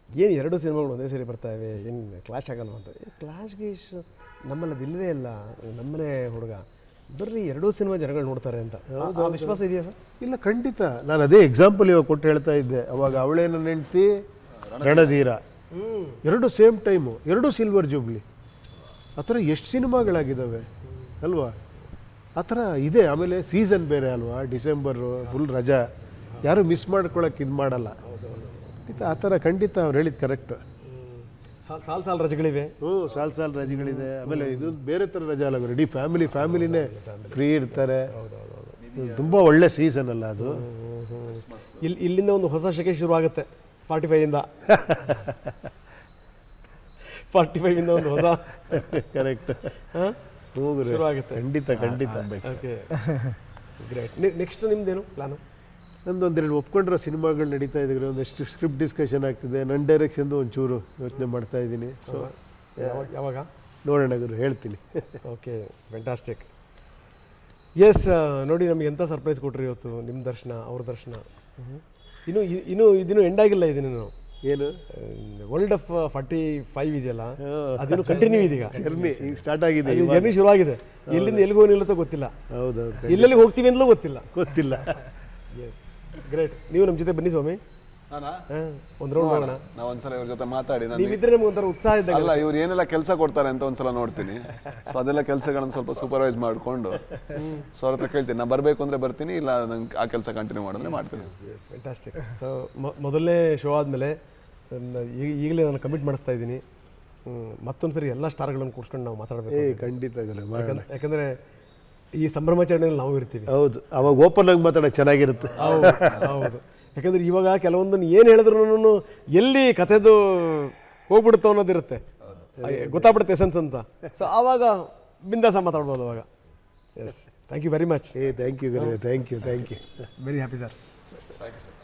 ಏನು 2 ಸಿನಿಮಾಗಳು ಒಂದೇ ಸರಿ ಬರ್ತಾಯಿವೆ, ಏನು ಕ್ಲಾಶ್ ಆಗಲ್ಲ ಅಂತ. ಕ್ಲಾಶ್ ಗೀಶ್ ನಮ್ಮಲ್ಲಿ ಅದಿಲ್ವೇ ಇಲ್ಲ, ನಮ್ಮನೆ ಹುಡುಗ ಬರ್ರಿ 2 ಸಿನಿಮಾ ಜನಗಳು ನೋಡ್ತಾರೆ ಅಂತ. ಆ ವಿಶ್ವಾಸ ಇದೆಯಾ ಸರ್? ಇಲ್ಲ ಖಂಡಿತ. ನಾನು ಅದೇ ಎಕ್ಸಾಂಪಲ್ ಇವಾಗ ಕೊಟ್ಟು ಹೇಳ್ತಾ ಇದ್ದೆ. ಅವಾಗ ಅವಳೇ ನನ್ನ ಹೆಂಡ್ತಿ, Ranadheera, 2 same time, 2 silver jubilee. ಆ ಥರ ಎಷ್ಟು ಸಿನಿಮಾಗಳಾಗಿದ್ದಾವೆ ಅಲ್ವಾ, ಆ ಥರ ಇದೆ. ಆಮೇಲೆ ಸೀಸನ್ ಬೇರೆ ಅಲ್ವಾ, ಡಿಸೆಂಬರು ಫುಲ್ ರಜಾ, ಯಾರು ಮಿಸ್ ಮಾಡ್ಕೊಳಕ್ಕೆ ಇದು ಮಾಡಲ್ಲ. ಆ ಥರ ಖಂಡಿತ ಅವ್ರು ಹೇಳಿದ್ದು ಕರೆಕ್ಟ್. ಸಾಲು ರಜೆಗಳಿವೆ. ಸಾಲು ರಜೆಗಳಿದೆ. ಆಮೇಲೆ ಇದು ಬೇರೆ ಥರ ರಜೆ ಅಲ್ಲ, ಇಡೀ ಫ್ಯಾಮಿಲಿನೇ ಫ್ರೀ ಇರ್ತಾರೆ. ತುಂಬ ಒಳ್ಳೆ ಸೀಸನ್ ಅಲ್ಲ ಅದು. ಇಲ್ಲಿಂದ ಒಂದು ಹೊಸ ಶಕೆ ಶುರು ಆಗುತ್ತೆ 45ಇಂದ. 45ಇಂದ ಒಂದು ಹೊಸ ಕರೆಕ್ಟ್ ಶುರು ಆಗುತ್ತೆ. ಖಂಡಿತ. Okay, great. ನೆಕ್ಸ್ಟ್ ನಿಮ್ದೇನು ಪ್ಲಾನು? ನಂದು 1-2 ಒಪ್ಕೊಂಡಿರೋ ಸಿನಿಮಾಗಳು ನಡೀತಾ ಇದ್ದೀವಿ. ಒಂದಷ್ಟು ಸ್ಕ್ರಿಪ್ಟ್ ಡಿಸ್ಕಷನ್ ಆಗ್ತಿದೆ. ನನ್ನ ಡೈರೆಕ್ಷನ್ದು ಒಂಚೂರು ಯೋಚನೆ ಮಾಡ್ತಾ ಇದ್ದೀನಿ. ಸೊ ಯಾವಾಗ ನೋಡೋಣ ಗುರು, ಹೇಳ್ತೀನಿ. Okay, fantastic. ಎಸ್, ನೋಡಿ ನಮಗೆ ಎಂಥ ಸರ್ಪ್ರೈಸ್ ಕೊಟ್ರಿ ಇವತ್ತು. ನಿಮ್ಮ ದರ್ಶನ, ಅವ್ರ ದರ್ಶನ. ಇದನ್ನು ಎಂಡ್ ಆಗಿಲ್ಲ. ಇದನ್ನು ಏನು ವರ್ಲ್ಡ್ ಆಫ್ 45 ಇದೆಯಲ್ಲ, ಅದೇನು ಕಂಟಿನ್ಯೂ ಇದೀಗ. ಜರ್ನಿ ಸ್ಟಾರ್ಟ್ ಆಗಿದೆ, ಜರ್ನಿ ಶುರು ಆಗಿದೆ. ಎಲ್ಲಿಂದ ಎಲ್ಲಿಗೆ ಹೋಗಿ ನಿಲ್ಲುತ್ತೋ ಗೊತ್ತಿಲ್ಲ. ಹೌದೌದು, ಎಲ್ಲೆಲ್ಲಿ ಹೋಗ್ತೀವಿ ಅಂತಲೂ ಗೊತ್ತಿಲ್ಲ. Yes, great. ನೀವು ನಮ್ಮ ಜೊತೆ ಬನ್ನಿ ಸ್ವಾಮಿ, ಒಂದು ರೌಂಡ್ ಹೋಗೋಣ. ನಾವು ಒಂದ್ಸಲ ಇವ್ರ ಜೊತೆ ಮಾತಾಡಿ, ನೀವಿದ್ರೆ ನಮ್ಗೆ ಒಂಥರ ಉತ್ಸಾಹ ಇದ್ದಾಗ. ಅಲ್ಲ, ಇವ್ರು ಏನೆಲ್ಲ ಕೆಲಸ ಕೊಡ್ತಾರೆ ಅಂತ ಒಂದ್ಸಲ ನೋಡ್ತೀನಿ. ಸೊ ಅದೆಲ್ಲ ಕೆಲಸಗಳನ್ನ ಸ್ವಲ್ಪ ಸೂಪರ್ವೈಸ್ ಮಾಡಿಕೊಂಡು ಸೊ ಅವ್ರ ಹತ್ರ ಕೇಳ್ತೀನಿ. ನಾನು ಬರಬೇಕು ಅಂದರೆ ಬರ್ತೀನಿ, ಇಲ್ಲ ನಂಗೆ ಆ ಕೆಲಸ ಕಂಟಿನ್ಯೂ ಮಾಡಿದ್ರೆ ಮಾಡ್ತೀನಿ. Yes, fantastic. ಸೊ ಮೊದಲನೇ ಶೋ ಆದಮೇಲೆ ಈಗಲೇ ನಾನು ಕಮಿಟ್ ಮಾಡಿಸ್ತಾ ಇದ್ದೀನಿ, ಮತ್ತೊಂದು ಸರಿ ಎಲ್ಲ ಸ್ಟಾರ್ಗಳನ್ನು ಕೂರಿಸ್ಕೊಂಡು ನಾವು ಮಾತಾಡಬೇಕು. ಖಂಡಿತ. ಯಾಕಂದರೆ ಈ ಸಂಭ್ರಮಾಚರಣೆಯಲ್ಲಿ ನಾವು ಇರ್ತೀವಿ. ಹೌದು, ಅವಾಗ ಓಪನ್ ಆಗಿ ಮಾತಾಡೋಕೆ ಚೆನ್ನಾಗಿರುತ್ತೆ. ಹೌದು. ಯಾಕಂದರೆ ಇವಾಗ ಕೆಲವೊಂದನ್ನು ಏನು ಹೇಳಿದ್ರು ಎಲ್ಲಿ ಕಥೆದು ಹೋಗ್ಬಿಡುತ್ತೋ ಅನ್ನೋದಿರುತ್ತೆ, ಗೊತ್ತಾಗ್ಬಿಡುತ್ತೆ ಎಸೆನ್ಸ್ ಅಂತ. ಸೊ ಆವಾಗ ಬಿಂದಾಸ ಮಾತಾಡ್ಬೋದು ಅವಾಗ. Yes, thank you very much. Thank you. Very happy sir. Thank you sir.